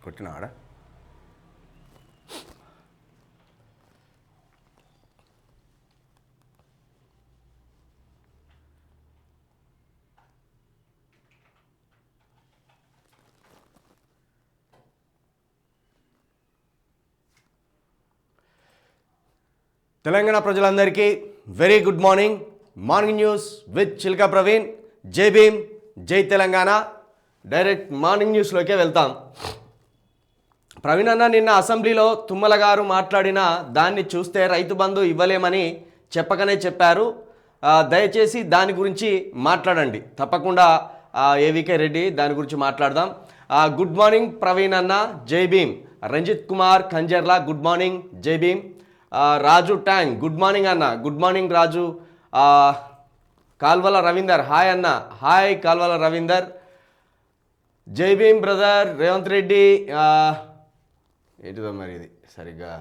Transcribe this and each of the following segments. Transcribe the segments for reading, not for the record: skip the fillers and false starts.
కొట్టినాడా? తెలంగాణ ప్రజలందరికీ very good morning. Morning news with Chilka Praveen. జై భీమ్, జై తెలంగాణ. డైరెక్ట్ మార్నింగ్ న్యూస్లోకే వెళ్తాం. ప్రవీణ్ అన్న నిన్న అసెంబ్లీలో తుమ్మల గారు మాట్లాడిన దాన్ని చూస్తే రైతు బంధు ఇవ్వలేమని చెప్పకనే చెప్పారు. దయచేసి దాని గురించి మాట్లాడండి. తప్పకుండా ఏవికే రెడ్డి దాని గురించి మాట్లాడదాం. గుడ్ మార్నింగ్ ప్రవీణ్ అన్న, జై భీమ్. రంజిత్ కుమార్ కంజర్లా గుడ్ మార్నింగ్, జై భీమ్. రాజు ట్యాంగ్ గుడ్ మార్నింగ్ అన్న, గుడ్ మార్నింగ్ రాజు. కాల్వల రవీందర్ హాయ్ అన్న, హాయ్ కాల్వల రవీందర్. జై భీమ్ బ్రదర్. రేవంత్ రెడ్డి ఏంటిదో మరి ఇది సరిగ్గా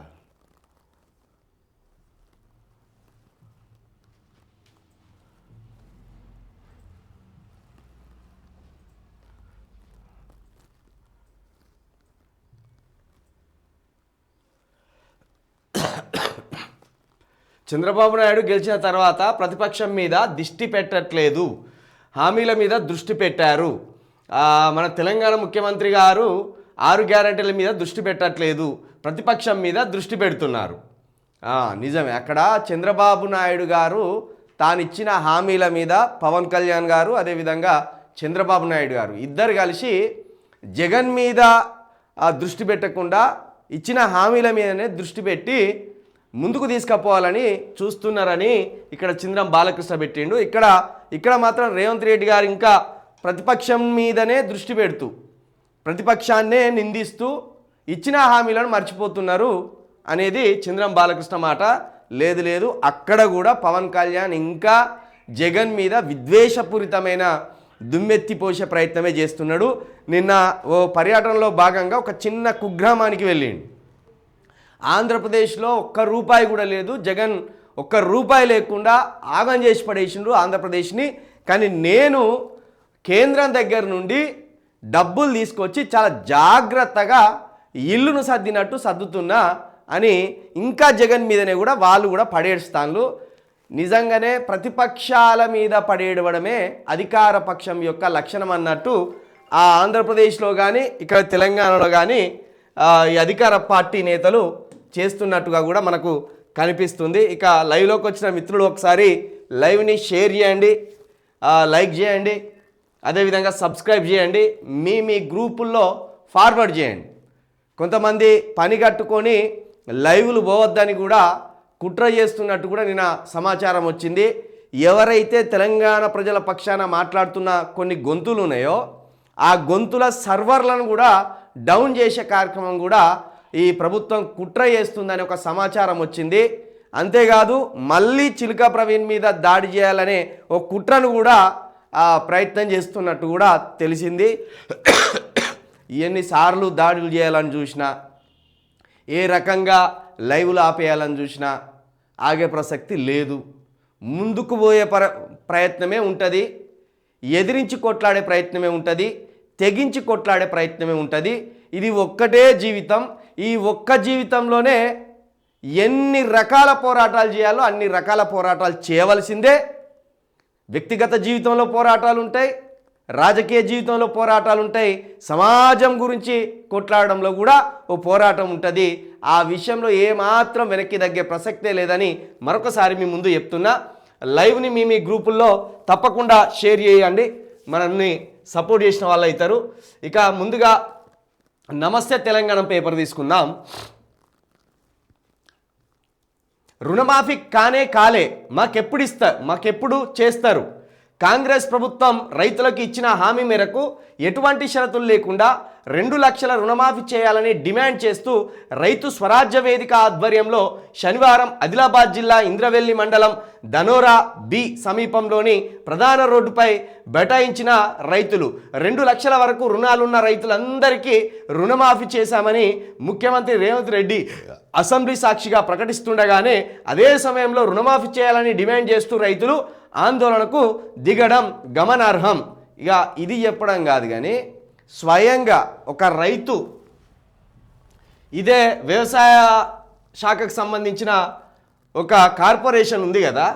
చంద్రబాబు నాయుడు గెలిచిన తర్వాత ప్రతిపక్షం మీద దిష్టి పెట్టట్లేదు, హామీల మీద దృష్టి పెట్టారు. మన తెలంగాణ ముఖ్యమంత్రి గారు 6 గ్యారెంటీల మీద దృష్టి పెట్టట్లేదు, ప్రతిపక్షం మీద దృష్టి పెడుతున్నారు. నిజమే. అక్కడ చంద్రబాబు నాయుడు గారు తానిచ్చిన హామీల మీద పవన్ కళ్యాణ్ గారు అదేవిధంగా చంద్రబాబు నాయుడు గారు ఇద్దరు కలిసి జగన్ మీద దృష్టి పెట్టకుండా ఇచ్చిన హామీల మీదనే దృష్టి పెట్టి ముందుకు తీసుకుపోవాలని చూస్తున్నారని ఇక్కడ చింద్రం బాలకృష్ణ పెట్టిండు. ఇక్కడ మాత్రం రేవంత్ రెడ్డి గారు ఇంకా ప్రతిపక్షం మీదనే దృష్టి పెడుతూ ప్రతిపక్షాన్నే నిందిస్తూ ఇచ్చిన హామీలను మర్చిపోతున్నారు అనేది చింద్రం బాలకృష్ణ మాట. లేదు, అక్కడ కూడా పవన్ కళ్యాణ్ ఇంకా జగన్ మీద విద్వేషపూరితమైన దుమ్మెత్తిపోసే ప్రయత్నమే చేస్తున్నాడు. నిన్న ఓ పర్యటనలో భాగంగా ఒక చిన్న కుగ్రామానికి వెళ్ళిండు. ఆంధ్రప్రదేశ్లో ₹1 కూడా లేదు. జగన్ ₹1 లేకుండా ఆగం చేసి పడేసిండ్రు ఆంధ్రప్రదేశ్ని. కానీ నేను కేంద్రం దగ్గర నుండి డబ్బులు తీసుకొచ్చి చాలా జాగ్రత్తగా ఇల్లును సర్దినట్టు సర్దుతున్నా అని ఇంకా జగన్ మీదనే కూడా వాళ్ళు కూడా పడేస్తాను. నిజంగానే ప్రతిపక్షాల మీద పడేయడమే అధికార పక్షం యొక్క లక్షణం అన్నట్టు ఆ ఆంధ్రప్రదేశ్లో కానీ ఇక్కడ తెలంగాణలో కానీ ఈ అధికార పార్టీ నేతలు చేస్తున్నట్టుగా కూడా మనకు కనిపిస్తుంది. ఇక లైవ్లోకి వచ్చిన మిత్రులు ఒకసారి లైవ్ని షేర్ చేయండి, లైక్ చేయండి, అదేవిధంగా సబ్స్క్రైబ్ చేయండి, మీ గ్రూపుల్లో ఫార్వర్డ్ చేయండి. కొంతమంది పని కట్టుకొని లైవ్లు పోవద్దని కూడా కుట్ర చేస్తున్నట్టు కూడా నిన్న సమాచారం వచ్చింది. ఎవరైతే తెలంగాణ ప్రజల పక్షాన మాట్లాడుతున్న కొన్ని గొంతులు ఉన్నాయో ఆ గొంతుల సర్వర్లను కూడా డౌన్ చేసే కార్యక్రమం కూడా ఈ ప్రభుత్వం కుట్ర చేస్తుందని ఒక సమాచారం వచ్చింది. అంతేకాదు మళ్ళీ చిలుక ప్రవీణ్ మీద దాడి చేయాలనే ఒక కుట్రను కూడా ప్రయత్నం చేస్తున్నట్టు కూడా తెలిసింది. ఎన్నిసార్లు దాడులు చేయాలని చూసినా, ఏ రకంగా లైవ్లు ఆపేయాలని చూసినా ఆగే ప్రసక్తి లేదు. ముందుకు పోయే ప్రయత్నమే ఉంటుంది, ఎదిరించి కొట్లాడే ప్రయత్నమే ఉంటుంది, తెగించి కొట్లాడే ప్రయత్నమే ఉంటుంది. ఇది ఒక్కటే జీవితం. ఈ ఒక్క జీవితంలోనే ఎన్ని రకాల పోరాటాలు చేయాలో అన్ని రకాల పోరాటాలు చేయవలసిందే. వ్యక్తిగత జీవితంలో పోరాటాలు ఉంటాయి, రాజకీయ జీవితంలో పోరాటాలు ఉంటాయి, సమాజం గురించి కొట్లాడడంలో కూడా ఓ పోరాటం ఉంటుంది. ఆ విషయంలో ఏమాత్రం వెనక్కి తగ్గే ప్రసక్తే లేదని మరొకసారి మీ ముందు చెప్తున్నా. లైవ్ని మీ గ్రూపుల్లో తప్పకుండా షేర్ చేయండి, మనల్ని సపోర్ట్ చేసిన వాళ్ళు అవుతారు. ఇక ముందుగా నమస్తే తెలంగాణ పేపర్ తీసుకుందాం. రుణమాఫీ కాలే మాకెప్పుడు చేస్తారు? కాంగ్రెస్ ప్రభుత్వం రైతులకు ఇచ్చిన హామీ మేరకు ఎటువంటి షరతులు లేకుండా 2 లక్షల రుణమాఫీ చేయాలని డిమాండ్ చేస్తూ రైతు స్వరాజ్య వేదిక ఆధ్వర్యంలో శనివారం ఆదిలాబాద్ జిల్లా ఇంద్రవెల్లి మండలం ధనోరా బి సమీపంలోని ప్రధాన రోడ్డుపై బైఠాయించిన రైతులు 2 లక్షల వరకు రుణాలున్న రైతులందరికీ రుణమాఫీ చేశామని ముఖ్యమంత్రి రేవంత్ రెడ్డి అసెంబ్లీ సాక్షిగా ప్రకటిస్తుండగానే అదే సమయంలో రుణమాఫీ చేయాలని డిమాండ్ చేస్తూ రైతులు ఆందోళనకు దిగడం గమనార్హం. ఇక ఇది చెప్పడం కాదు కానీ స్వయంగా ఒక రైతు ఇదే వ్యవసాయ శాఖకు సంబంధించిన ఒక కార్పొరేషన్ ఉంది కదా,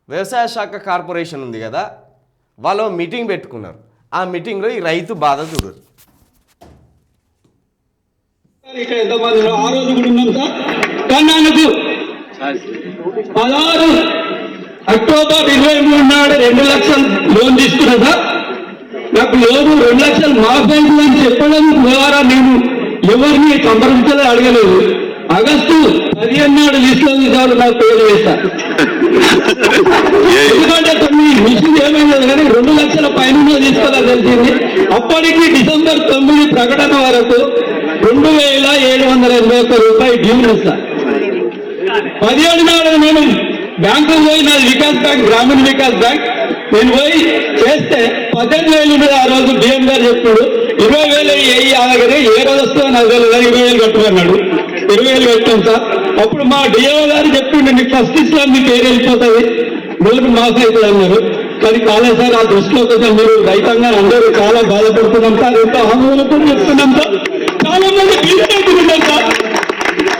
వ్యవసాయ శాఖ కార్పొరేషన్ ఉంది కదా, వాళ్ళు మీటింగ్ పెట్టుకున్నారు. ఆ మీటింగ్లో ఈ రైతు బాధ చూడరు. ఇక్కడ ఎంతమంది ఆ రోజు కూడా ఉన్నాం సార్. కానీ ఆయనకు 16 అక్టోబర్ 23 నాడు 2 లక్షలు లోన్ తీసుకున్నా సార్. నాకు లోను 2 లక్షలు మాఫీ అయిందని చెప్పడం ద్వారా నేను ఎవరిని సంప్రదించాలని అడగలేదు. ఆగస్టు 15 నాడు లిస్టులో సార్ నాకు పేరు వేస్తారు. ఎందుకంటే కొన్ని మిషన్ ఏమైంది కానీ 2 లక్షల పైన తీసుకోవాలని తెలిసింది. అప్పటికి డిసెంబర్ 9 ప్రకటన వరకు 2781 రూపాయలు డ్యూ సార్. 17 నాడు నేను బ్యాంకుకు పోయి నాది వికాస్ బ్యాంక్, గ్రామీణ వికాస్ బ్యాంక్, నేను పోయి చేస్తే 18,000 ఉన్నది. ఆ రోజు డిఎం గారు చెప్పుడు 20,000 అలాగనే ఏ రోజు వస్తుందో నాకు తెలియదు, 20,000 కట్టుకున్నాడు. 20,000 కట్టాం సార్. అప్పుడు మా డిఓ గారు చెప్పిండు నీకు ఫస్ట్ ఇస్తాను, మీ పేరు వెళ్ళిపోతుంది, లోన్ మాఫ్ అవుతుంది అన్నారు. కానీ కాలేదు సార్. ఆ దృష్టిలో కొంచెం మీరు రైతాంగా అందరూ చాలా బాధపడుతున్నాం సార్. ఎంత ఆందోళనతో చెప్తున్నాం సార్. చాలా మంది బీజేపీ సార్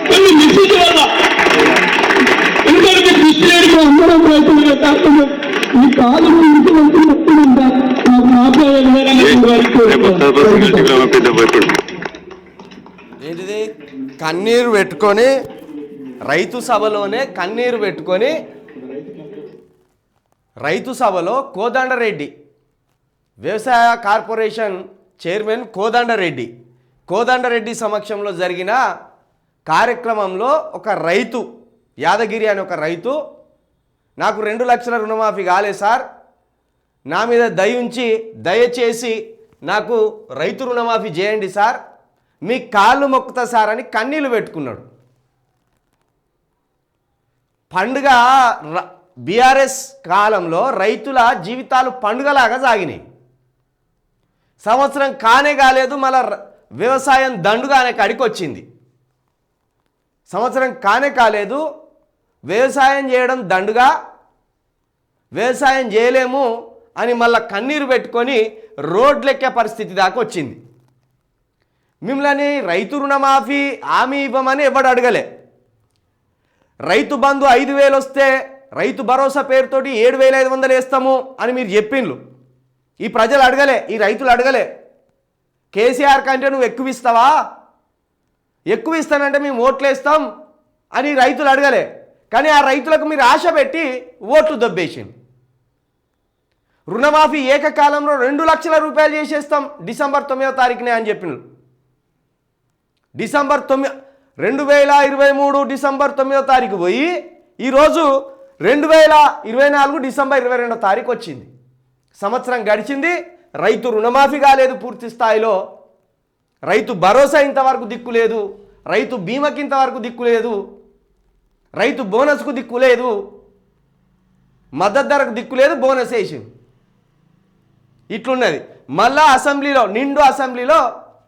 కొన్ని మిస్యూజ్ వల్ల ఎందుకంటే దృష్టి లేని అందరం రైతులుగా కాకుండా ఈ కాలం ముఖ్యమంత్రి చెప్తున్నాం సార్. నాకు మాఫీ ఏంటిది కన్నీరు పెట్టుకొని రైతు సభలోనే కన్నీరు పెట్టుకొని రైతు సభలో కోదండరెడ్డి వ్యవసాయ కార్పొరేషన్ చైర్మన్ కోదండరెడ్డి సమక్షంలో జరిగిన కార్యక్రమంలో ఒక రైతు, యాదగిరి అనే ఒక రైతు, నాకు 2 లక్షల రుణమాఫీ కాలే సార్, నా మీద దయచేసి నాకు రైతు రుణమాఫీ చేయండి సార్, మీ కాళ్ళు మొక్కుతా సార్ అని కన్నీళ్ళు పెట్టుకున్నాడు. పండుగ బీఆర్ఎస్ కాలంలో రైతుల జీవితాలు పండుగలాగా సాగినాయి. సంవత్సరం కాలేదు, మళ్ళా వ్యవసాయం దండుగా అనే కాడికి వచ్చింది. సంవత్సరం కాలేదు, వ్యవసాయం చేయడం దండుగా, వ్యవసాయం చేయలేము అని మళ్ళా కన్నీరు పెట్టుకొని రోడ్లెక్కే పరిస్థితి దాకా వచ్చింది. మిమ్మల్ని రైతు రుణమాఫీ హామీ ఇవ్వమని ఎవడు అడగలే. రైతు బంధు 5,000 వస్తే రైతు భరోసా పేరుతోటి 7,500 వేస్తాము అని మీరు చెప్పిండ్రు. ఈ ప్రజలు అడగలే, ఈ రైతులు అడగలే. కేసీఆర్ కంటే నువ్వు ఎక్కువ ఇస్తావా, ఎక్కువ ఇస్తానంటే మేము ఓట్లు వేస్తాం అని రైతులు అడగలే. కానీ ఆ రైతులకు మీరు ఆశ పెట్టి ఓట్లు దొబ్బేసింది. రుణమాఫీ ఏకకాలంలో 2 లక్షల రూపాయలు చేసేస్తాం డిసెంబర్ 9వ తారీఖునే అని చెప్పిండ్రు. డిసెంబర్ 2023 డిసెంబర్ 9వ తారీఖు పోయి ఈరోజు 2024 డిసెంబర్ 22వ తారీఖు వచ్చింది. సంవత్సరం గడిచింది, రైతు రుణమాఫీ కాలేదు పూర్తి స్థాయిలో, రైతు భరోసా ఇంతవరకు దిక్కు లేదు, రైతు బీమాకి ఇంతవరకు దిక్కు లేదు, రైతు బోనస్కు దిక్కు లేదు, మద్దతు ధరకు దిక్కు లేదు, బోనస్ వేసింది. ఇట్లున్నది. మళ్ళా నిండు అసెంబ్లీలో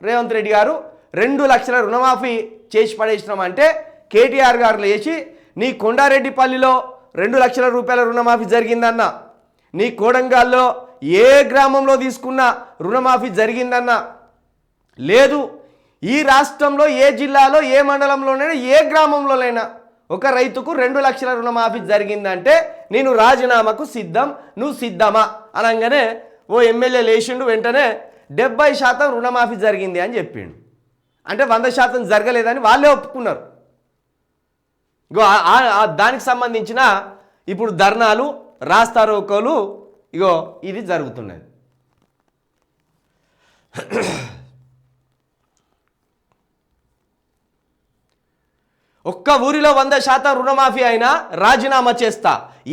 రేవంత్ రెడ్డి గారు 2 లక్షల రుణమాఫీ చేసి పడేసినామంటే కేటీఆర్ గారు లేచి నీ కొండారెడ్డిపల్లిలో 2 లక్షల రూపాయల రుణమాఫీ జరిగిందన్న, నీ కోడంగాల్లో ఏ గ్రామంలో తీసుకున్న రుణమాఫీ జరిగిందన్న లేదు, ఈ రాష్ట్రంలో ఏ జిల్లాలో ఏ మండలంలోనైనా ఏ గ్రామంలోనైనా ఒక రైతుకు 2 లక్షల రుణమాఫీ జరిగిందంటే నేను రాజీనామాకు సిద్ధం, నువ్వు సిద్ధమా అనగానే ఓ ఎమ్మెల్యే లేచిండు, వెంటనే 70% రుణమాఫీ జరిగింది అని చెప్పిండు. అంటే 100% జరగలేదని వాళ్ళే ఒప్పుకున్నారు. దానికి సంబంధించిన ఇప్పుడు ధర్నాలు, రాస్తారోకోలు ఇది జరుగుతున్నది. ఒక్క ఊరిలో 100% రుణమాఫీ అయినా రాజీనామా చేస్తా,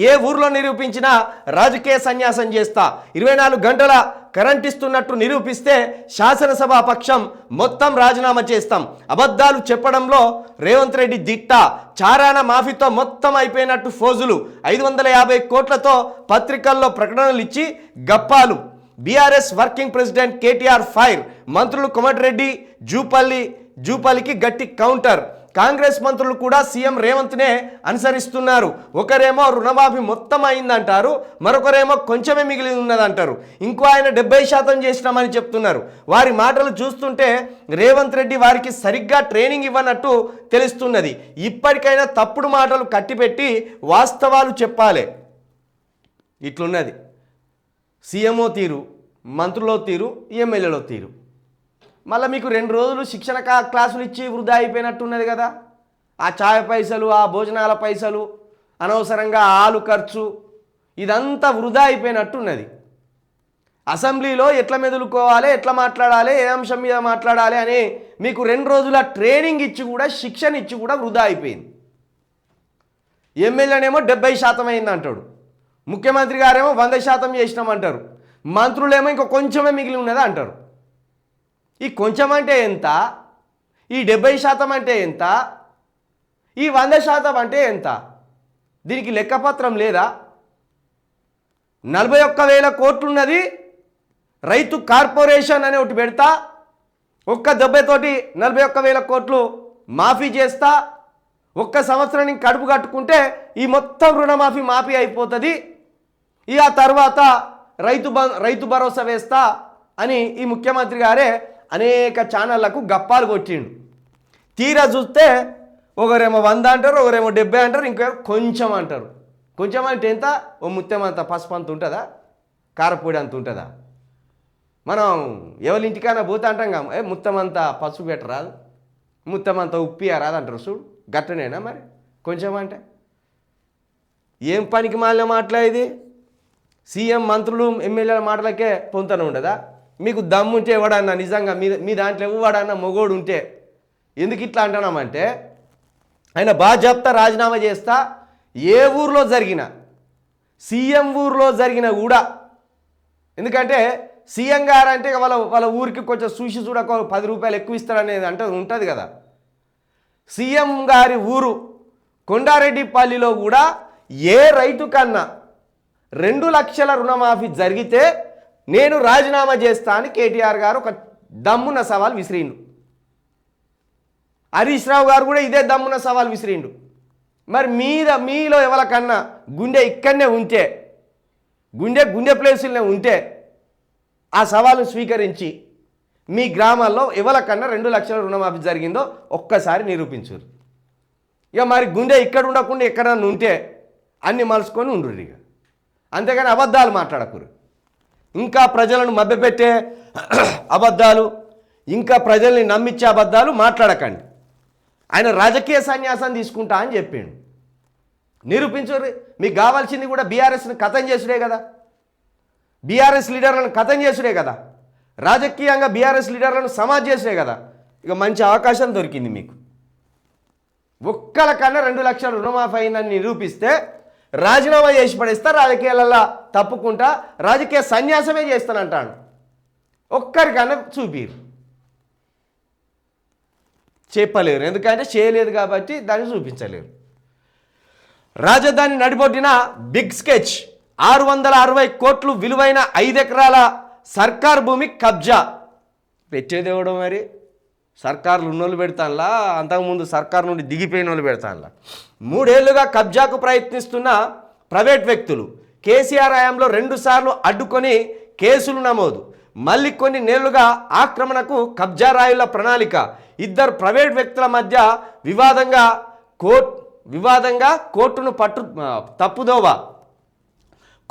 ఏ ఊరిలో నిరూపించినా రాజకీయ సన్యాసం చేస్తా, 24 గంటల కరెంట్ ఇస్తున్నట్టు నిరూపిస్తే శాసనసభ పక్షం మొత్తం రాజీనామా చేస్తాం. అబద్ధాలు చెప్పడంలో రేవంత్ రెడ్డి దిట్ట, చారాన మాఫీతో మొత్తం అయిపోయినట్టు ఫోజులు, 550 కోట్లతో పత్రికల్లో ప్రకటనలు ఇచ్చి గప్పాలు. BRS working president KTR fire, మంత్రులు కోమటిరెడ్డి, జూపల్లికి గట్టి కౌంటర్. కాంగ్రెస్ మంత్రులు కూడా సీఎం రేవంత్నే అనుసరిస్తున్నారు. ఒకరేమో రుణమాఫీ మొత్తం అయిందంటారు, మరొకరేమో కొంచెమే మిగిలి ఉన్నదంటారు, ఇంకో ఆయన 70% చేసినామని చెప్తున్నారు. వారి మాటలు చూస్తుంటే రేవంత్ రెడ్డి వారికి సరిగ్గా ట్రైనింగ్ ఇవ్వనట్టు తెలుస్తున్నది. ఇప్పటికైనా తప్పుడు మాటలు కట్టిపెట్టి వాస్తవాలు చెప్పాలి. ఇట్లున్నది సీఎంఓ తీరు, మంత్రులో తీరు, ఎమ్మెల్యేలో తీరు. మళ్ళీ మీకు 2 రోజులు శిక్షణ క్లాసులు ఇచ్చి వృధా అయిపోయినట్టున్నది కదా. ఆ ఛాయ్ పైసలు, ఆ భోజనాల పైసలు, అనవసరంగా ఆలు ఖర్చు, ఇదంతా వృధా అయిపోయినట్టున్నది. అసెంబ్లీలో ఎట్లా మెదులుకోవాలి, ఎట్లా మాట్లాడాలి, ఏ అంశం మీద మాట్లాడాలి అని మీకు 2 రోజుల ట్రైనింగ్ ఇచ్చి కూడా, శిక్షణ ఇచ్చి కూడా వృధా అయిపోయింది. ఎమ్మెల్యేనేమో 70% అయిందంటాడు, ముఖ్యమంత్రి గారేమో 100% చేసినామంటారు, మంత్రులేమో ఇంకో కొంచెమే మిగిలి ఉన్నది అంటారు. ఈ కొంచెం అంటే ఎంత, ఈ 70% అంటే ఎంత, ఈ 100% అంటే ఎంత? దీనికి లెక్కపత్రం లేదా? 41,000 కోట్లున్నది రైతు కార్పొరేషన్ అని ఒకటి పెడతా, ఒక్క దెబ్బతోటి 41,000 కోట్లు మాఫీ చేస్తా, ఒక్క సంవత్సరానికి కడుపు కట్టుకుంటే ఈ మొత్తం రుణమాఫీ మాఫీ అయిపోతుంది, ఇక తర్వాత రైతు భరోసా వేస్తా అని ఈ ముఖ్యమంత్రి గారే అనేక ఛానళ్లకు గప్పాలు కొట్టిండు. తీరా చూస్తే ఒకరేమో 100 అంటారు, ఒకరేమో 70 అంటారు, ఇంకొకరు కొంచెం అంటారు. కొంచెం అంటే ఎంత? ఓ ముత్యం అంత పసుపు అంత ఉంటుందా, కారపొడి అంత ఉంటుందా? మనం ఎవరి ఇంటికైనా పోతే అంటాం కా, ముత్తం అంతా పసుపు పెట్టరాదు, ముత్తం అంతా ఉప్పియరాదు అంటారు. చూడు గట్టనేనా మరి కొంచెం అంటే? ఏం పనికి మాలిన మాటలా ఇది? సీఎం మంత్రులు ఎమ్మెల్యేల మాటలకే పొంతన ఉండదా? మీకు దమ్ముంటే ఎవడన్నా నిజంగా మీ దాంట్లో ఎవడన్నా మొగోడు ఉంటే, ఎందుకు ఇట్లా అంటున్నామంటే, ఆయన బాధ్యత రాజీనామా చేస్తా, ఏ ఊర్లో జరిగిన, సీఎం ఊర్లో జరిగిన కూడా, ఎందుకంటే సీఎం గారు అంటే వాళ్ళ ఊరికి కొంచెం చూసి చూడక 10 రూపాయలు ఎక్కువ ఇస్తారనేది అంటే ఉంటుంది కదా. సీఎం గారి ఊరు కొండారెడ్డిపల్లిలో కూడా ఏ రైతు కన్నా 2 లక్షల రుణమాఫీ జరిగితే నేను రాజీనామా చేస్తా అని కేటీఆర్ గారు ఒక దమ్మున్న సవాల్ విసిరిండు. హరీష్ రావు గారు కూడా ఇదే దమ్మున్న సవాల్ విసిరిండు. మరి మీలో ఎవరికన్నా గుండె ఇక్కడనే ఉంటే, గుండె ప్లేసులనే ఉంటే ఆ సవాలు స్వీకరించి మీ గ్రామాల్లో ఎవరికన్నా 2 లక్షల రుణమాఫీ జరిగిందో ఒక్కసారి నిరూపించురు. ఇక మరి గుండె ఇక్కడ ఉండకుండా ఎక్కడన్నా ఉంటే అన్ని మలుసుకొని ఉండ్రు ఇక, అంతేగాని అబద్ధాలు మాట్లాడకూరు. ఇంకా ప్రజలను మభ్యపెట్టే అబద్ధాలు, ఇంకా ప్రజల్ని నమ్మించే అబద్ధాలు మాట్లాడకండి. ఆయన రాజకీయ సన్యాసం తీసుకుంటా అని చెప్పిండు. నిరూపించరు. మీకు కావాల్సింది కూడా బీఆర్ఎస్ని ఖతం చేసుడే కదా, బీఆర్ఎస్ లీడర్లను ఖతం చేసుడే కదా, రాజకీయంగా బీఆర్ఎస్ లీడర్లను సమాజ్ చేసుడే కదా. ఇక మంచి అవకాశం దొరికింది మీకు. ఒక్కరికన్నా 2 లక్షల రుణమాఫీ అయిందని నిరూపిస్తే రాజీనామా చేసి పడేస్తా, రాజకీయాలలో తప్పుకుంటా, రాజకీయ సన్యాసమే చేస్తానంటాడు. ఒక్కరికన్నా చూపిరు, చెప్పలేరు, ఎందుకంటే చేయలేదు కాబట్టి దాన్ని చూపించలేరు. రాజధాని నడిబొడ్డిన బిగ్ స్కెచ్, 660 కోట్లు విలువైన 5 ఎకరాల సర్కార్ భూమి కబ్జా. పెట్టేది ఎవడో మరి? సర్కారులు ఉన్నోళ్ళు పెడతానులా, అంతకుముందు సర్కారు నుండి దిగిపోయిన వాళ్ళు పెడతానులా. 3 ఏళ్లుగా కబ్జాకు ప్రయత్నిస్తున్న ప్రైవేట్ వ్యక్తులు కేసీఆర్ హయాంలో 2 సార్లు అడ్డుకొని కేసులు నమోదు. మళ్ళీ కొన్ని నెలలుగా ఆక్రమణకు కబ్జా రాయుల ప్రణాళిక. 2 ప్రైవేట్ వ్యక్తుల మధ్య వివాదంగా కోర్టును తప్పుదోవ.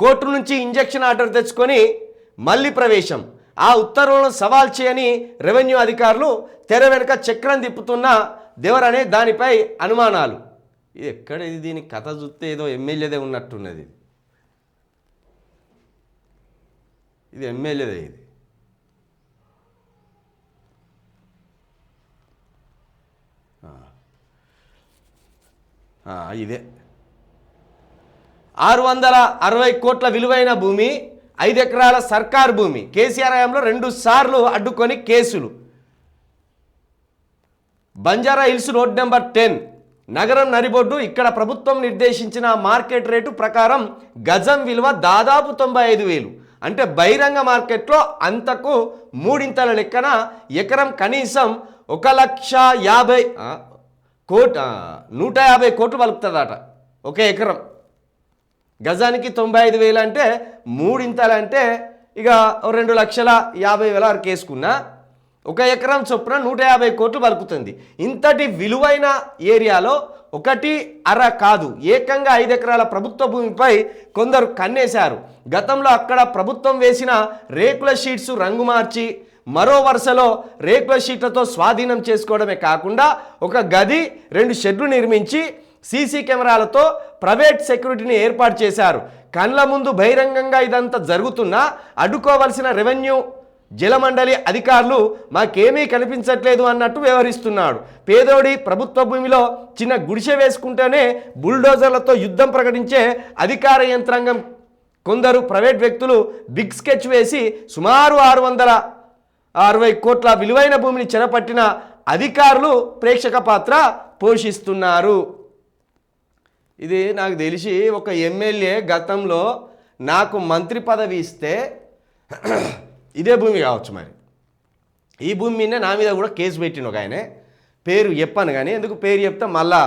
కోర్టు నుంచి ఇంజెక్షన్ ఆర్డర్ తెచ్చుకొని మళ్ళీ ప్రవేశం. ఆ ఉత్తర్వులను సవాల్ చేయని రెవెన్యూ అధికారులు తెర వెనుక చక్రం తిప్పుతున్న దేవరనే దానిపై అనుమానాలు. ఇది ఎక్కడ? ఇది దీని కథ చూస్తే ఏదో ఎమ్మెల్యేదే ఉన్నట్టున్నది. ఇది ఎమ్మెల్యేదే. ఇది ఇదే 660 కోట్ల విలువైన భూమి, 5 ఎకరాల సర్కార్ భూమి. కేసీఆర్ హయాంలో 2 సార్లు అడ్డుకొని కేసులు. బంజారా హిల్స్ రోడ్ నెంబర్ 10 నగరం నడిబొడ్డు. ఇక్కడ ప్రభుత్వం నిర్దేశించిన మార్కెట్ రేటు ప్రకారం గజం విలువ దాదాపు 95,000. అంటే బహిరంగ మార్కెట్లో అంతకు 3 ఇంతల లెక్కన ఎకరం కనీసం 1,50,000 150 కోట్లు పలుకుతుందట ఒక ఎకరం. గజానికి 95,000 అంటే మూడింతలంటే ఇక 2,50,000 వరకు వేసుకున్నా ఒక ఎకరం చొప్పున 150 కోట్లు పలుకుతుంది. ఇంతటి విలువైన ఏరియాలో 1.5 కాదు ఏకంగా 5 ఎకరాల ప్రభుత్వ భూమిపై కొందరు కన్నేశారు. గతంలో అక్కడ ప్రభుత్వం వేసిన రేకుల షీట్స్ రంగు మార్చి మరో వరుసలో రేకుల షీట్లతో స్వాధీనం చేసుకోవడమే కాకుండా ఒక గది 2 షెడ్లు నిర్మించి సీసీ కెమెరాలతో ప్రైవేట్ సెక్యూరిటీని ఏర్పాటు చేశారు. కళ్ళ ముందు బహిరంగంగా ఇదంతా జరుగుతున్నా అడ్డుకోవాల్సిన రెవెన్యూ జలమండలి అధికారులు మాకేమీ కనిపించట్లేదు అన్నట్టు వ్యవహరిస్తున్నాడు. పేదోడి ప్రభుత్వ భూమిలో చిన్న గుడిసె వేసుకుంటేనే బుల్డోజర్లతో యుద్ధం ప్రకటించే అధికార యంత్రాంగం కొందరు ప్రైవేట్ వ్యక్తులు బిగ్ స్కెచ్ వేసి సుమారు 660 కోట్ల విలువైన భూమిని చెరపట్టిన అధికారులు ప్రేక్షక పాత్ర పోషిస్తున్నారు. ఇది నాకు తెలిసి ఒక ఎమ్మెల్యే గతంలో నాకు మంత్రి పదవి ఇస్తే ఇదే భూమి కావచ్చు, మరి ఈ భూమి మీద నా మీద కూడా కేసు పెట్టిన ఒక ఆయనే, పేరు చెప్పాను కానీ ఎందుకు పేరు చెప్తే మళ్ళా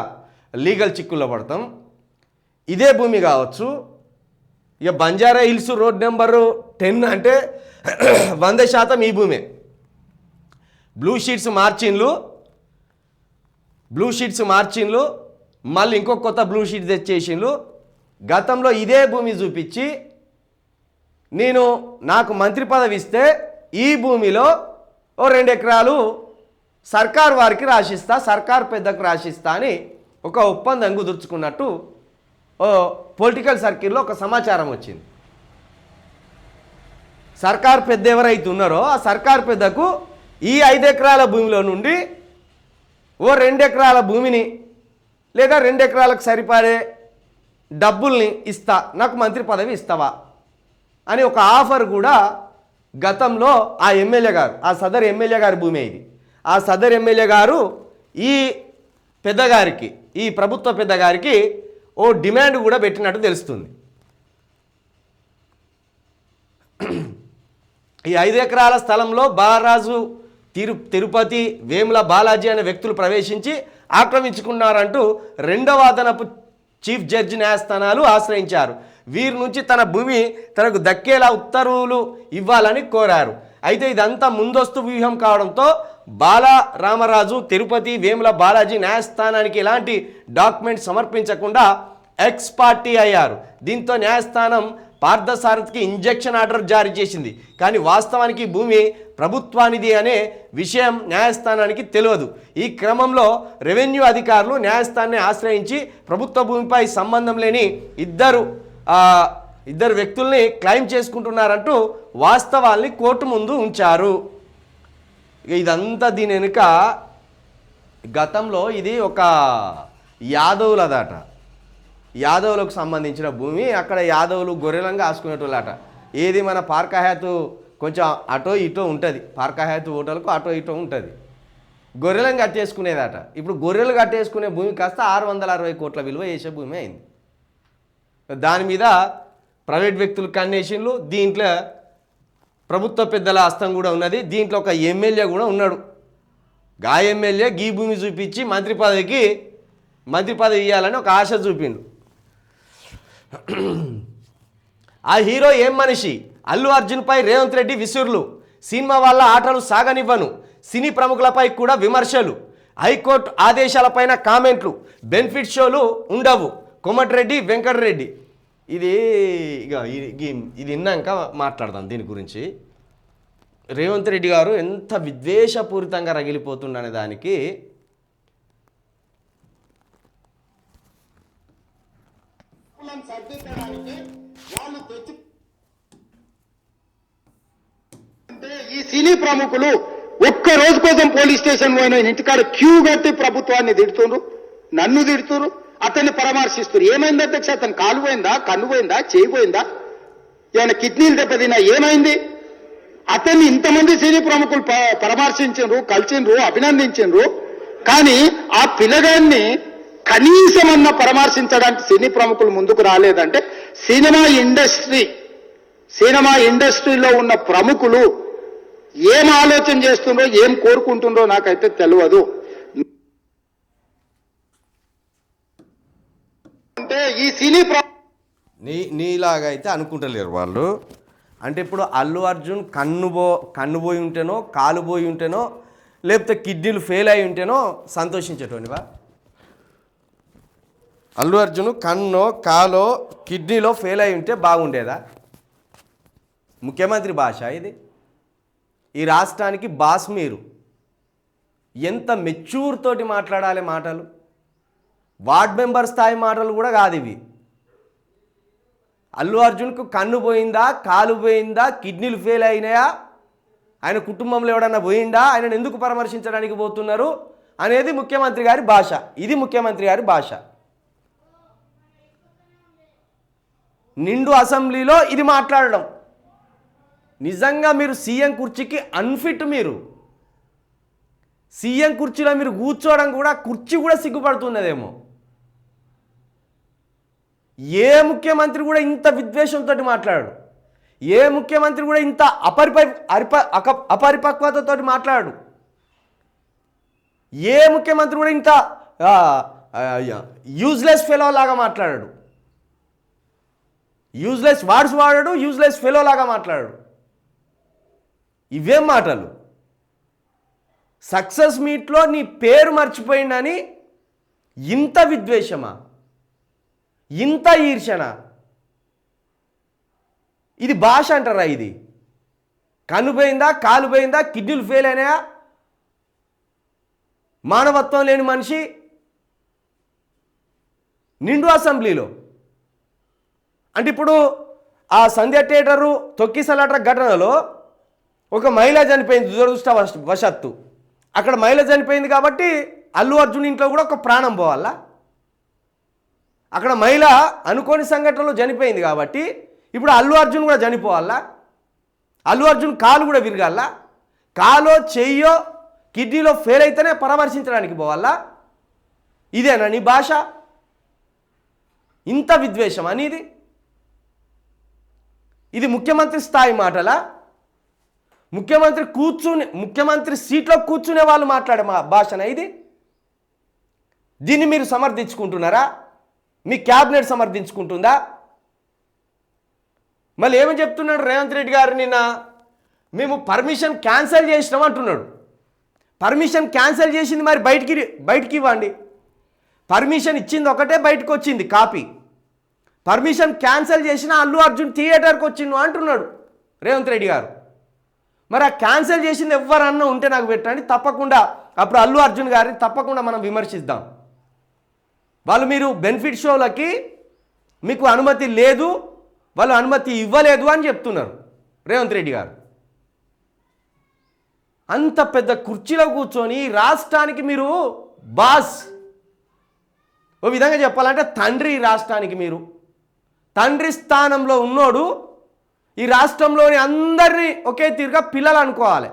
లీగల్ చిక్కుల్లో పడతాం. ఇదే భూమి కావచ్చు. ఇక బంజారా హిల్స్ రోడ్ నెంబరు 10 అంటే 100% ఈ భూమే. బ్లూ షీట్స్ మార్చిన్లు మళ్ళీ ఇంకో కొత్త బ్లూ షీట్ తెచ్చేసిండ్లు. గతంలో ఇదే భూమి చూపించి నాకు మంత్రి పదవి ఇస్తే ఈ భూమిలో 2 ఎకరాలు సర్కార్ వారికి రాసిస్తా, సర్కార్ పెద్దకు రాసిస్తా అని ఒక ఒప్పందం కుదుర్చుకున్నట్టు పొలిటికల్ సర్కిల్లో ఒక సమాచారం వచ్చింది. సర్కార్ పెద్ద ఎవరైతే ఉన్నారో ఆ సర్కార్ పెద్దకు ఈ 5 ఎకరాల భూమిలో నుండి 2 ఎకరాల భూమిని లేదా 2 ఎకరాలకు సరిపడే డబ్బుల్ని ఇస్తా, నాకు మంత్రి పదవి ఇస్తావా అని ఒక ఆఫర్ కూడా గతంలో ఆ ఎమ్మెల్యే గారు, ఆ సదర్ ఎమ్మెల్యే గారి భూమి ఇది, ఆ సదర్ ఎమ్మెల్యే గారు ఈ పెద్దగారికి, ఈ ప్రభుత్వ పెద్దగారికి ఓ డిమాండ్ కూడా పెట్టినట్టు తెలుస్తుంది. ఈ 5 ఎకరాల స్థలంలో బాలరాజు, తిరుపతి, వేముల బాలాజీ అనే వ్యక్తులు ప్రవేశించి ఆక్రమించుకున్నారంటూ 2వ అదనపు చీఫ్ జడ్జి న్యాయస్థానాలు ఆశ్రయించారు. వీరి నుంచి తన భూమి తనకు దక్కేలా ఉత్తర్వులు ఇవ్వాలని కోరారు. అయితే ఇదంతా ముందస్తు వ్యూహం కావడంతో బాలరామరాజు, తిరుపతి, వేముల బాలాజీ న్యాయస్థానానికి ఎలాంటి డాక్యుమెంట్ సమర్పించకుండా ఎక్స్ పార్టీ అయ్యారు. దీంతో న్యాయస్థానం పార్థసారథికి ఇంజెక్షన్ ఆర్డర్ జారీ చేసింది. కానీ వాస్తవానికి భూమి ప్రభుత్వానిది అనే విషయం న్యాయస్థానానికి తెలియదు. ఈ క్రమంలో రెవెన్యూ అధికారులు న్యాయస్థానాన్ని ఆశ్రయించి ప్రభుత్వ భూమిపై సంబంధం లేని ఇద్దరు వ్యక్తుల్ని క్లెయిమ్ చేసుకుంటున్నారంటూ వాస్తవాల్ని కోర్టు ముందు ఉంచారు. ఇదంతా దీని వెనుక గతంలో ఇది ఒక యాదవులదట, యాదవులకు సంబంధించిన భూమి. అక్కడ యాదవులు గొర్రెలంగా ఆసుకునేటోళ్ళట. ఏది మన పార్క్ హయాతు కొంచెం అటో ఇటో ఉంటుంది, పార్క్ హయాతు హోటల్కు అటో ఇటో ఉంటుంది. గొర్రెలను కట్టేసుకునేదట. ఇప్పుడు గొర్రెలు కట్టేసుకునే భూమి కాస్త 660 కోట్ల విలువ చేసే భూమి అయింది. దాని మీద ప్రైవేట్ వ్యక్తులు కన్నేషన్లు, దీంట్లో ప్రభుత్వ పెద్దల హస్తం కూడా ఉన్నది. దీంట్లో ఒక ఎమ్మెల్యే కూడా ఉన్నాడు. గా ఎమ్మెల్యే గీ భూమి చూపించి మంత్రి పదవి ఇవ్వాలని ఒక ఆశ చూపిండు. ఆ హీరో ఏం మనిషి, అల్లు అర్జున్పై రేవంత్ రెడ్డి విసురులు, సినిమా వాళ్ళ ఆటలు సాగనివ్వను, సినీ ప్రముఖులపై కూడా విమర్శలు, హైకోర్టు ఆదేశాలపైన కామెంట్లు, బెనిఫిట్ షోలు ఉండవు, కోమటిరెడ్డి వెంకటరెడ్డి. ఇది విన్నాక మాట్లాడదాం దీని గురించి. రేవంత్ రెడ్డి గారు ఎంత విద్వేషపూరితంగా రగిలిపోతుండనే దానికి ఈ సినీ ప్రముఖులు ఒక్క రోజు కోసం పోలీస్ స్టేషన్ పోయిన ఇంటికాడ క్యూ కట్టి ప్రభుత్వాన్ని తిడుతున్నారు, నన్ను తిడుతున్నారు, అతన్ని పరామర్శిస్తున్నారు. ఏమైంది అధ్యక్ష? అతను కాలు పోయిందా, కన్ను పోయిందా, చేయి పోయిందా, ఏమైనా కిడ్నీలు దెబ్బతిన్నా, ఏమైంది? అతన్ని ఇంతమంది సినీ ప్రముఖులు పరామర్శించారు, కలిసిండ్రు, అభినందించారు. కానీ ఆ పిల్లగాన్ని కనీసమన్న పరామర్శించడానికి సినీ ప్రముఖులు ముందుకు రాలేదంటే సినిమా ఇండస్ట్రీలో ఉన్న ప్రముఖులు ఏం ఆలోచన చేస్తుండ్రో, ఏం కోరుకుంటుండ్రో నాకైతే తెలియదు. అంటే ఈ సినీ నీలాగా అయితే అనుకుంటలేరు వాళ్ళు. అంటే ఇప్పుడు అల్లు అర్జున్ కన్ను పోయి ఉంటేనో కాలు పోయి ఉంటేనో లేకపోతే కిడ్నీలు ఫెయిల్ అయి ఉంటేనో సంతోషించేటోనివా? అల్లు అర్జున్ కన్నో కాలో కిడ్నీలో ఫెయిల్ అయి ఉంటే బాగుండేదా? ముఖ్యమంత్రి భాష ఇది. ఈ రాష్ట్రానికి బాస్ మీరు. ఎంత మెచ్యూర్ తోటి మాట్లాడాలి మాటలు. వార్డ్ మెంబర్ స్థాయి మాటలు కూడా కాదు ఇవి. అల్లు అర్జున్కు కన్ను పోయిందా, కాలు పోయిందా, కిడ్నీలు ఫెయిల్ అయినాయా, ఆయన కుటుంబంలో ఎవడన్నా పోయిందా, ఆయనను ఎందుకు పరామర్శించడానికి పోతున్నారు అనేది ముఖ్యమంత్రి గారి భాష. ఇది ముఖ్యమంత్రి గారి భాష. నిండు అసెంబ్లీలో ఇది మాట్లాడడం నిజంగా మీరు సీఎం కుర్చీకి అన్ఫిట్. మీరు సీఎం కుర్చీలో మీరు కూర్చోవడం కూడా కుర్చీ కూడా సిగ్గుపడుతున్నదేమో. ఏ ముఖ్యమంత్రి కూడా ఇంత విద్వేషంతో మాట్లాడు. ఏ ముఖ్యమంత్రి కూడా ఇంత అపరిపక్వతతో మాట్లాడు. ఏ ముఖ్యమంత్రి కూడా ఇంత యూజ్లెస్ ఫెలో లాగా మాట్లాడాడు. యూజ్లెస్ వర్డ్స్ వాడాడు, యూజ్లెస్ ఫెలో లాగా మాట్లాడాడు. ఇవేం మాటలు? సక్సెస్ మీట్లో నీ పేరు మర్చిపోయిందని ఇంత విద్వేషమా, ఇంత ఈర్షణ? ఇది భాష అంటారా? ఇది కన్ను పోయిందా, కాలు పోయిందా, కిడ్నీలు ఫెయిల్ అయినాయా, మానవత్వం లేని మనిషి నిండు అసెంబ్లీలో. అంటే ఇప్పుడు ఆ సంధ్య థియేటరు తొక్కిసలాట ఘటనలో ఒక మహిళ చనిపోయింది దురదృష్టవశాత్తు. అక్కడ మహిళ చనిపోయింది కాబట్టి అల్లు అర్జున్ ఇంట్లో కూడా ఒక ప్రాణం పోవాలా? అక్కడ మహిళ అనుకోని సంఘటనలో చనిపోయింది కాబట్టి ఇప్పుడు అల్లు అర్జున్ కూడా చనిపోవాలా? అల్లు అర్జున్ కాలు కూడా విరగాల? కాలో చెయ్యో కిడ్నీలో ఫెయిల్ అయితేనే పరామర్శించడానికి పోవాలా? ఇదేనా నీ భాష? ఇంత విద్వేషం అనేది? ఇది ముఖ్యమంత్రి స్థాయి మాటలా? ముఖ్యమంత్రి సీట్లో కూర్చునే వాళ్ళు మాట్లాడే భాషనా ఇది? దీన్ని మీరు సమర్థించుకుంటున్నారా? మీ క్యాబినెట్ సమర్థించుకుంటుందా? మళ్ళీ ఏమని చెప్తున్నాడు రేవంత్ రెడ్డి గారు? నిన్న మేము పర్మిషన్ క్యాన్సిల్ చేసినాం అంటున్నాడు. పర్మిషన్ క్యాన్సిల్ చేసింది మరి బయటికి ఇవ్వండి. పర్మిషన్ ఇచ్చింది ఒకటే, బయటకు వచ్చింది కాపీ. పర్మిషన్ క్యాన్సిల్ చేసిన అల్లు అర్జున్ థియేటర్కి వచ్చిండు అంటున్నాడు రేవంత్ రెడ్డి గారు. మరి ఆ క్యాన్సిల్ చేసింది ఎవరన్నా ఉంటే నాకు పెట్టండి, తప్పకుండా అప్పుడు అల్లు అర్జున్ గారిని తప్పకుండా మనం విమర్శిద్దాం. వాళ్ళు మీరు బెనిఫిట్ షోలకి మీకు అనుమతి లేదు, వాళ్ళు అనుమతి ఇవ్వలేదు అని చెప్తున్నారు రేవంత్ రెడ్డి గారు. అంత పెద్ద కుర్చీలో కూర్చొని రాష్ట్రానికి మీరు బాస్. ఓ విధంగా చెప్పాలంటే తండ్రి. రాష్ట్రానికి మీరు తండ్రి స్థానంలో ఉన్నోడు ఈ రాష్ట్రంలోని అందరినీ ఒకే తీరుగా పిల్లలు అనుకోవాలి.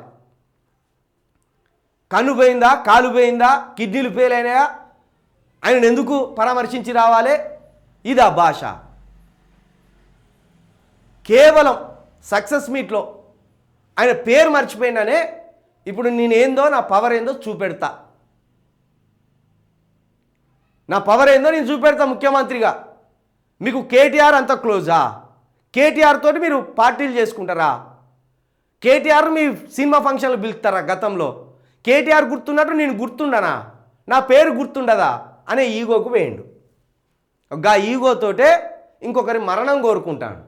కన్ను పోయిందా, కాలు పోయిందా, కిడ్నీలు ఫెయిల్ అయినాయా, ఆయన ఎందుకు పరామర్శించి రావాలి? ఇదా భాష? కేవలం సక్సెస్ మీట్లో ఆయన పేరు మర్చిపోయిందనే ఇప్పుడు నేనేందో, నా పవర్ ఏందో చూపెడతా, నా పవర్ ఏందో నేను చూపెడతా ముఖ్యమంత్రిగా. మీకు కేటీఆర్ అంత క్లోజా? కేటీఆర్ తోటి మీరు పార్టీలు చేసుకుంటారా? కేటీఆర్ మీ సినిమా ఫంక్షన్లు పిలుస్తారా? గతంలో కేటీఆర్ గుర్తున్నట్టు నేను గుర్తుండనా? నా పేరు గుర్తుండదా అనే ఈగోకు వేయండు. గా ఈగోతోటే ఇంకొకరి మరణం కోరుకుంటాను.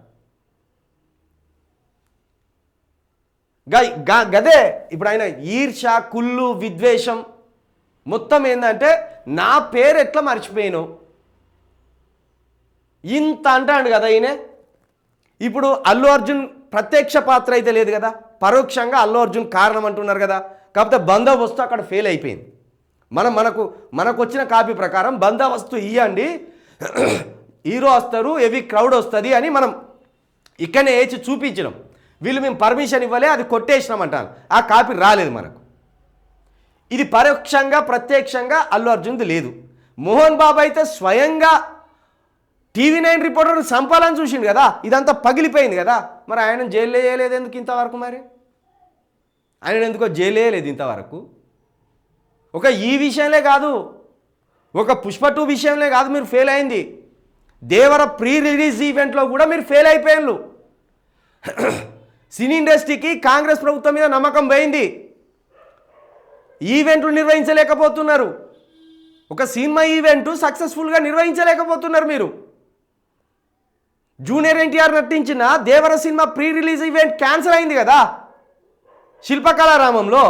గదే ఇప్పుడు ఆయన ఈర్ష, కుళ్ళు, విద్వేషం మొత్తం ఏంటంటే నా పేరు ఎట్లా మర్చిపోయాను ఇంత అంటాడు కదా ఈయన. ఇప్పుడు అల్లు అర్జున్ ప్రత్యక్ష పాత్ర అయితే లేదు కదా, పరోక్షంగా అల్లు అర్జున్ కారణం అంటున్నారు కదా. కాకపోతే బందోబస్తు అక్కడ ఫెయిల్ అయిపోయింది. మనకు వచ్చిన కాపీ ప్రకారం బందోబస్తు ఇవ్వండి, హీరో వస్తారు, హెవీ క్రౌడ్ వస్తుంది అని మనం ఇక్కడనే వేసి చూపించినాం. వీళ్ళు మేము పర్మిషన్ ఇవ్వలే, అది కొట్టేసినాం అంటారు. ఆ కాపీ రాలేదు మనకు. ఇది పరోక్షంగా ప్రత్యక్షంగా అల్లు అర్జున్ది లేదు. మోహన్ బాబు అయితే స్వయంగా TV9 రిపోర్టర్ని సంపాలని చూసిండు కదా, ఇదంతా పగిలిపోయింది కదా. మరి ఆయన జైలు వేయలేదు ఎందుకు ఇంతవరకు? మరి ఆయన ఎందుకో జైలు వేయలేదు ఇంతవరకు. ఒక ఈ విషయంలో కాదు, ఒక పుష్ప 2 విషయంలో కాదు మీరు ఫెయిల్ అయింది. దేవర ప్రీ రిలీజ్ ఈవెంట్లో కూడా మీరు ఫెయిల్ అయిపోయారు. సినీ ఇండస్ట్రీకి కాంగ్రెస్ ప్రభుత్వం మీద నమ్మకం పోయింది. ఈవెంట్లు నిర్వహించలేకపోతున్నారు. ఒక సినిమా ఈవెంట్ సక్సెస్ఫుల్గా నిర్వహించలేకపోతున్నారు మీరు. జూనియర్ ఎన్టీఆర్ నటించిన Devara cinema pre release event cancel అయింది కదా శిల్పకళారామంలో.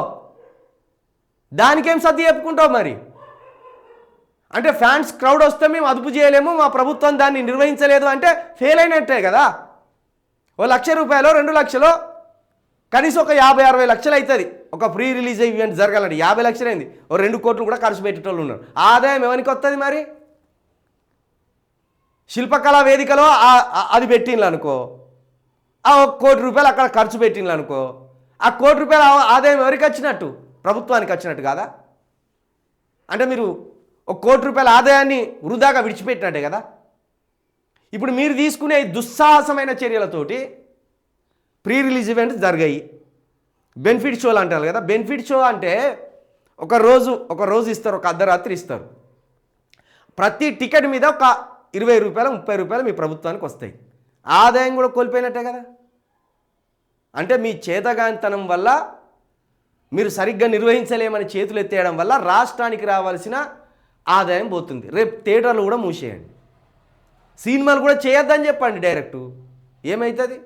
దానికేం సర్ది చెప్పుకుంటావు మరి? అంటే ఫ్యాన్స్ క్రౌడ్ వస్తే మేము అదుపు చేయలేము, మా ప్రభుత్వం దాన్ని నిర్వహించలేదు అంటే ఫెయిల్ అయినట్టే కదా. ₹1,00,000 2 లక్షలు కనీసం ఒక 50-60 లక్షలు అవుతుంది ఒక ప్రీ రిలీజ్ ఈవెంట్ జరగాలంటే. 50 లక్షలు అయింది, 2 కోట్లు కూడా ఖర్చు పెట్టేటోళ్ళు ఉన్నారు. ఆదాయం ఎవరికి వస్తుంది మరి? శిల్పకళా వేదికలో అది పెట్టిండ్రు అనుకో, ఆ ₹1 కోటి అక్కడ ఖర్చు పెట్టిండ్రు అనుకో, ఆ ₹1 కోటి ఆదాయం ఎవరికి వచ్చినట్టు? ప్రభుత్వానికి వచ్చినట్టు కాదా? అంటే మీరు ₹1 కోటి ఆదాయాన్ని వృధాగా విడిచిపెట్టినట్టే కదా. ఇప్పుడు మీరు తీసుకునే దుస్సాహసమైన చర్యలతోటి ప్రీ రిలీజ్ ఈవెంట్స్ జరిగాయి. బెనిఫిట్ షోలు అంటారు కదా. బెనిఫిట్ షో అంటే ఒక రోజు ఇస్తారు, ఒక అర్ధరాత్రి ఇస్తారు. ప్రతి టికెట్ మీద ఒక ₹20 ₹30 మీ ప్రభుత్వానికి వస్తాయి. ఆదాయం కూడా కోల్పోయినట్టే కదా. అంటే మీ చేతగానితనం వల్ల, మీరు సరిగ్గా నిర్వహించలేమని చేతులు ఎత్తేయడం వల్ల రాష్ట్రానికి రావాల్సిన ఆదాయం పోతుంది. రేపు థియేటర్లు కూడా మూసేయండి, సినిమాలు కూడా చేయొద్దని చెప్పండి డైరెక్టు, ఏమవుతుంది?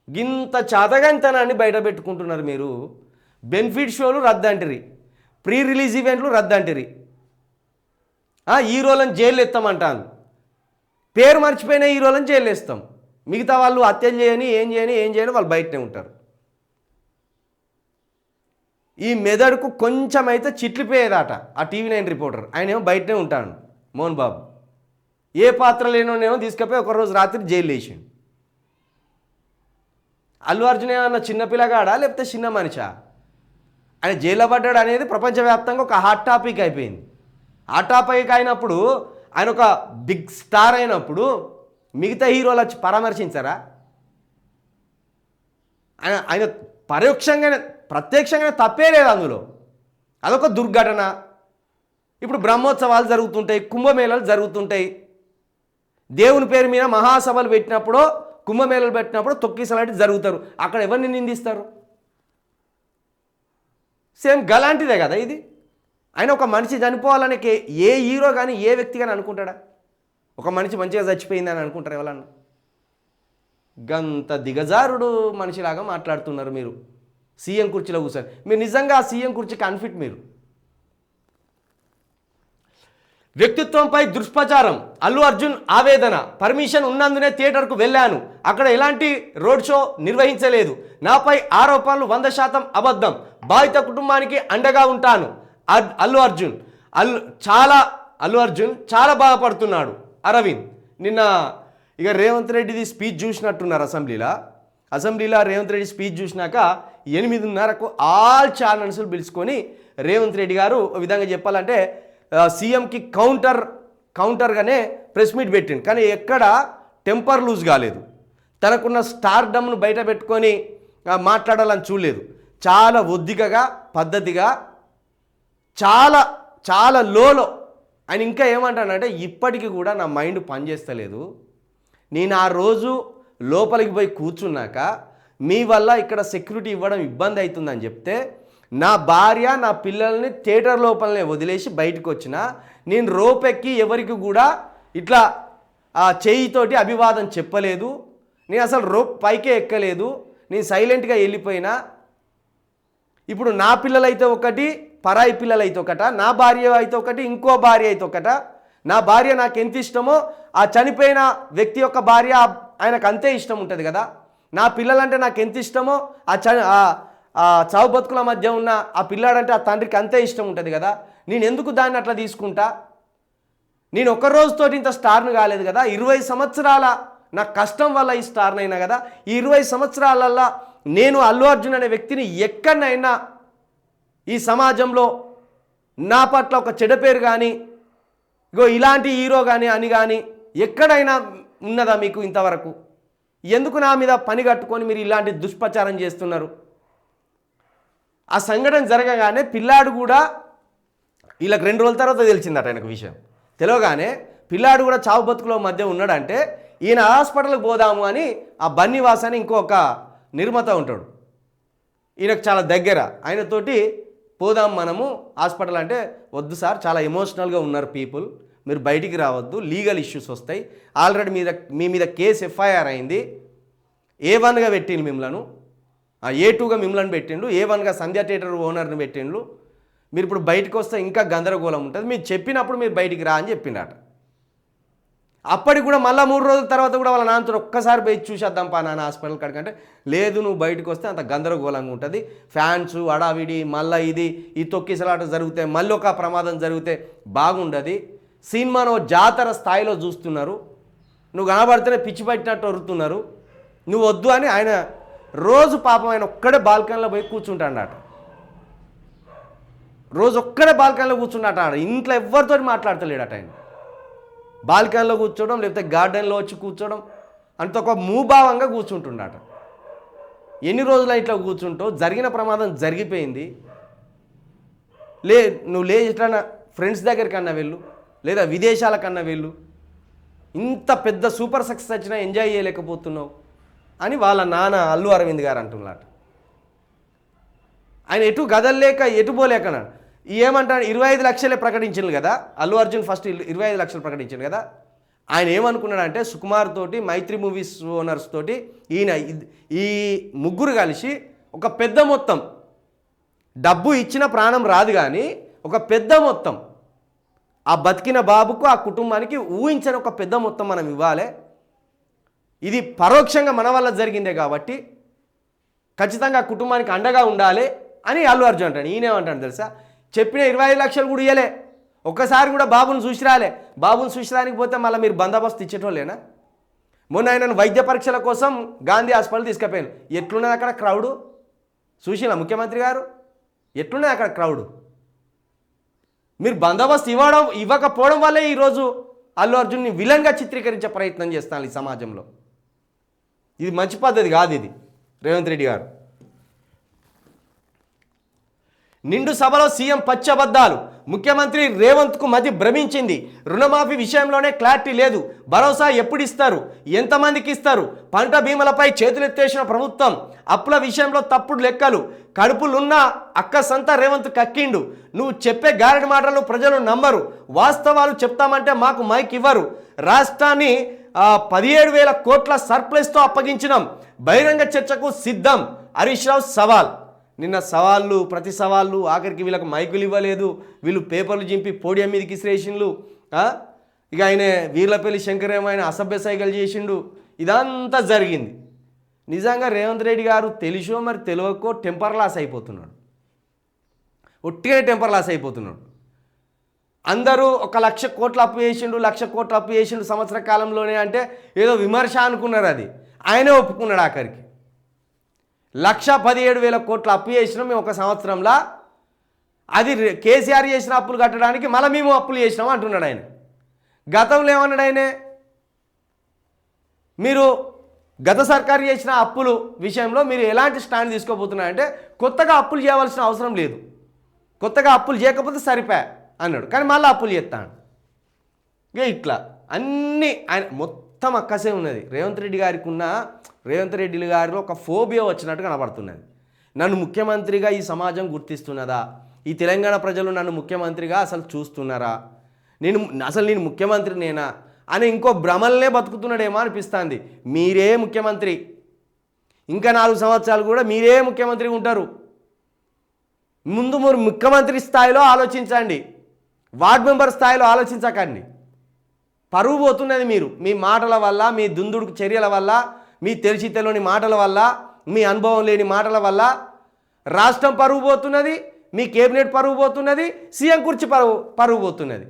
గింత చాతగానితనాన్ని బయట పెట్టుకుంటున్నారు మీరు. బెనిఫిట్ షోలు రద్దంటిరి, ప్రీ రిలీజ్ ఈవెంట్లు రద్దంటిరి, హీరోలను జైలు ఎత్తామంటాను. పేరు మర్చిపోయిన హీరోలను జైలు వేస్తాం, మిగతా వాళ్ళు హత్యలు చేయని ఏం చేయని వాళ్ళు బయటనే ఉంటారు. ఈ మెదడుకు కొంచెం అయితే చిట్లిపోయేదాట ఆ TV9 రిపోర్టర్. ఆయన ఏమో బయటనే ఉంటాడు మోహన్ బాబు. ఏ పాత్ర లేనోనేమో తీసుకుపోయి ఒకరోజు రాత్రి జైలు వేసిండు. అల్లు అర్జున్ ఏమన్నా చిన్నపిల్లగాడా లేకపోతే చిన్న మనిషా? ఆయన జైల్లో పడ్డాడు అనేది ప్రపంచవ్యాప్తంగా ఒక హాట్ టాపిక్ అయిపోయింది. హాట్ టాపిక్ అయినప్పుడు, ఆయన ఒక బిగ్ స్టార్ అయినప్పుడు మిగతా హీరోలు వచ్చి పరామర్శించారా? ఆయన ప్రత్యక్షంగానే తప్పే లేదు అందులో. అదొక దుర్ఘటన. ఇప్పుడు బ్రహ్మోత్సవాలు జరుగుతుంటాయి, కుంభమేళాలు జరుగుతుంటాయి. దేవుని పేరు మీద మహాసభలు పెట్టినప్పుడు, కుంభమేళాలు పెట్టినప్పుడు తొక్కిసలాంటి జరుగుతారు. అక్కడ ఎవరిని నిందిస్తారు? సేమ్ గలాంటిదే కదా ఇది. ఆయన ఒక మనిషి చనిపోవాలని ఏ హీరో కానీ ఏ వ్యక్తి కానీ అనుకుంటాడా? ఒక మనిషి మంచిగా చచ్చిపోయిందని అనుకుంటారు ఎవరన్నా? గంత దిగజారుడు మనిషిలాగా మాట్లాడుతున్నారు మీరు సీఎం కుర్చీలో కూర్చొని. మీరు నిజంగా ఆ సీఎం కుర్చీకి అన్ఫిట్. మీరు వ్యక్తిత్వంపై దుష్ప్రచారం, అల్లు అర్జున్ ఆవేదన. పర్మిషన్ ఉన్నందునే థియేటర్కు వెళ్ళాను, అక్కడ ఎలాంటి రోడ్ షో నిర్వహించలేదు. నాపై ఆరోపణలు 100% అబద్ధం. బాధిత కుటుంబానికి అండగా ఉంటాను. అల్లు అర్జున్ చాలా బాధపడుతున్నాడు. అరవింద్ నిన్న ఇక రేవంత్ రెడ్డిది స్పీచ్ చూసినట్టున్నారు అసెంబ్లీలో రేవంత్ రెడ్డి స్పీచ్ చూసినాక 8:30కు ఆల్ ఛానల్స్లు పిలుచుకొని రేవంత్ రెడ్డి గారు ఒక విధంగా చెప్పాలంటే సీఎంకి కౌంటర్గానే ప్రెస్ మీట్ పెట్టిండు. కానీ ఎక్కడ టెంపర్ లూజ్ కాలేదు. తనకున్న స్టార్డమ్ను బయట పెట్టుకొని మాట్లాడాలని చూడలేదు. చాలా ఒద్దికగా, పద్ధతిగా, చాలా లోలో ఆయన ఇంకా ఏమంటానంటే, ఇప్పటికీ కూడా నా మైండ్ పనిచేస్తలేదు. నేను ఆ రోజు లోపలికి పోయి కూర్చున్నాక మీ వల్ల ఇక్కడ సెక్యూరిటీ ఇవ్వడం ఇబ్బంది అవుతుందని చెప్తే, నా భార్య నా పిల్లల్ని థియేటర్ లోపలనే వదిలేసి బయటకు వచ్చిన, నేను రోపెక్కి ఎవరికి కూడా ఇట్లా చేయితోటి అభివాదం చెప్పలేదు. నేను అసలు రోప్ పైకే ఎక్కలేదు. నేను సైలెంట్గా వెళ్ళిపోయినా. ఇప్పుడు నా పిల్లలైతే ఒకటి, పరాయి పిల్లలైతే ఒకట, నా భార్య అయితే ఒకటి, ఇంకో భార్య అయితే ఒకట. నా భార్య నాకు ఎంత ఇష్టమో ఆ చనిపోయిన వ్యక్తి యొక్క భార్య ఆయనకు అంతే ఇష్టం ఉంటుంది కదా. నా పిల్లలంటే నాకు ఎంత ఇష్టమో ఆ చావు బతుకుల మధ్య ఉన్న ఆ పిల్లాడంటే ఆ తండ్రికి అంతే ఇష్టం ఉంటుంది కదా. నేను ఎందుకు దాన్ని అట్లా తీసుకుంటా? నేను ఒక్క రోజుతోటి ఇంత స్టార్ను కాలేదు కదా. 20 సంవత్సరాల నా కష్టం వల్ల ఈ స్టార్ని అయినా కదా. ఈ 20 సంవత్సరాలల్లో నేను అల్లు అర్జున్ అనే వ్యక్తిని ఎక్కడైనా ఈ సమాజంలో నా పట్ల ఒక చెడ్డ పేరు కానీ, ఇగో ఇలాంటి హీరో కానీ ఎక్కడైనా ఉన్నదా మీకు ఇంతవరకు? ఎందుకు నా మీద పని కట్టుకొని మీరు ఇలాంటి దుష్ప్రచారం చేస్తున్నారు? ఆ సంఘటన జరగగానే పిల్లాడు కూడా వీళ్ళకి 2 రోజుల తర్వాత తెలిసిందట ఆయనకు విషయం. తెలియగానే పిల్లాడు కూడా చావు బతుకుల మధ్య ఉన్నాడంటే ఈయన హాస్పిటల్కి పోదాము అని ఆ బన్నీవాస్ అని ఇంకొక నిర్మాత ఉంటాడు, ఈయనకు చాలా దగ్గర, ఆయనతోటి పోదాం మనము హాస్పిటల్ అంటే వద్దు సార్, చాలా ఎమోషనల్గా ఉన్నారు పీపుల్, మీరు బయటికి రావద్దు, లీగల్ ఇష్యూస్ వస్తాయి, ఆల్రెడీ మీ మీద కేసు ఎఫ్ఐఆర్ అయింది, A1గా పెట్టిండు మిమ్మల్ని, A2గా మిమ్మల్ని పెట్టిండు, A1గా సంధ్యా థియేటర్ ఓనర్ని పెట్టిండు, మీరు ఇప్పుడు బయటకు వస్తే ఇంకా గందరగోళం ఉంటుంది, మీరు చెప్పినప్పుడు మీరు బయటికి రా అని చెప్పిండట. అప్పటికి కూడా మళ్ళీ 3 రోజుల తర్వాత కూడా వాళ్ళ నాన్నతో ఒక్కసారి పోయి చూసేద్దాం పా నాన్న హాస్పిటల్ కాడికంటే, లేదు నువ్వు బయటకు వస్తే అంత గందరగోళంగా ఉంటుంది, ఫ్యాన్స్ అడావిడి మళ్ళీ ఈ తొక్కిసలాట జరిగితే మళ్ళీ ఒక ప్రమాదం జరిగితే బాగుండదు, సినిమాను జాతర స్థాయిలో చూస్తున్నారు, నువ్వు కనబడితేనే పిచ్చి పట్టినట్టు వరుతున్నారు, నువ్వు వద్దు అని ఆయన రోజు పాపం ఆయన ఒక్కడే బాల్కనీలో పోయి కూర్చుంటాడట, రోజు ఒక్కడే బాల్కనీలో కూర్చుంటాట, ఇంట్లో ఎవరితో మాట్లాడతలేడట ఆయన, బాల్కనీలో కూర్చోవడం లేకపోతే గార్డెన్లో వచ్చి కూర్చోవడం అంత ఒక మూభావంగా కూర్చుంటుండట. ఎన్ని రోజులు ఇట్లా కూర్చుంటావు, జరిగిన ప్రమాదం జరిగిపోయింది, నువ్వు ఎట్లా ఫ్రెండ్స్ దగ్గరికన్నా వెళ్ళు లేదా విదేశాలకన్నా వెళ్ళు, ఇంత పెద్ద సూపర్ సక్సెస్ వచ్చినా ఎంజాయ్ చేయలేకపోతున్నావు అని వాళ్ళ నాన్న అల్లు అరవింద్ గారు అంటున్నాడు. ఆయన ఎటు గదల్లేక ఎటు పోలేకన్నాడు. ఏమంటాడు, 25 లక్షలే ప్రకటించింది కదా అల్లు అర్జున్, ఫస్ట్ 25 లక్షలు ప్రకటించింది కదా, ఆయన ఏమనుకున్నాడంటే సుకుమార్ తోటి మైత్రి మూవీస్ ఓనర్స్ తోటి ఈయన ఈ ముగ్గురు కలిసి ఒక పెద్ద మొత్తం డబ్బు ఇచ్చిన ప్రాణం రాదు కానీ ఒక పెద్ద మొత్తం ఆ బతికిన బాబుకు ఆ కుటుంబానికి ఊహించని ఒక పెద్ద మొత్తం మనం ఇవ్వాలి, ఇది పరోక్షంగా మన వల్ల జరిగిందే కాబట్టి ఖచ్చితంగా ఆ కుటుంబానికి అండగా ఉండాలి అని అల్లు అర్జున్ అంటాడు. ఈయనేమంటాడు తెలుసా, చెప్పిన 25 లక్షలు కూడా ఇవ్వలే, ఒక్కసారి కూడా బాబుని చూసి రాలే, బాబుని చూసి రానికి పోతే మళ్ళీ మీరు బందోబస్తు ఇచ్చేటోళ్ళేనా. మొన్న ఆయనను వైద్య పరీక్షల కోసం గాంధీ హాస్పిటల్ తీసుకుపోయాను, ఎట్లున్నది అక్కడ క్రౌడు చూసినా ముఖ్యమంత్రి గారు, ఎట్లున్నది అక్కడ క్రౌడు. మీరు బందోబస్తు ఇవ్వకపోవడం వల్లే ఈరోజు అల్లు అర్జున్ని విలన్గా చిత్రీకరించే ప్రయత్నం చేస్తాను ఈ సమాజంలో. ఇది మంచి పద్ధతి కాదు ఇది. రేవంత్ రెడ్డి గారు నిండు సభలో సీఎం పచ్చబద్దాలు, ముఖ్యమంత్రి రేవంత్కు మతి భ్రమించింది, రుణమాఫీ విషయంలోనే క్లారిటీ లేదు, భరోసా ఎప్పుడు ఇస్తారు, ఎంతమందికి ఇస్తారు, పంట బీమాలపై చేతులెత్తేసిన ప్రభుత్వం, అప్పుల విషయంలో తప్పుడు లెక్కలు, కడుపులున్న అక్క సంత రేవంత్ కక్కిండు, నువ్వు చెప్పే గారెడి మాటలు ప్రజలు నమ్మరు, వాస్తవాలు చెప్తామంటే మాకు మైక్ ఇవ్వరు, రాష్ట్రాన్ని 17,000 కోట్ల సర్ప్లస్తో అప్పగించినాం, బహిరంగ చర్చకు సిద్ధం, హరీష్ రావు సవాల్. నిన్న సవాళ్ళు ప్రతి సవాళ్ళు, ఆఖరికి వీళ్ళకి మైకులు ఇవ్వలేదు, వీళ్ళు పేపర్లు చింపి పోడియం మీదకి ఇసిరేసిండ్లు, ఇక ఆయన వీర్లపల్లి శంకరేమైన అసభ్య సైకిల్ చేసిండు, ఇదంతా జరిగింది. నిజంగా రేవంత్ రెడ్డి గారు తెలుసో మరి తెలియకో టెంపర్ లాస్ అయిపోతున్నాడు, ఒట్టిగానే టెంపర్ లాస్ అయిపోతున్నాడు. అందరూ 1,00,000 కోట్లు అప్పు చేసిండు, 1,00,000 కోట్లు అప్పు చేసిండు సంవత్సర కాలంలోనే అంటే ఏదో విమర్శ అనుకున్నారు, అది ఆయనే ఒప్పుకున్నాడు. ఆఖరికి 1,17,000 కోట్లు అప్పు చేసినాం మేము ఒక సంవత్సరంలో, అది కేసీఆర్ చేసిన అప్పులు కట్టడానికి మళ్ళీ మేము అప్పులు చేసినాం అంటున్నాడు ఆయన. గతంలో ఏమన్నాడు ఆయన, మీరు గత సర్కారు చేసిన అప్పులు విషయంలో మీరు ఎలాంటి స్టాండ్ తీసుకోబోతున్నారంటే కొత్తగా అప్పులు చేయవలసిన అవసరం లేదు, కొత్తగా అప్పులు చేయకపోతే సరిపోయా అన్నాడు, కానీ మళ్ళీ అప్పులు చేస్తాడు. ఇక ఇట్లా అన్నీ ఆయన మొత్తం అక్కసే ఉన్నది. రేవంత్ రెడ్డి గారిలో ఒక ఫోబియా వచ్చినట్టు కనబడుతున్నది. నన్ను ముఖ్యమంత్రిగా ఈ సమాజం గుర్తిస్తున్నదా, ఈ తెలంగాణ ప్రజలు నన్ను ముఖ్యమంత్రిగా అసలు చూస్తున్నారా, నేను ముఖ్యమంత్రి నేనా అని ఇంకో భ్రమల్నే బతుకుతున్నాడేమో అనిపిస్తుంది. మీరే ముఖ్యమంత్రి, ఇంకా 4 సంవత్సరాలు కూడా మీరే ముఖ్యమంత్రిగా ఉంటారు. ముందు మీరు ముఖ్యమంత్రి స్థాయిలో ఆలోచించండి, వార్డ్ మెంబర్ స్థాయిలో ఆలోచించకండి. పరువు పోతున్నది మీరు, మీ మాటల వల్ల, మీ దుందుడుకు చర్యల వల్ల, మీ తెలిసి తెలియని మాటల వల్ల, మీ అనుభవం లేని మాటల వల్ల రాష్ట్రం పరువు పోతున్నది, మీ కేబినెట్ పరువు పోతున్నది, సీఎం కుర్చీ పరువు పోతున్నది.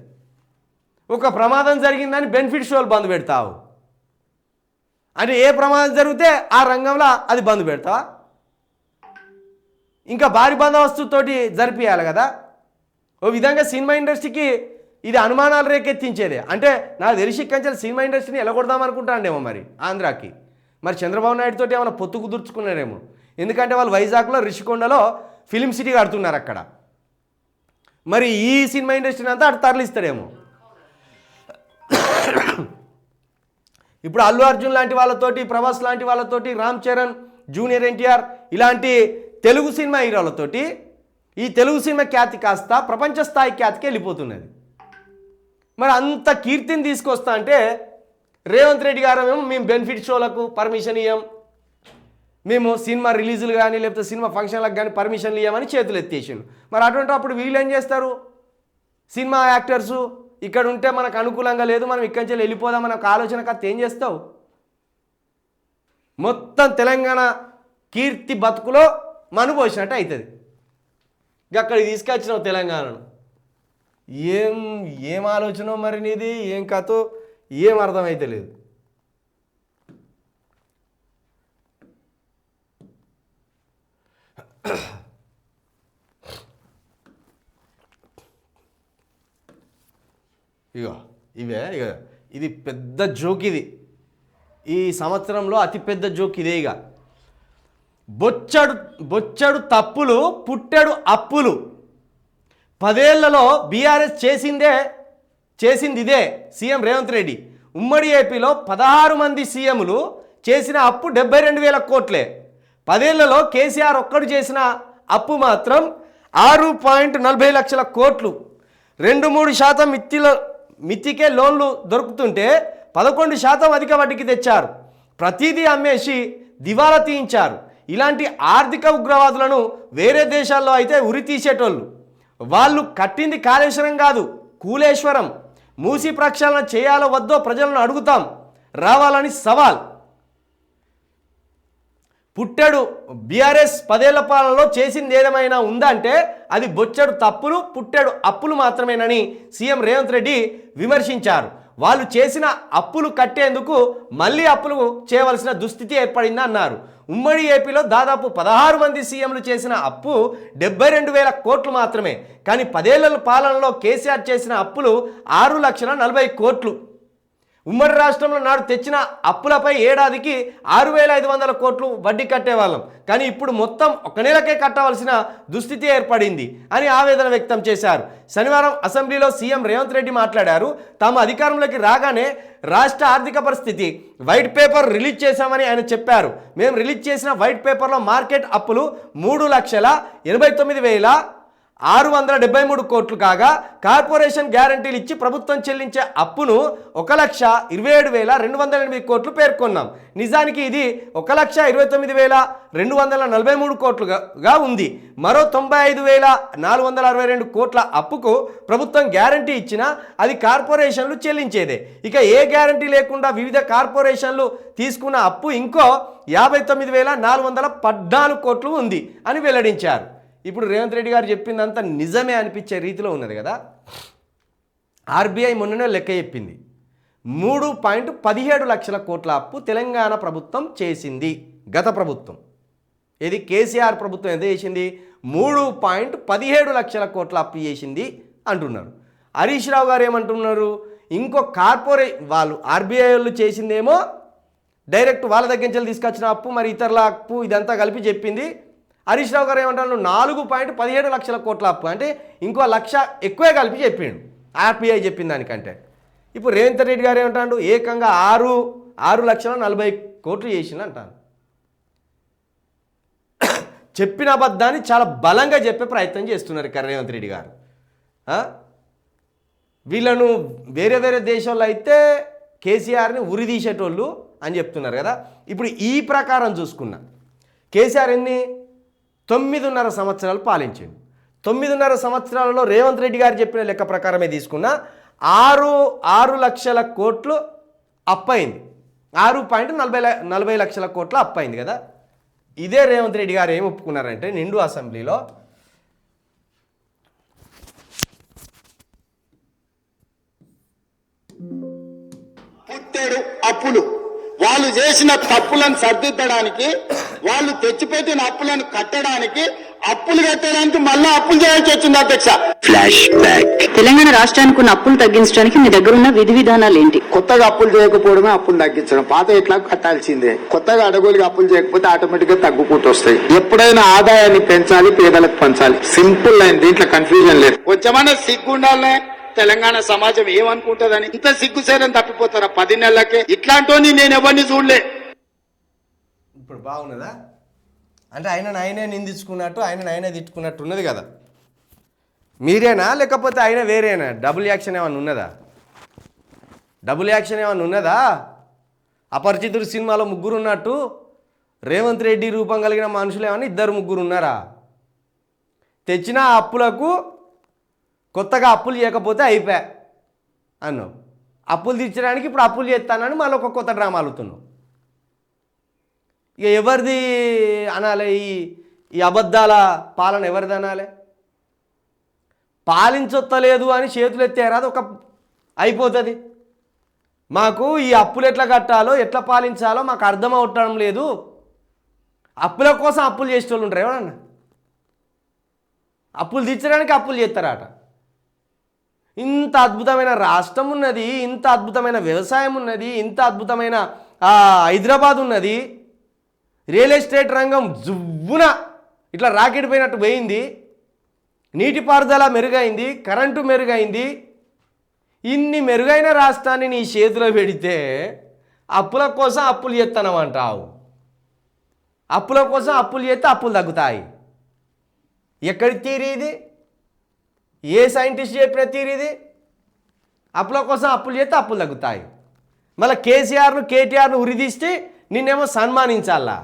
ఒక ప్రమాదం జరిగిందని బెనిఫిట్ షోలు బంద్ పెడతావు అంటే ఏ ప్రమాదం జరిగితే ఆ రంగంలో అది బంద్ పెడతావా? ఇంకా భారీ బందోబస్తుతోటి జరిపియాలి కదా. ఓ విధంగా సినిమా ఇండస్ట్రీకి ఇది అనుమానాలు రేకెత్తించేదే. అంటే నాకు తెలిసి కంచెలు సినిమా ఇండస్ట్రీని ఎలగొడదాం అనుకుంటాండేమో మరి ఆంధ్రాకి. మరి చంద్రబాబు నాయుడు తోటి ఏమైనా పొత్తు కుదుర్చుకున్నారేమో, ఎందుకంటే వాళ్ళు వైజాగ్లో రిషికొండలో ఫిలిం సిటీ కడుతున్నారు అక్కడ. మరి ఈ సినిమా ఇండస్ట్రీని అంతా అటు తరలిస్తాడేమో. ఇప్పుడు అల్లు అర్జున్ లాంటి వాళ్ళతోటి, ప్రభాస్ లాంటి వాళ్ళతోటి, రామ్ చరణ్, జూనియర్ ఎన్టీఆర్ ఇలాంటి తెలుగు సినిమా హీరోలతోటి ఈ తెలుగు సినిమా ఖ్యాతి కాస్త ప్రపంచ స్థాయి ఖ్యాతికి వెళ్ళిపోతున్నది. మరి అంత కీర్తిని తీసుకొస్తా అంటే రేవంత్ రెడ్డి గారు మేము బెనిఫిట్ షోలకు పర్మిషన్ ఇవ్వం, మేము సినిమా రిలీజులు కానీ లేకపోతే సినిమా ఫంక్షన్లకు కానీ పర్మిషన్లు ఇవ్వమని చేతులు ఎత్తేసిండు. మరి అటువంటి అప్పుడు వీళ్ళు ఏం చేస్తారు? సినిమా యాక్టర్సు ఇక్కడ ఉంటే మనకు అనుకూలంగా లేదు, మనం ఇక్కడి నుంచి వెళ్ళిపోదాం మనకు ఆలోచన కాస్త ఏం చేస్తావు? మొత్తం తెలంగాణ కీర్తి బతుకులో మనుపోసినట్టు అవుతుంది. అక్కడికి తీసుకొచ్చినావు తెలంగాణను. ఏం ఆలోచన మరి నీది, ఏం కథో ఏం అర్థమైతే లేదు. ఇది పెద్ద జోక్. ఇది ఈ సంవత్సరంలో అతిపెద్ద జోక్ ఇదే. ఇక బొచ్చడు తప్పులు పుట్టెడు అప్పులు. 10 ఏళ్లలో బీఆర్ఎస్ చేసింది ఇదే. సీఎం రేవంత్ రెడ్డి ఉమ్మడి ఏపీలో 16 మంది సీఎంలు చేసిన అప్పు 72,000 కోట్లే. 10 ఏళ్లలో కేసీఆర్ ఒక్కడు చేసిన అప్పు మాత్రం 6.40 లక్షల కోట్లు. 2-3% మిత్తికే లోన్లు దొరుకుతుంటే 11% అధిక వడ్డీకి తెచ్చారు. ప్రతిదీ అమ్మేసి దివాలా తీయించారు. ఇలాంటి ఆర్థిక ఉగ్రవాదులను వేరే దేశాల్లో అయితే ఉరి తీసేటోళ్ళు. వాళ్ళు కట్టింది కాళేశ్వరం కాదు, కూలేశ్వరం. మూసి ప్రక్షాళన చేయాలో వద్దో ప్రజలను అడుగుతాం, రావాలని సవాల్. పుట్టెడు బీఆర్ఎస్ 10 ఏళ్ల పాలనలో చేసింది ఏదేమైనా ఉందంటే అది బొచ్చడు తప్పులు పుట్టెడు అప్పులు మాత్రమేనని సీఎం రేవంత్ రెడ్డి విమర్శించారు. వాళ్ళు చేసిన అప్పులు కట్టేందుకు మళ్ళీ అప్పులు చేయవలసిన దుస్థితి ఏర్పడింది అన్నారు. ఉమ్మడి ఏపీలో దాదాపు 16 మంది సీఎంలు చేసిన అప్పు 72,000 కోట్లు మాత్రమే. కానీ 10 ఏళ్ల పాలనలో కేసీఆర్ చేసిన అప్పులు 6,40,000 కోట్లు. ఉమ్మడి రాష్ట్రంలో నాడు తెచ్చిన అప్పులపై ఏడాదికి 6,500 కోట్లు వడ్డీ కట్టేవాళ్ళం. కానీ ఇప్పుడు మొత్తం 1 నెలకే కట్టవలసిన దుస్థితి ఏర్పడింది అని ఆవేదన వ్యక్తం చేశారు. శనివారం అసెంబ్లీలో సీఎం రేవంత్ రెడ్డి మాట్లాడారు. తాము అధికారంలోకి రాగానే రాష్ట్ర ఆర్థిక పరిస్థితి వైట్ పేపర్ రిలీజ్ చేశామని ఆయన చెప్పారు. మేము రిలీజ్ చేసిన వైట్ పేపర్లో మార్కెట్ అప్పులు 3,89,673 కోట్లు కాగా కార్పొరేషన్ గ్యారంటీలు ఇచ్చి ప్రభుత్వం చెల్లించే అప్పును 1,27,208 కోట్లు పేర్కొన్నాం. నిజానికి ఇది 1,29,243 కోట్లుగా ఉంది. మరో 95,462 కోట్ల అప్పుకు ప్రభుత్వం గ్యారంటీ ఇచ్చినా అది కార్పొరేషన్లు చెల్లించేదే. ఇక ఏ గ్యారంటీ లేకుండా వివిధ కార్పొరేషన్లు తీసుకున్న అప్పు ఇంకో 59,414 కోట్లు ఉంది అని వెల్లడించారు. ఇప్పుడు రేవంత్ రెడ్డి గారు చెప్పిందంతా నిజమే అనిపించే రీతిలో ఉన్నది కదా. ఆర్బీఐ మొన్ననే లెక్క చెప్పింది 3.17 లక్షల కోట్ల అప్పు తెలంగాణ ప్రభుత్వం చేసింది. గత ప్రభుత్వం ఇది కేసీఆర్ ప్రభుత్వం ఎంత చేసింది? 3.17 లక్షల కోట్ల అప్పు చేసింది అంటున్నారు. హరీష్ రావు గారు ఏమంటున్నారు? ఇంకో వాళ్ళు ఆర్బీఐ వాళ్ళు చేసిందేమో డైరెక్ట్ వాళ్ళ దగ్గర నుంచి తీసుకొచ్చిన అప్పు, మరి ఇతరుల అప్పు ఇదంతా కలిపి చెప్పింది. హరీష్ రావు గారు ఏమంటారు? 4.17 లక్షల కోట్ల అప్పు అంటే ఇంకో 1,00,000 ఎక్కువే కలిపి చెప్పిండు ఆర్బీఐ చెప్పిన దానికంటే. ఇప్పుడు రేవంత్ రెడ్డి గారు ఏమంటాడు? ఏకంగా 6,40,000 కోట్లు చేసింది అంటాను. చెప్పిన అబద్ధాన్ని చాలా బలంగా చెప్పే ప్రయత్నం చేస్తున్నారు ఇక్కడ రేవంత్ రెడ్డి గారు. వీళ్ళను వేరే దేశాల్లో అయితే కేసీఆర్ని ఉరిదీసేటోళ్ళు అని చెప్తున్నారు కదా. ఇప్పుడు ఈ ప్రకారం చూసుకున్నా కేసీఆర్ 9.5 సంవత్సరాలు పాలించిండు. 9.5 సంవత్సరాలలో రేవంత్ రెడ్డి గారు చెప్పిన లెక్క ప్రకారమే తీసుకున్నా 6 లక్షల కోట్లు అప్పయింది. 6.40 లక్షల కోట్ల అప్పయింది కదా. ఇదే రేవంత్ రెడ్డి గారు ఏం ఒప్పుకున్నారంటే నిండు అసెంబ్లీలో పుట్టెడు అప్పులు, వాళ్ళు చేసిన తప్పులను సర్దిద్దడానికి, వాళ్ళు తెచ్చిపెట్టిన అప్పులను కట్టడానికి, అప్పులు కట్టడానికి మళ్ళా అప్పులు చేయాల్సి వచ్చింది అధ్యక్ష. Flash back. తెలంగాణ రాష్ట్రానికి ఉన్న అప్పులు తగ్గించడానికి మీ దగ్గర ఉన్న విధి విధానాలు ఏంటి? కొత్తగా అప్పులు చేయకపోవడమే అప్పులు తగ్గించడం. పాత ఎట్లా కట్టాల్సిందే. కొత్తగా అడగోలుగా అప్పులు చేయకపోతే ఆటోమేటిక్ గా తగ్గుకుంటూ వస్తాయి. ఎప్పుడైనా ఆదాయాన్ని పెంచాలి, పేదలకు పంచాలి. సింపుల్ లైన్, దీంట్లో కన్ఫ్యూజన్ లేదు. కొంచెమన్నా సిగ్గుండాలనే తెలంగాణ సమాజం ఏమనుకుంటదని ఇంత సిగ్గుసేనని తప్పిపోతారా 10 నెలలకే? ఇట్లాంటి నేను ఎవరిని చూడలే. ఇప్పుడు బాగున్నదా? అంటే ఆయనే నిందించుకున్నట్టు ఆయనే తిట్టుకున్నట్టు ఉన్నది కదా. మీరేనా లేకపోతే ఆయన వేరేనా? డబుల్ యాక్షన్ ఏమన్నా ఉన్నదా? డబుల్ యాక్షన్ ఏమన్నా ఉన్నదా? అపరిచితుడు సినిమాలో ముగ్గురు ఉన్నట్టు రేవంత్ రెడ్డి రూపం కలిగిన మనుషులు ఏమన్నా 2-3 ఉన్నారా? తెచ్చిన అప్పులకు కొత్తగా అప్పులు చేయకపోతే అయిపోయా అన్నావు. అప్పులు తీర్చడానికి ఇప్పుడు అప్పులు చేస్తానని మళ్ళీ ఒక కొత్త డ్రామా అలుగుతున్నావు. ఇక ఎవరిది అనాలి? ఈ అబద్ధాల పాలన ఎవరిది అనాలి? పాలించొత్తలేదు అని చేతులు ఎత్తారు, అది ఒక అయిపోతుంది. మాకు ఈ అప్పులు ఎట్లా కట్టాలో ఎట్లా పాలించాలో మాకు అర్థం అవటం లేదు. అప్పుల కోసం అప్పులు చేసేవాళ్ళు ఉంటారు ఎవరన్నా? అప్పులు తీర్చడానికి అప్పులు చేస్తారట. ఇంత అద్భుతమైన రాష్ట్రం ఉన్నది, ఇంత అద్భుతమైన వ్యవసాయం ఉన్నది, ఇంత అద్భుతమైన హైదరాబాద్ ఉన్నది. రియల్ ఎస్టేట్ రంగం జువ్వున ఇట్లా రాకెట్ పోయినట్టు పోయింది. నీటిపారుదల మెరుగైంది, కరెంటు మెరుగైంది. ఇన్ని మెరుగైన రాష్ట్రాన్ని నీ చేతిలో పెడితే అప్పుల కోసం అప్పులు చేస్తానమంటావు. అప్పుల కోసం అప్పులు చేస్తే అప్పులు తగ్గుతాయి. ఎక్కడి థియరీ ఇది? ఏ సైంటిస్ట్ చెప్పిన థియరీ ఇది? అప్పుల కోసం అప్పులు చేస్తే అప్పులు తగ్గుతాయి. మళ్ళీ కేటీఆర్ను ఉరిదీస్తే నిన్నేమో సన్మానించాలా?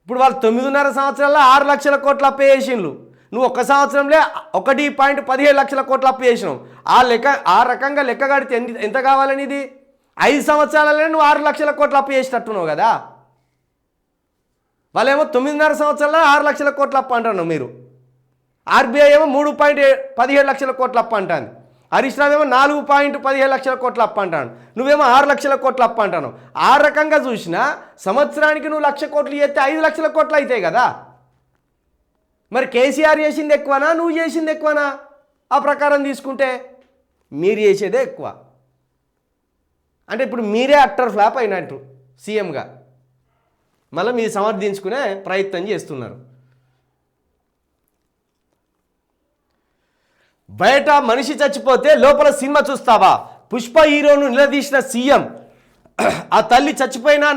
ఇప్పుడు వాళ్ళు 9.5 సంవత్సరాల్లో 6 లక్షల కోట్ల అప్పు చేసిండ్రు. నువ్వు 1 సంవత్సరంలో 1.17 లక్షల కోట్ల అప్పు చేసినావు. ఆ రకంగా లెక్క కడితే ఎంత కావాలని? ఇది 5 సంవత్సరాలనే నువ్వు 6 లక్షల కోట్ల అప్పు చేసేటట్టున్నావు కదా. వాళ్ళేమో 9.5 సంవత్సరాల్లో 6 లక్షల కోట్ల అప్పు అంటున్నావు మీరు. ఆర్బీఐ ఏమో 3.17 లక్షల కోట్ల అప్పు అంటాను. హరీష్ రావు ఏమో 4.17 లక్షల కోట్ల అప్పు అంటాను. నువ్వేమో 6 లక్షల కోట్ల అప్పు అంటాను. ఆ రకంగా చూసినా సంవత్సరానికి నువ్వు 1,00,000 కోట్లు చేస్తే 5 లక్షల కోట్లు అవుతాయి కదా. మరి కేసీఆర్ చేసింది ఎక్కువనా, నువ్వు చేసింది ఎక్కువనా? ఆ ప్రకారం తీసుకుంటే మీరు చేసేదే ఎక్కువ. అంటే ఇప్పుడు మీరే అట్టర్ ఫ్లాప్ అయినట్టు సీఎంగా. మళ్ళీ మీరు సమర్థించుకునే ప్రయత్నం చేస్తున్నారు. బయట మనిషి చచ్చిపోతే లోపల సినిమా చూస్తావా? పుష్ప హీరోను నిలదీసిన సీఎం. ఆ తల్లి చచ్చిపోయినా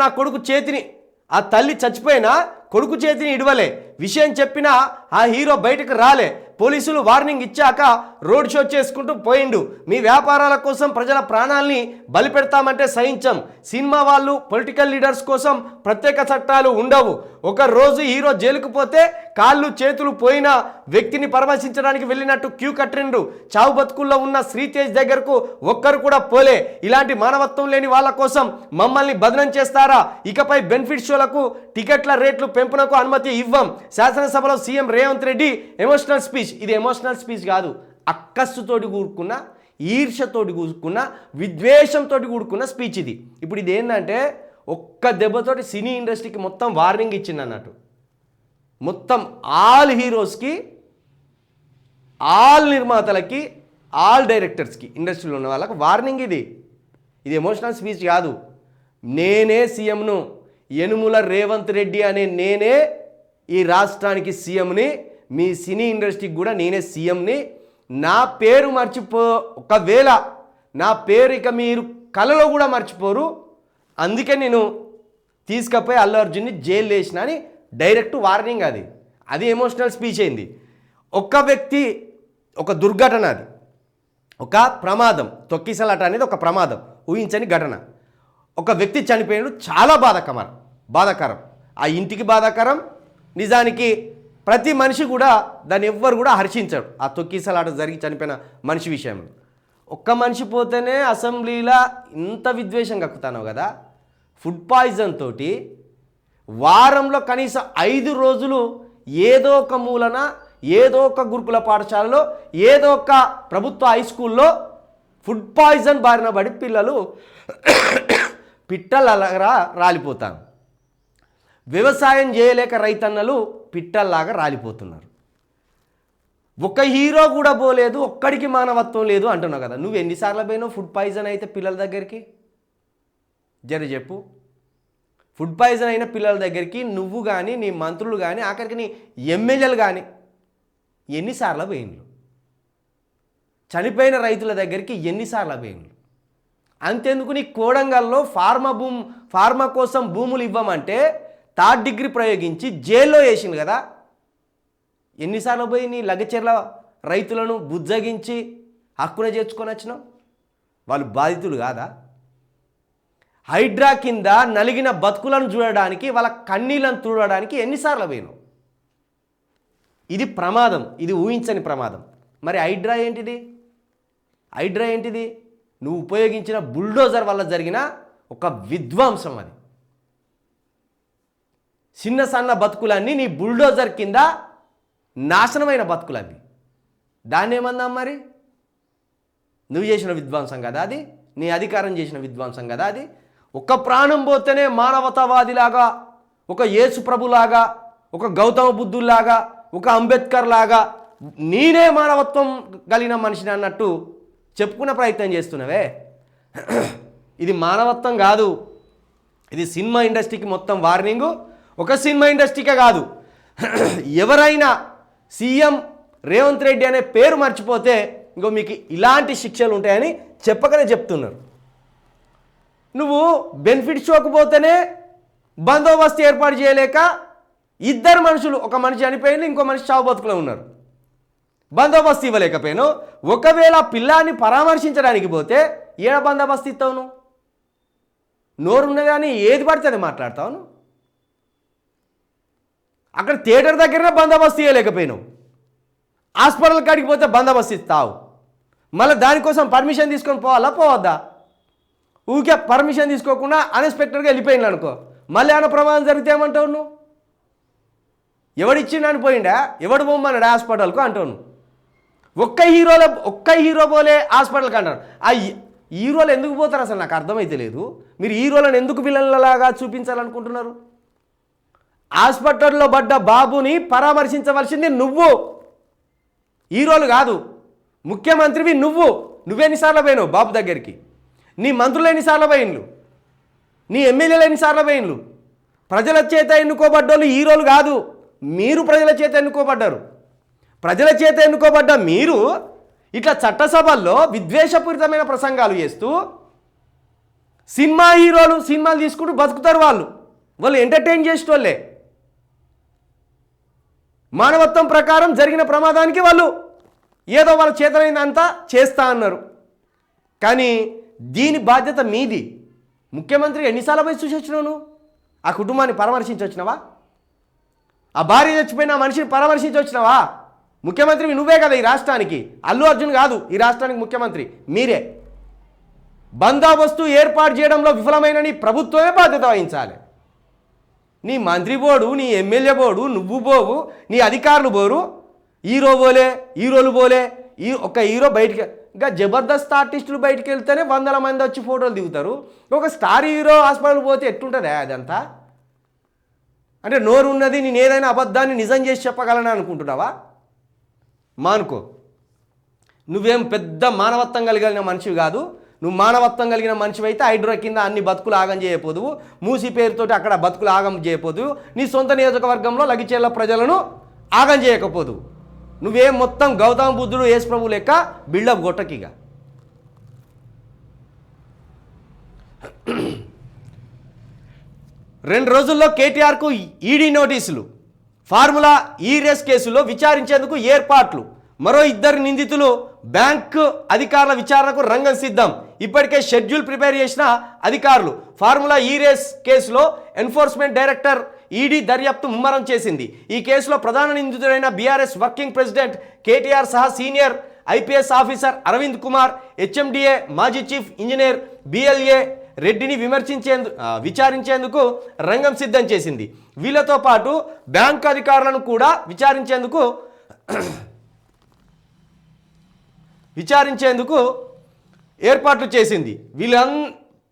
కొడుకు చేతిని ఇడవలే. విషయం చెప్పినా ఆ హీరో బయటకు రాలే. పోలీసులు వార్నింగ్ ఇచ్చాక రోడ్ షో చేసుకుంటూ పోయిండు. మీ వ్యాపారాల కోసం ప్రజల ప్రాణాల్ని బలి పెడతామంటే సహించం. సినిమా వాళ్ళు పొలిటికల్ లీడర్స్ కోసం ప్రత్యేక చట్టాలు ఉండవు. ఒక రోజు హీరో జైలుకు పోతే కాళ్ళు చేతులు పోయిన వ్యక్తిని పరామర్శించడానికి వెళ్ళినట్టు క్యూ కట్టిండు. చావు బతుకుల్లో ఉన్న శ్రీతేజ్ దగ్గరకు ఒక్కరు కూడా పోలే. ఇలాంటి మానవత్వం లేని వాళ్ళ కోసం మమ్మల్ని బదనం చేస్తారా? ఇకపై బెనిఫిట్ షోలకు టికెట్ల రేట్లు పెంపునకు అనుమతి ఇవ్వం. శాసనసభలో CM Revanth Reddy emotional speech. ఇది ఎమోషనల్ స్పీచ్ కాదు, అక్కస్సుతోటి కూడుకున్న, ఈర్షతోటి కూడుకున్న, విద్వేషంతో కూడుకున్న స్పీచ్ ఇది. ఇప్పుడు ఇది ఏంటంటే ఒక్క దెబ్బతోటి సినీ ఇండస్ట్రీకి మొత్తం వార్నింగ్ ఇచ్చింది అన్నట్టు. మొత్తం ఆల్ హీరోస్కి, ఆల్ నిర్మాతలకి, ఆల్ డైరెక్టర్స్కి, ఇండస్ట్రీలో ఉన్న వాళ్ళకి వార్నింగ్ ఇది. ఇది ఎమోషనల్ స్పీచ్ కాదు. నేనే సీఎంను, యనుమల రేవంత్ రెడ్డి అనే నేనే ఈ రాష్ట్రానికి సీఎంని, మీ సినీ ఇండస్ట్రీకి కూడా నేనే సీఎంని. నా పేరు ఒకవేళ నా పేరు ఇక మీరు కలలో కూడా మర్చిపోరు. అందుకే నేను తీసుకపోయి అల్లు అర్జున్ని జైలు వేసిన అని డైరెక్ట్ వార్నింగ్. అది ఎమోషనల్ స్పీచ్ అయింది. ఒక వ్యక్తి, ఒక దుర్ఘటన, అది ఒక ప్రమాదం. తొక్కిసలాట అనేది ఒక ప్రమాదం, ఊహించని ఘటన. ఒక వ్యక్తి చనిపోయాడు, చాలా బాధాకరం. ఆ ఇంటికి బాధాకరం. నిజానికి ప్రతి మనిషి కూడా దాన్ని ఎవ్వరు కూడా హర్షించడు. ఆ తొక్కిసలాట జరిగి చనిపోయిన మనిషి విషయంలో ఒక్క మనిషి పోతేనే అసెంబ్లీలో ఇంత విద్వేషం కక్కుతాను కదా. ఫుడ్ పాయిజన్ తోటి వారంలో కనీసం 5 రోజులు ఏదో ఒక మూలన, ఏదో ఒక గురుకుల పాఠశాలలో, ఏదో ఒక ప్రభుత్వ హై స్కూల్లో ఫుడ్ పాయిజన్ బారిన పడి పిల్లలు పిట్టలలాగా రాలిపోతారు. వ్యవసాయం చేయలేక రైతన్నలు పిట్టల్లాగా రాలిపోతున్నారు. ఒక హీరో కూడా పోలేదు, ఒక్కడికి మానవత్వం లేదు అంటున్నావు కదా. నువ్వు ఎన్నిసార్లు పోయినావు ఫుడ్ పాయిజన్ అయితే పిల్లల దగ్గరికి? చెప్పు. ఫుడ్ పాయిజన్ అయిన పిల్లల దగ్గరికి నువ్వు కానీ, నీ మంత్రులు కానీ, ఆఖరికి నీ ఎమ్మెల్యేలు కానీ ఎన్నిసార్లు పోయిండ్రు? చనిపోయిన రైతుల దగ్గరికి ఎన్నిసార్లు పోయిండ్రు? అంతెందుకు నీ కోడంగల్లో ఫార్మా కోసం భూములు ఇవ్వమంటే 3rd డిగ్రీ ప్రయోగించి జైల్లో వేసిండు కదా. ఎన్నిసార్లు పోయి నీ లగచెర్ల రైతులను బుజ్జగించి హక్కున చేర్చుకొని వచ్చినావు? వాళ్ళు బాధితులు కాదా? హైడ్రా కింద నలిగిన బతుకులను చూడడానికి, వాళ్ళ కన్నీళ్ళను చూడడానికి ఎన్నిసార్లు పోయినావు? ఇది ప్రమాదం, ఇది ఊహించని ప్రమాదం. మరి హైడ్రా ఏంటిది? హైడ్రా ఏంటిది? నువ్వు ఉపయోగించిన బుల్డోజర్ వల్ల జరిగిన ఒక విధ్వంసం. అది చిన్న సన్న బతుకులన్నీ నీ బుల్డోజర్ కింద నాశనమైన బతుకులు అవి. దాన్ని ఏమందాం మరి? నువ్వు చేసిన విధ్వంసం కదా అది, నీ అధికారం చేసిన విధ్వంసం కదా అది. ఒక ప్రాణం పోతేనే మానవతావాదిలాగా, ఒక యేసు ప్రభులాగా, ఒక గౌతమ బుద్ధుల్లాగా, ఒక అంబేద్కర్ లాగా నేనే మానవత్వం కలిగిన మనిషిని అన్నట్టు చెప్పుకునే ప్రయత్నం చేస్తున్నావే. ఇది మానవత్వం కాదు. ఇది సినిమా ఇండస్ట్రీకి మొత్తం వార్నింగు. ఒక సినిమా ఇండస్ట్రీకే కాదు, ఎవరైనా సీఎం రేవంత్ రెడ్డి అనే పేరు మర్చిపోతే ఇంకో మీకు ఇలాంటి శిక్షలు ఉంటాయని చెప్పకనే చెప్తున్నారు. నువ్వు బెనిఫిట్ షోకు పోతేనే బందోబస్తు ఏర్పాటు చేయలేక ఇద్దరు మనుషులు, ఒక మనిషి చనిపోయింది, ఇంకో మనిషి చావు బతుకులో ఉన్నారు, బందోబస్తు ఇవ్వలేకపోయాను. ఒకవేళ పిల్లాన్ని పరామర్శించడానికి పోతే ఏడ బందోబస్తు ఇస్తావు? నువ్వు నోరున్నది కానీ ఏది పడితే మాట్లాడతావు. నువ్వు అక్కడ థియేటర్ దగ్గరనే బందోబస్తు ఇవ్వలేకపోయినావు, హాస్పిటల్ కాడికి పోతే బందోబస్తు ఇస్తావు. మళ్ళీ దానికోసం పర్మిషన్ తీసుకొని పోవాలా పోవద్దా? ఊరికే పర్మిషన్ తీసుకోకుండా అన్ఎక్స్పెక్టెడ్గా వెళ్ళిపోయింది అనుకో, మళ్ళీ ఏమైనా ప్రమాదం జరిగితే ఏమంటావు? నువ్వు ఎవడిచ్చిండు అని పోయిండా, ఎవడు పోమన్నాడు హాస్పిటల్కు అంటావు. నువ్వు ఒక్క హీరో పోలే హాస్పిటల్కి అంటారు. ఆ హీరోలు ఎందుకు పోతారు అసలు నాకు అర్థమైతే లేదు. మీరు హీరోలను ఎందుకు విలన్లలాగా చూపించాలనుకుంటున్నారు? హాస్పిటల్లో పడ్డ బాబుని పరామర్శించవలసింది నువ్వు, హీరోలు కాదు. ముఖ్యమంత్రివి నువ్వెన్నిసార్లు పోయినావు బాబు దగ్గరికి? నీ మంత్రులు ఎన్నిసార్లు పోయిన్లు? నీ ఎమ్మెల్యేలు ఎన్నిసార్లు పోయిన్లు? ప్రజల చేత ఎన్నుకోబడ్డోళ్ళు హీరోలు కాదు, మీరు ప్రజల చేత ఎన్నుకోబడ్డారు. ప్రజల చేత ఎన్నుకోబడ్డ మీరు ఇట్లా చట్టసభల్లో విద్వేషపూరితమైన ప్రసంగాలు చేస్తూ సినిమా హీరోలు సినిమాలు తీసుకుంటూ బతుకుతారు. వాళ్ళు ఎంటర్టైన్ చేసేటోళ్ళే. మానవత్వం ప్రకారం జరిగిన ప్రమాదానికి వాళ్ళు ఏదో వాళ్ళ చేతనైందంతా చేస్తా అన్నారు. కానీ దీని బాధ్యత మీది. ముఖ్యమంత్రి ఎన్నిసార్లు పోయి చూసి వచ్చినావు? నువ్వు ఆ కుటుంబాన్ని పరామర్శించి వచ్చినావా? ఆ భార్య చచ్చిపోయిన మనిషిని పరామర్శించి వచ్చినావా? ముఖ్యమంత్రి నువ్వే కదా ఈ రాష్ట్రానికి. అల్లు అర్జున్ కాదు ఈ రాష్ట్రానికి ముఖ్యమంత్రి, మీరే. బందోబస్తు ఏర్పాటు చేయడంలో విఫలమైన నీ ప్రభుత్వమే బాధ్యత వహించాలి. నీ మంత్రి బోడు, నీ ఎమ్మెల్యే బోడు, నువ్వు పోవు, నీ అధికారులు పోరు, హీరోలు పోలే. ఒక హీరో బయటికి, ఇంకా జబర్దస్త్ ఆర్టిస్టులు బయటికి వెళ్తేనే 100 మంది వచ్చి ఫోటోలు దిగుతారు. ఒక స్టార్ హీరో హాస్పిటల్ పోతే ఎట్టుంటుందా అదంతా? అంటే నోరు ఉన్నది, నేను ఏదైనా అబద్ధాన్ని నిజం చేసి చెప్పగలను అనుకుంటున్నావా? మానుకో. నువ్వేం పెద్ద మానవత్వం కలిగిన మనిషివి కాదు. నువ్వు మానవత్వం కలిగిన మనిషివి అయితే హైడ్రా కింద అన్ని బతుకులు ఆగం చేయపోదువు, మూసి పేరుతోటి అక్కడ బతుకులు ఆగం చేయపోదువు, నీ సొంత నియోజకవర్గంలో లగిచేళ్ల ప్రజలను ఆగం చేయకపోదువు. నువ్వేం మొత్తం గౌతమ బుద్ధుడు యేసు ప్రభు లెక్క బిల్డప్ కొట్టకిగా. 2 రోజుల్లో కేటీఆర్కు ఈడీ నోటీసులు. ఫార్ములా రేస్ కేసులో విచారించేందుకు ఏర్పాట్లు. మరో 2 నిందితులు బ్యాంకు అధికారుల విచారణకు రంగం సిద్ధం. ఇప్పటికే షెడ్యూల్ ప్రిపేర్ చేసిన అధికారులు. ఫార్ములా రేస్ కేసులో ఎన్ఫోర్స్మెంట్ డైరెక్టర్ ఈడీ దర్యాప్తు ముమ్మరం చేసింది. ఈ కేసులో ప్రధాన నిందితుడైన బీఆర్ఎస్ వర్కింగ్ ప్రెసిడెంట్ కేటీఆర్ సహా senior IPS officer Arvind Kumar, HMDA మాజీ చీఫ్ ఇంజనీర్ బిఎల్ఏ రెడ్డిని విచారించేందుకు రంగం సిద్ధం చేసింది. వీళ్ళతో పాటు బ్యాంకు అధికారులను కూడా విచారించేందుకు ఏర్పాట్లు చేసింది.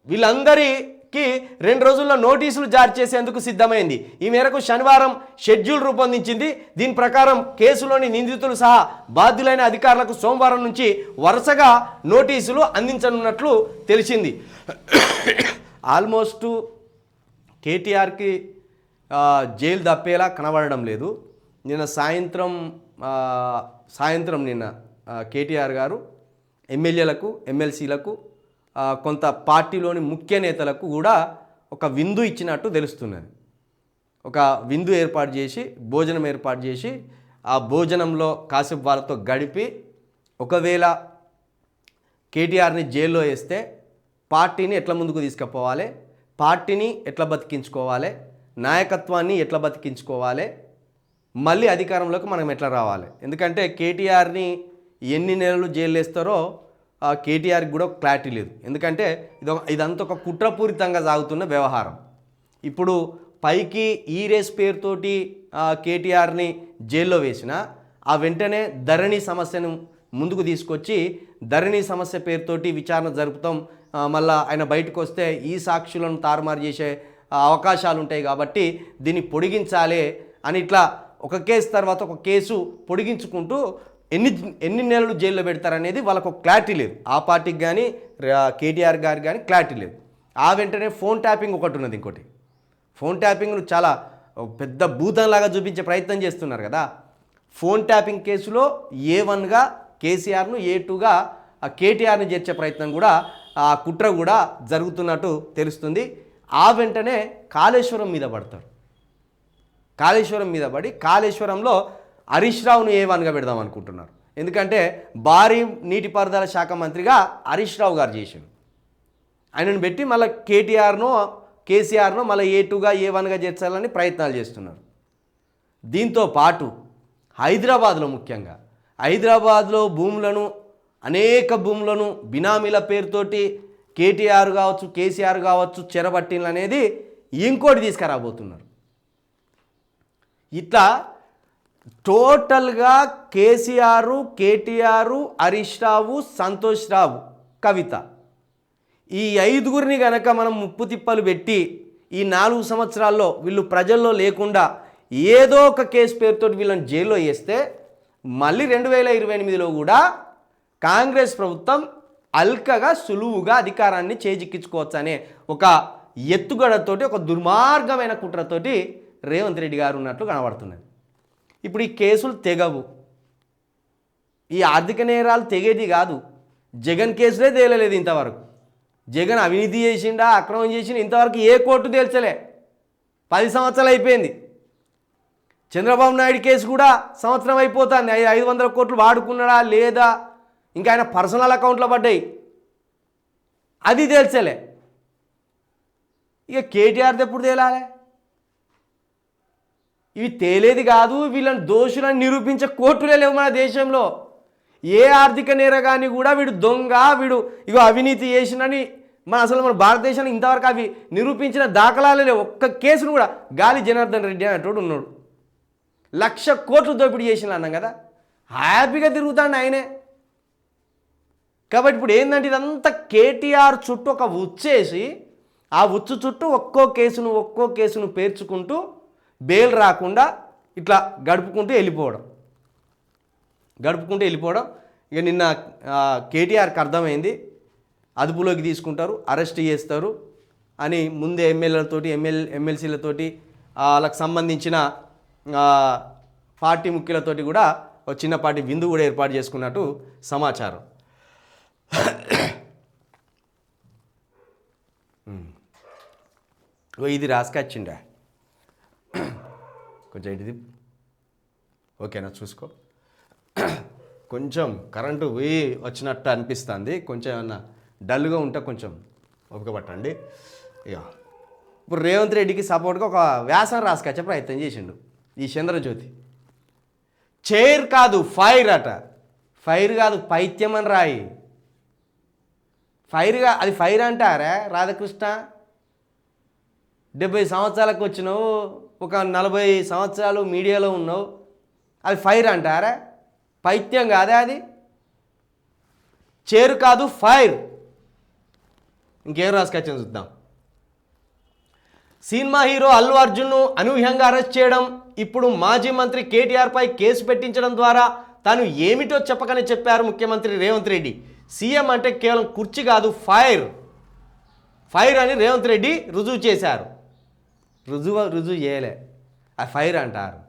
వీళ్ళందరికీ 2 రోజుల్లో నోటీసులు జారీ చేసేందుకు సిద్ధమైంది. ఈ మేరకు శనివారం షెడ్యూల్ రూపొందించింది. దీని ప్రకారం కేసులోని నిందితులు సహా బాధ్యులైన అధికారులకు సోమవారం నుంచి వరుసగా నోటీసులు అందించనున్నట్లు తెలిసింది. ఆల్మోస్ట్ కేటీఆర్కి జైలు తప్పేలా కనబడడం లేదు. నిన్న సాయంత్రం కేటీఆర్ గారు ఎమ్మెల్యేలకు ఎమ్మెల్సీలకు కొంత పార్టీలోని ముఖ్య నేతలకు కూడా ఒక విందు ఇచ్చినట్టు తెలుస్తున్నది. ఒక విందు ఏర్పాటు చేసి భోజనం ఏర్పాటు చేసి ఆ భోజనంలో కాసేపు వాళ్ళతో గడిపి ఒకవేళ కేటీఆర్ని జైల్లో వేస్తే పార్టీని ఎట్లా ముందుకు తీసుకుపోవాలి, పార్టీని ఎట్లా బతికించుకోవాలి, నాయకత్వాన్ని ఎట్లా బతికించుకోవాలి, మళ్ళీ అధికారంలోకి మనం ఎట్లా రావాలి. ఎందుకంటే కేటీఆర్ని ఎన్ని నెలలు జైలు వేస్తారో కేటీఆర్కి కూడా క్లారిటీ లేదు. ఎందుకంటే ఇదంతా ఒక కుట్రపూరితంగా సాగుతున్న వ్యవహారం. ఇప్పుడు పైకి ఈ రేస్ పేరుతోటి కేటీఆర్ని జైల్లో వేసిన ఆ వెంటనే ధరణి సమస్యను ముందుకు తీసుకొచ్చి ధరణి సమస్య పేరుతోటి విచారణ జరుపుతాం, మళ్ళీ ఆయన బయటకు వస్తే ఈ సాక్షులను తారుమారు చేసే అవకాశాలు ఉంటాయి కాబట్టి దీన్ని పొడిగించాలి అని ఇట్లా ఒక కేసు తర్వాత ఒక కేసు పొడిగించుకుంటూ ఎన్ని నెలలు జైల్లో పెడతారనేది వాళ్ళకు క్లారిటీ లేదు. ఆ పార్టీకి కానీ కేటీఆర్ గారికి కానీ క్లారిటీ లేదు. ఆ వెంటనే ఫోన్ ట్యాపింగ్ ఒకటి ఉన్నది. ఇంకోటి ఫోన్ ట్యాపింగ్ను చాలా పెద్ద భూతంలాగా చూపించే ప్రయత్నం చేస్తున్నారు కదా. ఫోన్ ట్యాపింగ్ కేసులో A1గా కేసీఆర్ను A2గా కేటీఆర్ని చేర్చే ప్రయత్నం కూడా ఆ కుట్ర కూడా జరుగుతున్నట్టు తెలుస్తుంది. ఆ వెంటనే కాళేశ్వరం మీద పడతారు. కాళేశ్వరం మీద పడి కాళేశ్వరంలో హరీష్ రావును A1గా పెడదాం అనుకుంటున్నారు. ఎందుకంటే భారీ నీటిపారుదల శాఖ మంత్రిగా హరీష్ రావు గారు చేశారు. ఆయనను పెట్టి మళ్ళీ కేసీఆర్ను మళ్ళీ A2గా A1గా చేర్చాలని ప్రయత్నాలు చేస్తున్నారు. దీంతో పాటు హైదరాబాద్లో ముఖ్యంగా హైదరాబాద్లో అనేక భూములను బినామీల పేరుతోటి కేటీఆర్ కావచ్చు కేసీఆర్ కావచ్చు చెరబట్టిండ్లు అనేది ఇంకోటి తీసుకురాబోతున్నారు. ఇట్లా టోటల్గా కేటీఆర్ హరీష్ రావు సంతోష్ రావు కవిత ఈ 5గురిని కనుక మనం ముప్పు తిప్పలు పెట్టి ఈ 4 సంవత్సరాల్లో వీళ్ళు ప్రజల్లో లేకుండా ఏదో ఒక కేసు పేరుతో వీళ్ళని జైల్లో వేస్తే మళ్ళీ 2028లో కూడా కాంగ్రెస్ ప్రభుత్వం అల్కగా సులువుగా అధికారాన్ని చేజిక్కించుకోవచ్చు అనే ఒక ఎత్తుగడతోటి ఒక దుర్మార్గమైన కుట్రతోటి రేవంత్ రెడ్డి గారు ఉన్నట్లు కనబడుతున్నది. ఇప్పుడు ఈ కేసులు తెగవు, ఈ ఆర్థిక నేరాలు తెగేది కాదు. జగన్ కేసులే తేలలేదు ఇంతవరకు. జగన్ అవినీతి చేసిండా అక్రమం చేసిండా ఇంతవరకు ఏ కోర్టు తేల్చలే. 10 సంవత్సరాలు అయిపోయింది. చంద్రబాబు నాయుడు కేసు కూడా సంవత్సరం అయిపోతుంది. 500 కోట్లు వాడుకున్నాడా లేదా, ఇంకా ఆయన పర్సనల్ అకౌంట్లో పడ్డాయి, అది తేల్చలే. ఇక కేటీఆర్ది ఎప్పుడు తేలాలి? ఇవి తేలేది కాదు. వీళ్ళని దోషులను నిరూపించే కోర్టులే లేవు మన దేశంలో. ఏ ఆర్థిక నేరగాని కూడా వీడు దొంగ, వీడు ఇగో అవినీతి చేసినని మన భారతదేశాన్ని ఇంతవరకు అవి నిరూపించిన దాఖలాలే లేవు. ఒక్క కేసును కూడా గాలి జనార్దన్ రెడ్డి అనేటోడు ఉన్నాడు. 1,00,000 కోట్లు దోపిడీ చేసిన అన్నాం కదా, హ్యాపీగా తిరుగుతాడు ఆయనే. కాబట్టి ఇప్పుడు ఏంటంటే ఇదంతా కేటీఆర్ చుట్టూ ఒక ఉచ్చేసి ఆ ఉచ్చు చుట్టూ ఒక్కో కేసును పేర్చుకుంటూ బెయిల్ రాకుండా ఇట్లా గడుపుకుంటూ వెళ్ళిపోవడం. ఇక నిన్న కేటీఆర్కి అర్థమైంది, అదుపులోకి తీసుకుంటారు, అరెస్ట్ చేస్తారు అని ముందే ఎమ్మెల్యేలతోటి ఎమ్మెల్సీలతోటి వాళ్ళకి సంబంధించిన పార్టీ ముఖ్యులతోటి కూడా ఒక చిన్నపాటి విందు కూడా ఏర్పాటు చేసుకున్నట్టు సమాచారం. ఇది రాసుకొచ్చిండా కొంచెం ఇది ఓకేనా చూసుకో. కొంచెం కరెంటు పోయి వచ్చినట్టు అనిపిస్తుంది. కొంచెం ఏమన్నా డల్గా ఉంటే కొంచెం ఓపిక పట్టండి. ఇక ఇప్పుడు రేవంత్ రెడ్డికి సపోర్ట్గా ఒక వ్యాసం రాసుకొచ్చే ప్రయత్నం చేసిండు ఈ చంద్రజ్యోతి. చైర్ కాదు ఫైర్ అట. ఫైర్ కాదు పైత్యం అని రాయి. అది ఫైర్ అంటారా రాధాకృష్ణ? 70 సంవత్సరాలకు వచ్చినావు, ఒక 40 సంవత్సరాలు మీడియాలో ఉన్నావు, అది ఫైర్ అంటారా? పైత్యం కాదా అది? చేరు కాదు ఫైర్. ఇంకేం రాసుకొచ్చాను చూద్దాం. సినిమా హీరో అల్లు అర్జున్ను అనూహ్యంగా అరెస్ట్ చేయడం, ఇప్పుడు మాజీ మంత్రి కేటీఆర్పై కేసు పెట్టించడం ద్వారా తాను ఏమిటో చెప్పకనే చెప్పారు ముఖ్యమంత్రి రేవంత్ రెడ్డి. సీఎం అంటే కేవలం కుర్చీ కాదు ఫైర్ అని రేవంత్ రెడ్డి రుజువు చేశారు. రుజువు చేయలే, ఆ ఫైర్ అంటారు.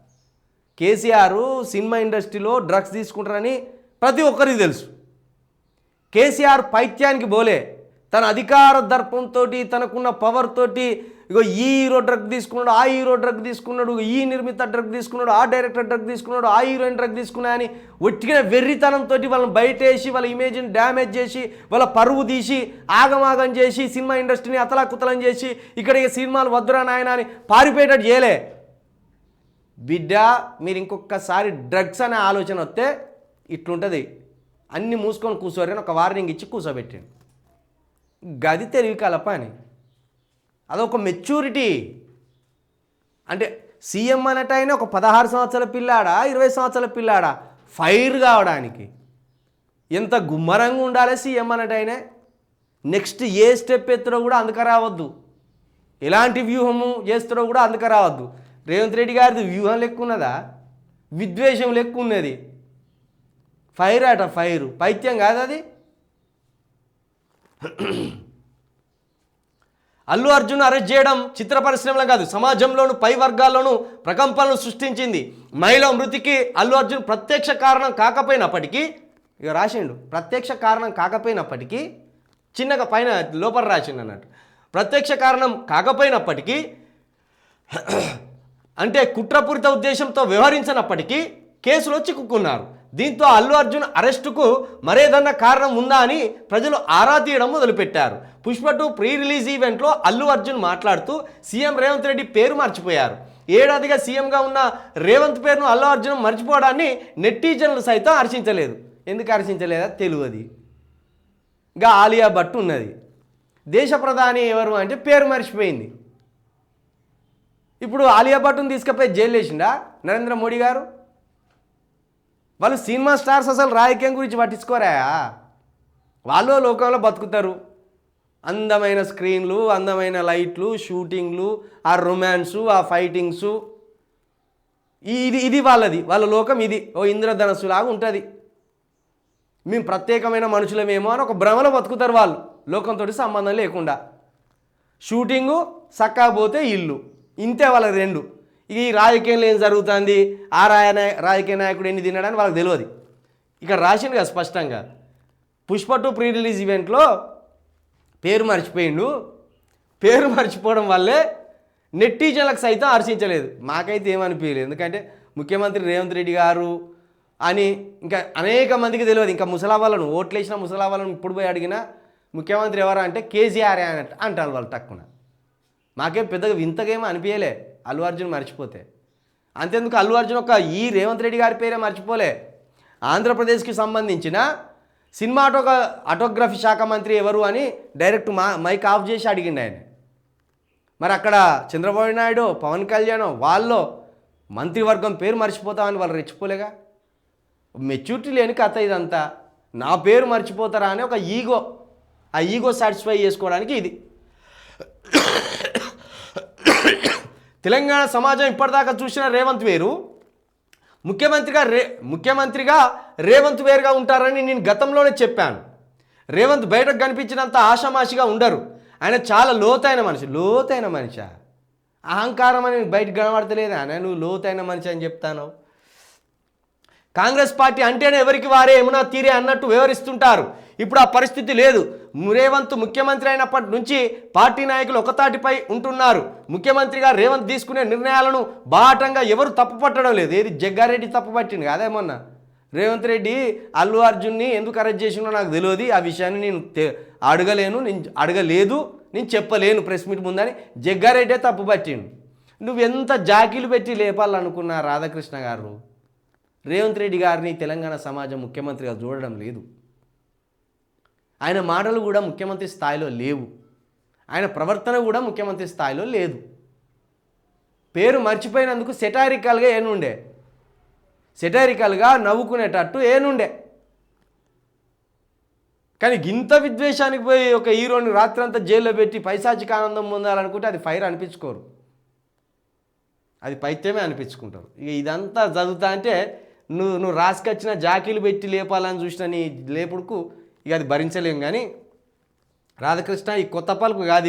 కేసీఆర్ సినిమా ఇండస్ట్రీలో డ్రగ్స్ తీసుకుంటారని ప్రతి ఒక్కరికి తెలుసు. కేసీఆర్ పైత్యానికి పోలే, తన అధికార దర్పంతో తనకున్న పవర్ తోటి ఇగో ఈ హీరో డ్రగ్ తీసుకున్నాడు, ఆ హీరో డ్రగ్ తీసుకున్నాడు, ఈ నిర్మిత డ్రగ్ తీసుకున్నాడు, ఆ డైరెక్టర్ డ్రగ్ తీసుకున్నాడు, ఆ హీరోయిన్ డ్రగ్ తీసుకున్నా అని ఒట్టిగా వెర్రితనంతో వాళ్ళని బయటేసి వాళ్ళ ఇమేజ్ని డ్యామేజ్ చేసి వాళ్ళ పరువు తీసి ఆగమాగం చేసి సినిమా ఇండస్ట్రీని అతలాకుతలం చేసి ఇక్కడ ఇక సినిమాలు వద్దురా నాయన అని పారిపోయేటట్టు చేయలే. బిడ్డ మీరు ఇంకొకసారి డ్రగ్స్ అనే ఆలోచన వస్తే ఇట్లుంటుంది, అన్నీ మూసుకొని కూర్చోరని ఒక వార్నింగ్ ఇచ్చి కూర్చోబెట్టాను. గది తెలివి కలప అని, అదొక మెచ్యూరిటీ. అంటే సీఎం అన్నట్టయినా ఒక 16 సంవత్సరాల పిల్లాడా 20 సంవత్సరాల పిల్లాడా ఫైర్ కావడానికి ఎంత గుమ్మరంగా ఉండాలి సీఎం అన్నట్టయినా. నెక్స్ట్ ఏ స్టెప్ ఎత్తుడో కూడా అందుకు రావద్దు, ఎలాంటి వ్యూహము చేస్తాడో కూడా అందుకు రావద్దు. రేవంత్ రెడ్డి గారిది వ్యూహం లెక్క ఉన్నదా, విద్వేషం లెక్క ఉన్నది. ఫైర్ అట, ఫైరు పైత్యం కాదు అది. అల్లు అర్జున్ అరెస్ట్ చేయడం చిత్ర పరిశ్రమలో కాదు సమాజంలోనూ పై వర్గాల్లోనూ ప్రకంపనలు సృష్టించింది. మహిళ మృతికి అల్లు అర్జున్ ప్రత్యక్ష కారణం కాకపోయినప్పటికీ, ఇక రాసిండు ప్రత్యక్ష కారణం కాకపోయినప్పటికీ, చిన్నగా పైన లోపల రాసిండు అన్నట్టు, ప్రత్యక్ష కారణం కాకపోయినప్పటికీ అంటే కుట్రపూరిత ఉద్దేశంతో వ్యవహరించినప్పటికీ కేసులో చిక్కుకున్నారు. దీంతో అల్లు అర్జున్ అరెస్టుకు మరేదన్నా కారణం ఉందా అని ప్రజలు ఆరా తీయడం మొదలుపెట్టారు. పుష్ప 2 ప్రీ రిలీజ్ ఈవెంట్లో అల్లు అర్జున్ మాట్లాడుతూ సీఎం రేవంత్ రెడ్డి పేరు మర్చిపోయారు. ఏడాదిగా సీఎంగా ఉన్న రేవంత్ పేరును అల్లు అర్జున్ మర్చిపోవడాన్ని నెట్టిజన్లు సైతం హర్షించలేదు. ఎందుకు హర్షించలేదా తెలియదు. ఇంకా ఆలియా భట్ ఉన్నది, దేశ ప్రధాని ఎవరు అంటే పేరు మర్చిపోయింది. ఇప్పుడు ఆలియా భట్టును తీసుకుపోయి జైలు వేసిండా నరేంద్ర మోడీ గారు? వాళ్ళు సినిమా స్టార్స్ అసలు రాజకీయం గురించి పట్టించుకోరా, వాళ్ళు లోకంలో బతుకుతారు. అందమైన స్క్రీన్లు, అందమైన లైట్లు, షూటింగ్లు, ఆ రొమాన్సు, ఆ ఫైటింగ్సు, ఇది వాళ్ళ లోకం. ఇది ఓ ఇంద్రధనస్సులాగా ఉంటుంది. మేము ప్రత్యేకమైన మనుషులమేమో అని ఒక భ్రమలో బతుకుతారు వాళ్ళు, లోకంతో సంబంధం లేకుండా. షూటింగు సక్కపోతే ఇల్లు, ఇంతే వాళ్ళకి రెండు. ఇక ఈ రాజకీయంలో ఏం జరుగుతుంది, ఆ రాజకీయ నాయకుడు ఎన్ని తిన్నాడని వాళ్ళకి తెలియదు. ఇక్కడ రాసిండు కదా స్పష్టంగా, పుష్ప 2 ప్రీ రిలీజ్ ఈవెంట్లో పేరు మర్చిపోయిండు. పేరు మర్చిపోవడం వల్లే నెట్టిజన్లకు సైతం హర్షించలేదు. మాకైతే ఏమనిపించలేదు, ఎందుకంటే ముఖ్యమంత్రి రేవంత్ రెడ్డి గారు అని ఇంకా అనేక మందికి తెలియదు. ఇంకా ముసలావాళ్ళను ఓట్లేసిన ముసలావాళ్ళను ఇప్పుడు పోయి అడిగినా ముఖ్యమంత్రి ఎవరా అంటే కేసీఆర్ అన్నట్టు అంటారు వాళ్ళు తక్కువ. మాకేం పెద్దగా వింతగేమో అనిపించలే అల్లు అర్జున్ మర్చిపోతే. అంతేందుకు అల్లు అర్జున్ ఒక ఈ రేవంత్ రెడ్డి గారి పేరే మర్చిపోలే. ఆంధ్రప్రదేశ్కి సంబంధించిన సినిమా ఆటోగ్రఫీ శాఖ మంత్రి ఎవరు అని డైరెక్ట్ మైక్ ఆఫ్ చేసి అడిగిండు ఆయన. మరి అక్కడ చంద్రబాబు నాయుడు, పవన్ కళ్యాణ్ వాళ్ళు మంత్రివర్గం పేరు మర్చిపోతామని వాళ్ళు రెచ్చిపోలేగా. మెచ్యూరిటీ లేని కథ ఇదంతా. నా పేరు మర్చిపోతారా అని ఒక ఈగో, ఆ ఈగో సాటిస్ఫై చేసుకోవడానికి ఇది. తెలంగాణ సమాజం ఇప్పటిదాకా చూసిన రేవంత్ వేరు, ముఖ్యమంత్రిగా రేవంత్ వేరుగా ఉంటారని నేను గతంలోనే చెప్పాను. రేవంత్ బయటకు కనిపించినంత ఆషామాషిగా ఉండరు. ఆయన చాలా లోతైన మనిషి. అహంకారం అని బయటకు కనబడతలేదా ఆయన, నువ్వు లోతైన మనిషి అని చెప్తాను. కాంగ్రెస్ పార్టీ అంటేనే ఎవరికి వారే ఏమన్నా తీరే అన్నట్టు వ్యవహరిస్తుంటారు. ఇప్పుడు ఆ పరిస్థితి లేదు. రేవంత్ ముఖ్యమంత్రి అయినప్పటి నుంచి పార్టీ నాయకులు ఒకతాటిపై ఉంటున్నారు. ముఖ్యమంత్రిగా రేవంత్ తీసుకునే నిర్ణయాలను బాటంగా ఎవరు తప్పుపట్టడం లేదు. ఏది జగ్గారెడ్డి తప్పుపట్టింది కాదేమన్నా. రేవంత్ రెడ్డి అల్లు అర్జున్ని ఎందుకు అరెస్ట్ చేసినో నాకు తెలియదు, ఆ విషయాన్ని నేను అడగలేదు, నేను చెప్పలేను ప్రెస్ మీట్ ముందని జగ్గారెడ్డే తప్పుపట్టిండు. నువ్వు ఎంత జాకీలు పెట్టి లేపాలనుకున్నా రాధాకృష్ణ గారు, రేవంత్ రెడ్డి గారిని తెలంగాణ సమాజం ముఖ్యమంత్రిగా చూడడం లేదు. ఆయన మాటలు కూడా ముఖ్యమంత్రి స్థాయిలో లేవు, ఆయన ప్రవర్తన కూడా ముఖ్యమంత్రి స్థాయిలో లేదు. పేరు మర్చిపోయినందుకు సెటారికల్గా నవ్వుకునేటట్టు ఏనుండే. కానీ ఇంత విద్వేషానికి పోయి ఒక హీరోని రాత్రంతా జైల్లో పెట్టి పైశాచిక ఆనందం పొందాలనుకుంటే అది ఫైర్ అనిపించుకోరు, అది పైత్యమే అనిపించుకుంటారు. ఇక ఇదంతా చదువుతా అంటే నువ్వు రాసుకొచ్చిన జాకీలు పెట్టి లేపాలని చూసిన నీ లేపుడుకు ఇక అది భరించలేం. కానీ రాధాకృష్ణ, ఈ కొత్త పాలకు కాదు,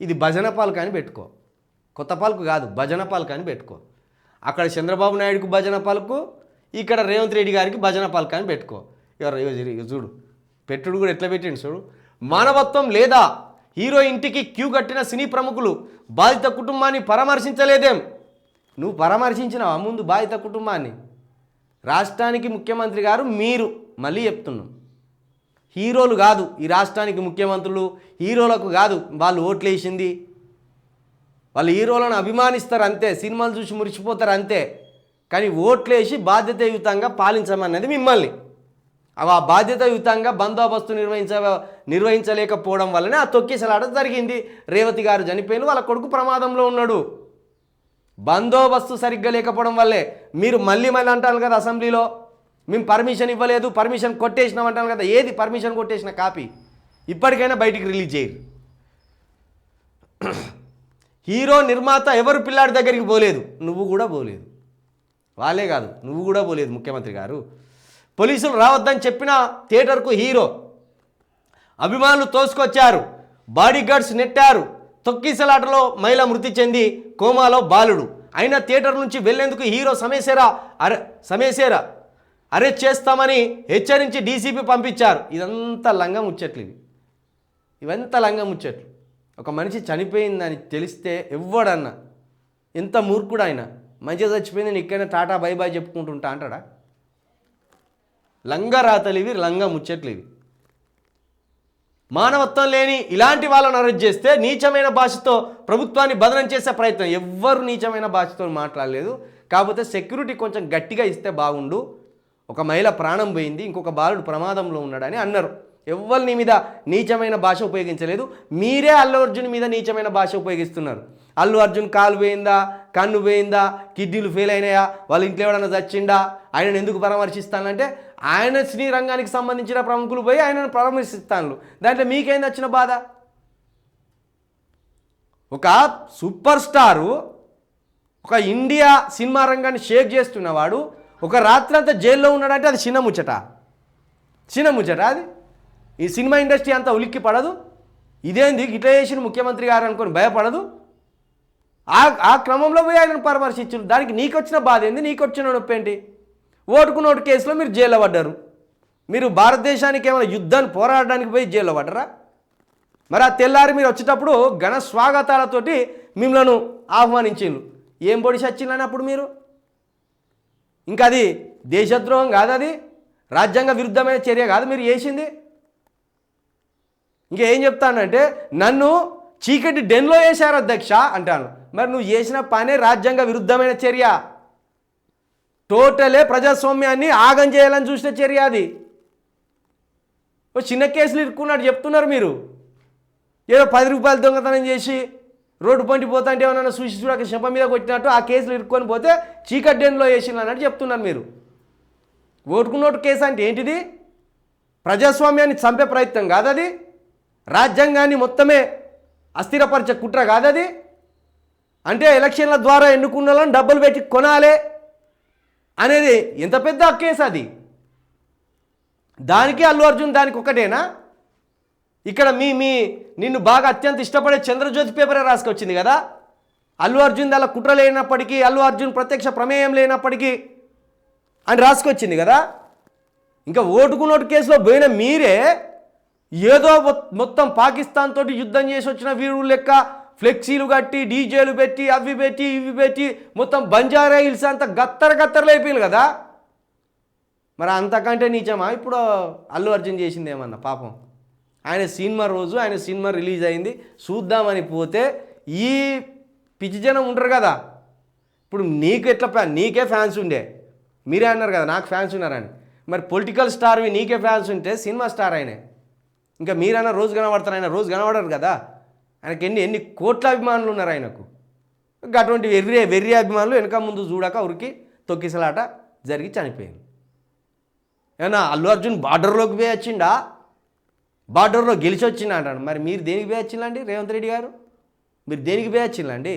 ఇది భజన పాలకు అని పెట్టుకో. కొత్త పాలకు కాదు, భజన పాలకు అని పెట్టుకో. అక్కడ చంద్రబాబు నాయుడుకు భజన పాలకు, ఇక్కడ రేవంత్ రెడ్డి గారికి భజన పాలకు అని పెట్టుకో. ఇక చూడు పెట్టుడు కూడా ఎట్లా పెట్టిండు చూడు. మానవత్వం లేదా? హీరో ఇంటికి క్యూ కట్టిన సినీ ప్రముఖులు బాధిత కుటుంబాన్ని పరామర్శించలేదేం? నువ్వు పరామర్శించినావా ముందు బాధిత కుటుంబాన్ని? రాష్ట్రానికి ముఖ్యమంత్రి గారు మీరు, మళ్ళీ చెప్తున్నాం, హీరోలు కాదు ఈ రాష్ట్రానికి ముఖ్యమంత్రులు. హీరోలకు కాదు వాళ్ళు ఓట్లు వేసింది. వాళ్ళు హీరోలను అభిమానిస్తారు అంతే, సినిమాలు చూసి మురిసిపోతారు అంతే. కానీ ఓట్లేసి బాధ్యతాయుతంగా పాలించమన్నది మిమ్మల్ని. ఆ బాధ్యతాయుతంగా బందోబస్తు నిర్వహించలేకపోవడం వల్లనే ఆ తొక్కిసలాట జరిగింది. రేవతి గారు చనిపోయిన, వాళ్ళ కొడుకు ప్రమాదంలో ఉన్నాడు. బందోబస్తు సరిగ్గా లేకపోవడం వల్లే. మీరు మళ్ళీ అంటారు కదా అసెంబ్లీలో, మేము పర్మిషన్ ఇవ్వలేదు, పర్మిషన్ కొట్టేసినాం అంటాను కదా. ఏది పర్మిషన్ కొట్టేసిన కాపీ? ఇప్పటికైనా బయటికి రిలీజ్ చేయరు. హీరో నిర్మాత ఎవరు పిల్లాడి దగ్గరికి పోలేదు, నువ్వు కూడా పోలేదు. వాళ్ళే కాదు, నువ్వు కూడా పోలేదు ముఖ్యమంత్రి గారు. పోలీసులు రావద్దని చెప్పిన థియేటర్కు హీరో అభిమానులు తోసుకొచ్చారు, బాడీ గార్డ్స్ నెట్టారు. తొక్కిసలాటలో మహిళ మృతి చెంది కోమాలో బాలుడు. అయినా థియేటర్ నుంచి వెళ్లేందుకు హీరో సమేసేరా అరెస్ట్ చేస్తామని హెచ్చరించి డీసీపీ పంపించారు. ఇదంతా లంగం ముచ్చట్లు ఇవంతా లంగం ముచ్చట్లు. ఒక మనిషి చనిపోయిందని తెలిస్తే ఎవ్వడన్నా, ఎంత మూర్ఖుడు ఆయన, మంచిగా చచ్చిపోయింది ఇక్కడైనా టాటా బై బాయ్ చెప్పుకుంటుంటా అంటాడా? లంగ రాతలు ఇవి, లంగ ముచ్చట్లు ఇవి. మానవత్వం లేని ఇలాంటి వాళ్ళని అరెస్ట్ చేస్తే నీచమైన భాషతో ప్రభుత్వాన్ని బదనం చేసే ప్రయత్నం. ఎవ్వరు నీచమైన భాషతో మాట్లాడలేదు. కాకపోతే సెక్యూరిటీ కొంచెం గట్టిగా ఇస్తే బాగుండు. ఒక మహిళ ప్రాణం పోయింది, ఇంకొక బాలుడు ప్రమాదంలో ఉన్నాడని అన్నారు. ఎవ్వరు నీ మీద నీచమైన భాష ఉపయోగించలేదు. మీరే అల్లు అర్జున్ మీద నీచమైన భాష ఉపయోగిస్తున్నారు. అల్లు అర్జున్ కాలు పోయిందా, కన్ను పోయిందా, కిడ్నీలు ఫెయిల్ అయినాయా, వాళ్ళ ఇంట్లో ఎవడన్నా చచ్చిండా, ఆయనను ఎందుకు పరామర్శిస్తానంటే ఆయన సినీ రంగానికి సంబంధించిన ప్రముఖులు పోయి ఆయనను పరామర్శిస్తాను. దాంట్లో మీకేం వచ్చిన బాధ? ఒక సూపర్ స్టారు, ఒక ఇండియా సినిమా రంగాన్ని షేక్ చేస్తున్నవాడు ఒక రాత్రంతా జైల్లో ఉన్నాడంటే అది చిన్న ముచ్చట అది. ఈ సినిమా ఇండస్ట్రీ అంతా ఉలిక్కి పడదు. ఇదేంది ఇట్లా చేసిన ముఖ్యమంత్రి గారు అనుకొని భయపడదు. ఆ క్రమంలో పోయి ఆయనను పరామర్శించారు. దానికి నీకు వచ్చిన బాధ ఏంది, నీకు వచ్చిన నొప్పి ఏంటి? ఓటుకు నోటు కేసులో మీరు జైల్లో పడ్డారు. మీరు భారతదేశానికి ఏమైనా యుద్ధాన్ని పోరాడడానికి పోయి జైల్లో పడ్డరా? మరి ఆ తెల్లారి మీరు వచ్చేటప్పుడు ఘన స్వాగతాలతోటి మిమ్మల్ని ఆహ్వానించిండ్రు. ఏం పొడి చచ్చిందని అప్పుడు మీరు? ఇంకా అది దేశద్రోహం కాదు, అది రాజ్యాంగ విరుద్ధమైన చర్య కాదు మీరు చేసింది. ఇంకా ఏం చెప్తానంటే నన్ను చీకటి డెన్లో వేశారు అధ్యక్ష అంటాను. మరి నువ్వు చేసిన పనే రాజ్యాంగ విరుద్ధమైన చర్య. టోటలే ప్రజాస్వామ్యాన్ని ఆగం చేయాలని చూసిన చర్య అది. ఓ చిన్న కేసులు ఇరుక్కున్నాడు చెప్తున్నారు మీరు. ఏదో 10 రూపాయలు దొంగతనం చేసి రోడ్డు పంటి పోతా అంటే ఏమన్నా చూసి చూడక చెంప మీద కొట్టినట్టు ఆ కేసులు ఇరుక్కొని పోతే చీకటి డెన్లో వేసిన అన్నట్టు చెప్తున్నారు మీరు. ఓటుకు నోటు కేసు అంటే ఏంటిది? ప్రజాస్వామ్యాన్ని చంపే ప్రయత్నం కాదది. రాజ్యాంగాన్ని మొత్తమే అస్థిరపరిచే కుట్ర కాదది. అంటే ఎలక్షన్ల ద్వారా ఎన్నుకున్న వాళ్ళని డబ్బులు పెట్టి కొనాలి అనేది ఎంత పెద్ద కేసు అది. దానికి అల్లు అర్జున్ దానికి ఒకటేనా? ఇక్కడ నిన్ను బాగా అత్యంత ఇష్టపడే చంద్రజ్యోతి పేపరే రాసుకొచ్చింది కదా. అల్లు అర్జున్ దాని కుట్ర లేనప్పటికీ, అల్లు అర్జున్ ప్రత్యక్ష ప్రమేయం లేనప్పటికీ అని రాసుకొచ్చింది కదా. ఇంకా ఓటుకు నోటు కేసులో పోయిన మీరే ఏదో మొత్తం పాకిస్తాన్ తోటి యుద్ధం చేసి వచ్చిన వీరుడు లెక్క ఫ్లెక్సీలు కట్టి డీజేలు పెట్టి అవి పెట్టి ఇవి పెట్టి మొత్తం బంజారా హిల్స్ అంతా గత్తరలు అయిపోయింది కదా. మరి అంతకంటే నీచమా ఇప్పుడు అల్లు అర్జున్ చేసింది ఏమన్నా? పాపం ఆయన సినిమా రోజు ఆయన సినిమా రిలీజ్ అయింది చూద్దామని పోతే ఈ పిచ్చి జనం ఉంటారు కదా. ఇప్పుడు నీకు ఎట్లా నీకే ఫ్యాన్స్ ఉండే, మీరే అన్నారు కదా నాకు ఫ్యాన్స్ ఉన్నారని. మరి పొలిటికల్ స్టార్వి నీకే ఫ్యాన్స్ ఉంటే సినిమా స్టార్ ఆయనే. ఇంకా మీరైనా రోజు కనబడతారు, ఆయన రోజు కనబడరు కదా. ఆయనకి ఎన్ని కోట్ల అభిమానులు ఉన్నారు ఆయనకు. అటువంటి వెర్రి అభిమానులు వెనక ముందు చూడక ఉరికి తొక్కిసలాట జరిగి చనిపోయింది. ఏమన్నా అల్లు అర్జున్ బార్డర్లోకి పోయి వచ్చిండా, బార్డర్లో గెలిచి వచ్చిండా అంటాడు. మరి మీరు దేనికి పోయి వచ్చిందండి రేవంత్ రెడ్డి గారు? మీరు దేనికి పోయి వచ్చిందండి?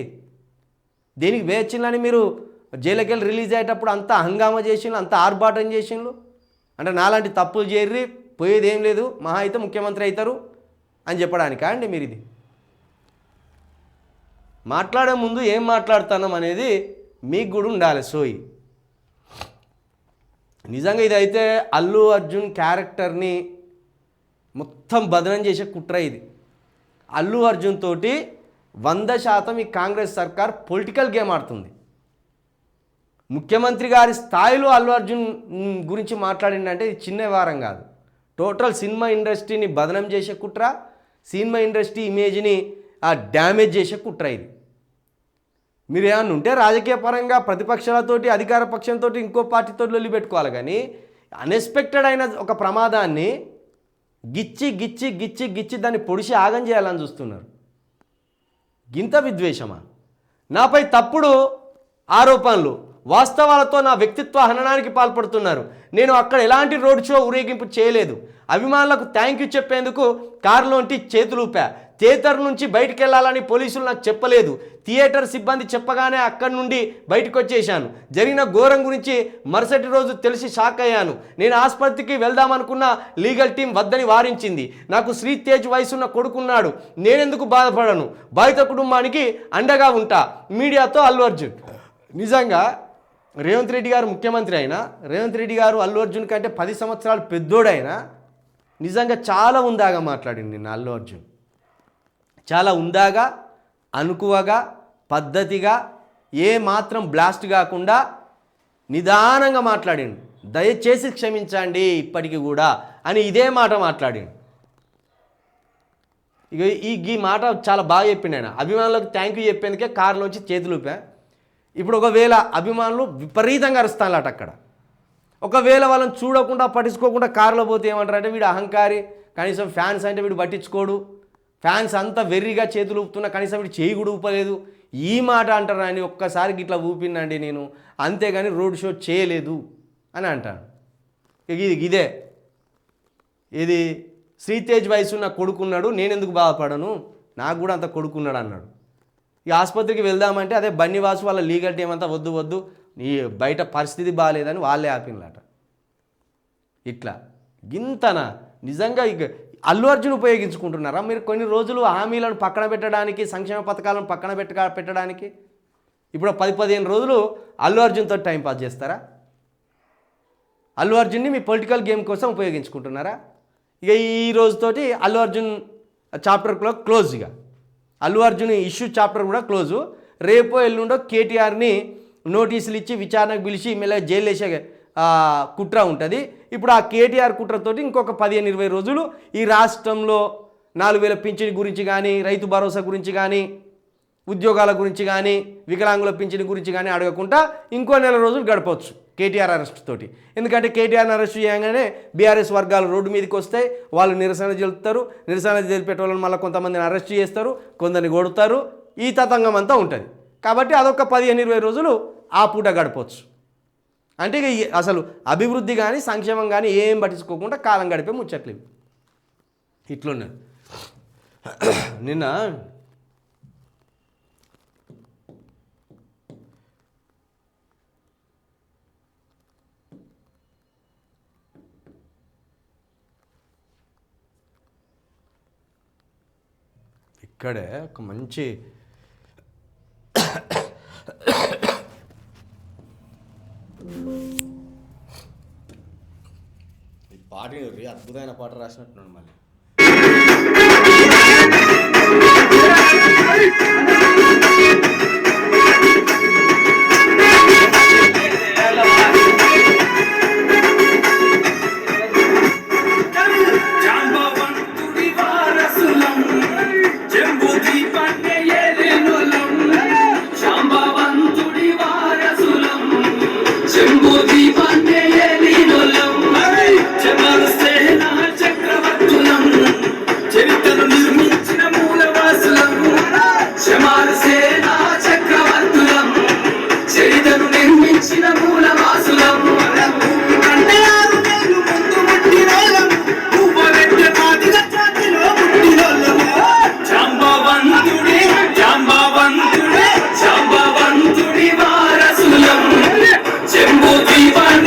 దేనికి పోయి వచ్చిందని మీరు జైలుకి వెళ్ళి రిలీజ్ అయ్యేటప్పుడు అంతా హంగామా చేసిండ్రు, అంతా ఆర్భాటం చేసిండ్రు. అంటే నాలాంటి తప్పులు చేయర్రి, పోయేది ఏం లేదు, మహా అయితే ముఖ్యమంత్రి అవుతారు అని చెప్పడానికా అండి మీరు? ఇది మాట్లాడే ముందు ఏం మాట్లాడుతున్నాం అనేది మీకు కూడా ఉండాలి సోయి. నిజంగా ఇదైతే అల్లు అర్జున్ క్యారెక్టర్ని మొత్తం బదనం చేసే కుట్ర ఇది. అల్లు అర్జున్ తోటి 100% ఈ కాంగ్రెస్ సర్కార్ పొలిటికల్ గేమ్ ఆడుతుంది. ముఖ్యమంత్రి గారి స్థాయిలో అల్లు అర్జున్ గురించి మాట్లాడిందంటే ఇది చిన్న వ్యవహారం కాదు. టోటల్ సినిమా ఇండస్ట్రీని బదనం చేసే కుట్ర, సినిమా ఇండస్ట్రీ ఇమేజ్ని డ్యామేజ్ చేసే కుట్ర ఇది. మీరు ఏమన్నా ఉంటే రాజకీయ పరంగా ప్రతిపక్షాలతోటి అధికార పక్షంతో ఇంకో పార్టీతో లొల్లి పెట్టుకోవాలి, కానీ అన్ఎక్స్పెక్టెడ్ అయిన ఒక ప్రమాదాన్ని గిచ్చి గిచ్చి గిచ్చి గిచ్చి దాన్ని పొడిచి ఆగం చేయాలని చూస్తున్నారు. గింత విద్వేషమా? నాపై తప్పుడు ఆరోపణలు, వాస్తవాలతో నా వ్యక్తిత్వ హననానికి పాల్పడుతున్నారు. నేను అక్కడ ఎలాంటి రోడ్ షో ఊరేగింపు చేయలేదు. అభిమానులకు థ్యాంక్ యూ చెప్పేందుకు కారులోంటి చేతులూపా. థియేటర్ నుంచి బయటికి వెళ్ళాలని పోలీసులు నాకు చెప్పలేదు. థియేటర్ సిబ్బంది చెప్పగానే అక్కడి నుండి బయటకు వచ్చేసాను. జరిగిన ఘోరం గురించి మరుసటి రోజు తెలిసి షాక్ అయ్యాను. నేను ఆసుపత్రికి వెళ్దామనుకున్న లీగల్ టీం వద్దని వారించింది. నాకు శ్రీ తేజ్ వయసున్న కొడుకున్నాడు. నేనెందుకు బాధపడను? బాధిత కుటుంబానికి అండగా ఉంటా. మీడియాతో అల్లు అర్జున్. నిజంగా రేవంత్ రెడ్డి గారు ముఖ్యమంత్రి అయినా, రేవంత్ రెడ్డి గారు అల్లు అర్జున్ కంటే 10 సంవత్సరాలు పెద్దోడైనా నిజంగా చాలా ఉందాగా మాట్లాడింది నిన్న అల్లు అర్జున్. చాలా ఉందాగా, అనుకువగా, పద్ధతిగా, ఏ మాత్రం బ్లాస్ట్ కాకుండా నిదానంగా మాట్లాడిండు. దయచేసి క్షమించండి ఇప్పటికి కూడా అని ఇదే మాట మాట్లాడిండు. ఇక ఈ మాట చాలా బాగా చెప్పిండు ఆయన. అభిమానులకు థ్యాంక్ యూ చెప్పేందుకే కారులోంచి చేతులూపా. ఇప్పుడు ఒకవేళ అభిమానులు విపరీతంగా అరుస్తానట అక్కడ, ఒకవేళ వాళ్ళని చూడకుండా పట్టించుకోకుండా కారులో పోతే ఏమంటారంటే వీడు అహంకారి, కనీసం ఫ్యాన్స్ అంటే వీడు పట్టించుకోడు, ఫ్యాన్స్ అంతా వెర్రిగా చేతులు ఊపుతున్నా కనీసం వీడు చేయి కూడా ఊపలేదు, ఈ మాట అంటారా అని ఒక్కసారి ఇట్లా ఊపినండి నేను, అంతేగాని రోడ్ షో చేయలేదు అని అంటాను. ఇదే ఇది శ్రీతేజ్ వయసున్న కొడుకున్నాడు, నేనెందుకు బాధపడను, నాకు కూడా అంత కొడుకున్నాడు అన్నాడు. ఈ ఆసుపత్రికి వెళ్దామంటే అదే బన్నీవాసు వాళ్ళ లీగల్ టీం అంతా వద్దు వద్దు, నీ బయట పరిస్థితి బాగాలేదని వాళ్ళే ఆపినలాట. ఇట్లా గింతన నిజంగా ఇక అల్లు అర్జున్ ఉపయోగించుకుంటున్నారా మీరు? కొన్ని రోజులు హామీలను పక్కన పెట్టడానికి, సంక్షేమ పథకాలను పక్కన పెట్టడానికి ఇప్పుడు 10-15 రోజులు అల్లు అర్జున్తో టైంపాస్ చేస్తారా? అల్లు అర్జున్ని మీ పొలిటికల్ గేమ్ కోసం ఉపయోగించుకుంటున్నారా? ఇక ఈ రోజుతోటి అల్లు అర్జున్ చాప్టర్ క్లోజ్. ఇక అల్లు అర్జున్ ఇష్యూ చాప్టర్ కూడా క్లోజు. రేపో ఎల్లుండో కేటీఆర్ని నోటీసులు ఇచ్చి విచారణకు పిలిచి మెల్లగా జైలు వేసే కుట్ర ఉంటుంది. ఇప్పుడు ఆ కేటీఆర్ కుట్రతోటి ఇంకొక 15-20 రోజులు ఈ రాష్ట్రంలో 4,000 పింఛన్ గురించి కానీ, రైతు భరోసా గురించి కానీ, ఉద్యోగాల గురించి కానీ, వికలాంగుల పింఛన్ గురించి కానీ అడగకుండా ఇంకో నెల రోజులు గడపవచ్చు కేటీఆర్ అరెస్ట్ తోటి. ఎందుకంటే కేటీఆర్ని అరెస్ట్ చేయగానే బీఆర్ఎస్ వర్గాలు రోడ్డు మీదకి వస్తాయి, వాళ్ళు నిరసన చెల్పుతారు. నిరసన తెలిపేట వాళ్ళని మళ్ళీ కొంతమందిని అరెస్ట్ చేస్తారు, కొందరిని కొడతారు, ఈ తతంగం అంతా ఉంటుంది. కాబట్టి అదొక 15-20 రోజులు ఆ పూట గడపవచ్చు. అంటే ఇక అసలు అభివృద్ధి కానీ సంక్షేమం కానీ ఏం పట్టించుకోకుండా కాలం గడిపే ముచ్చట్లేవు. ఇట్లున్నది. నిన్న ఇక్కడే ఒక మంచి ఈ పాట అద్భుతమైన పాట రాసినట్టున్నాడు మళ్ళీ. Jumbo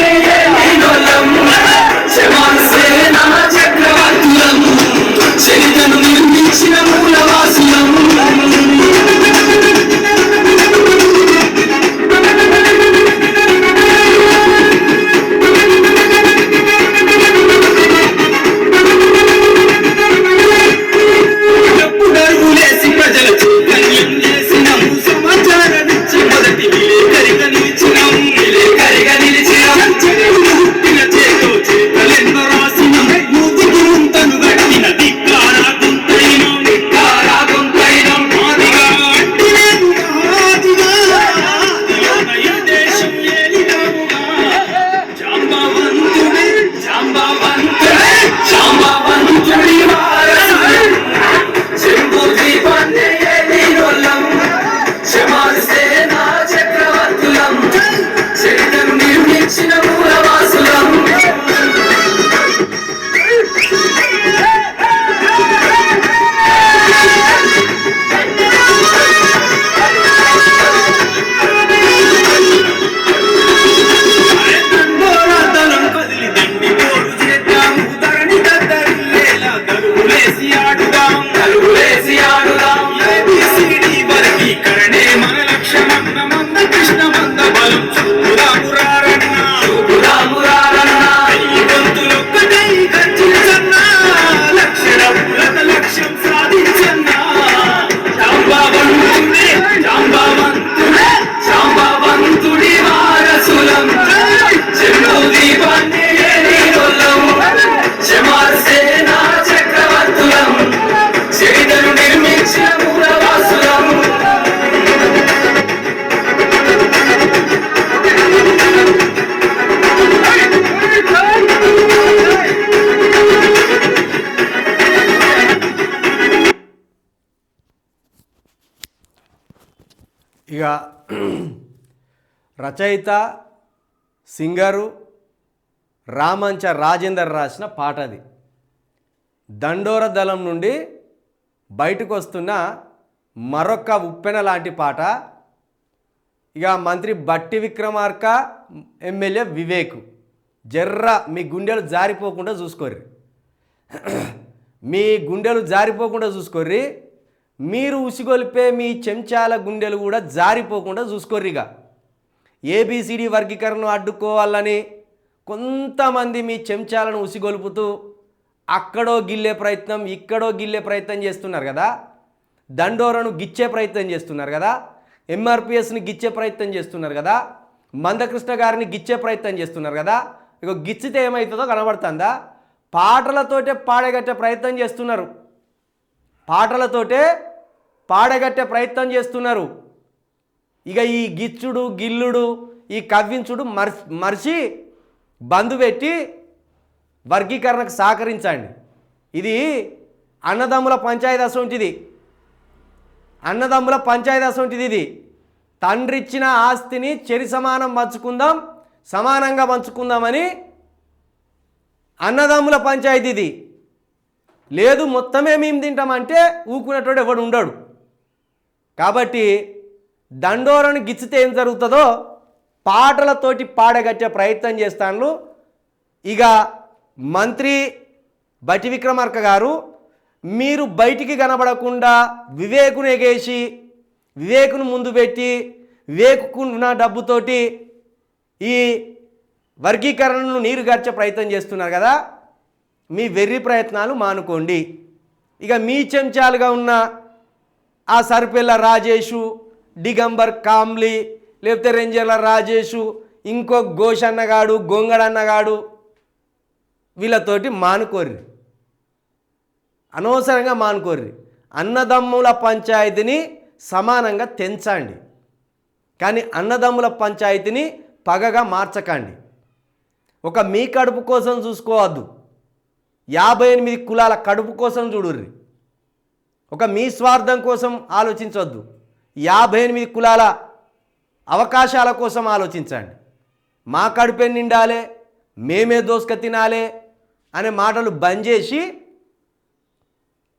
ఇక రచయిత సింగరు రామంచ రాజేందర్ రాసిన పాట అది. దండోర దళం నుండి బయటకు వస్తున్న మరొక ఉప్పెన లాంటి పాట. ఇక మంత్రి బట్టి విక్రమార్క, ఎమ్మెల్యే వివేక్ జర్ర మీ గుండెలు జారిపోకుండా చూసుకోర్రి, మీ గుండెలు జారిపోకుండా చూసుకోర్రి. మీరు ఉసిగొలిపే మీ చెంచాల గుండెలు కూడా జారిపోకుండా చూసుకోర్రిగా. ఏబిసిడి వర్గీకరణను అడ్డుకోవాలని కొంతమంది మీ చెంచాలను ఉసిగొలుపుతూ అక్కడో గిల్లే ప్రయత్నం, ఇక్కడో గిల్లే ప్రయత్నం చేస్తున్నారు కదా. దండోరను గిచ్చే ప్రయత్నం చేస్తున్నారు కదా, ఎంఆర్పిఎస్ని గిచ్చే ప్రయత్నం చేస్తున్నారు కదా, మందకృష్ణ గారిని గిచ్చే ప్రయత్నం చేస్తున్నారు కదా. ఇక గిచ్చితే ఏమవుతుందో కనబడుతుందా? పాటలతోటే పాడగట్టే ప్రయత్నం చేస్తున్నారు, పాటలతోటే పాడగట్టే ప్రయత్నం చేస్తున్నారు. ఇక ఈ గిచ్చుడు గిల్లుడు ఈ కవ్వించుడు మర్చి బంధు పెట్టి వర్గీకరణకు సహకరించండి. ఇది అన్నదమ్ముల పంచాయతీ అసొంటిది, అన్నదమ్ముల పంచాయతీ అసొంటిది. ఇది తండ్రి ఇచ్చిన ఆస్తిని చెరి సమానం పంచుకుందాం, సమానంగా పంచుకుందామని అన్నదమ్ముల పంచాయతీ ఇది. లేదు మొత్తమే మేము తింటామంటే ఊకునేటోడు ఎవడు ఉండడు. కాబట్టి దండోరను గిచ్చితే ఏం జరుగుతుందో పాటలతోటి పాడగట్టే ప్రయత్నం చేస్తాను. ఇక మంత్రి బట్టి విక్రమార్క గారు, మీరు బయటికి కనబడకుండా వివేకును ఎగేసి వివేకును ముందు పెట్టి వివేకున్న డబ్బుతోటి ఈ వర్గీకరణను నీరుగార్చే ప్రయత్నం చేస్తున్నారు కదా. మీ వెర్రి ప్రయత్నాలు మానుకోండి. ఇక మీ చెంచాలుగా ఉన్న ఆ సర్పెల్ల రాజేషు, డిగంబర్ కామ్లీ, లేకపోతే రేంజర్ల రాజేషు, ఇంకో గోషన్నగాడు, గొంగడన్నగాడు, వీళ్ళతోటి మానుకోర్రి, అనవసరంగా మానుకోర్రి. అన్నదమ్ముల పంచాయతీని సమానంగా తెంచండి, కానీ అన్నదమ్ముల పంచాయతీని పగగా మార్చకండి. ఒక మీ కడుపు కోసం చూసుకోవద్దు, 58 కులాల కడుపు కోసం చూడుర్రి. ఒక మీ స్వార్థం కోసం ఆలోచించవద్దు, 58 కులాల అవకాశాల కోసం ఆలోచించండి. మా కడుపే నిండాలే, మేమే దోసుక తినాలే అనే మాటలు బంద్ చేసి,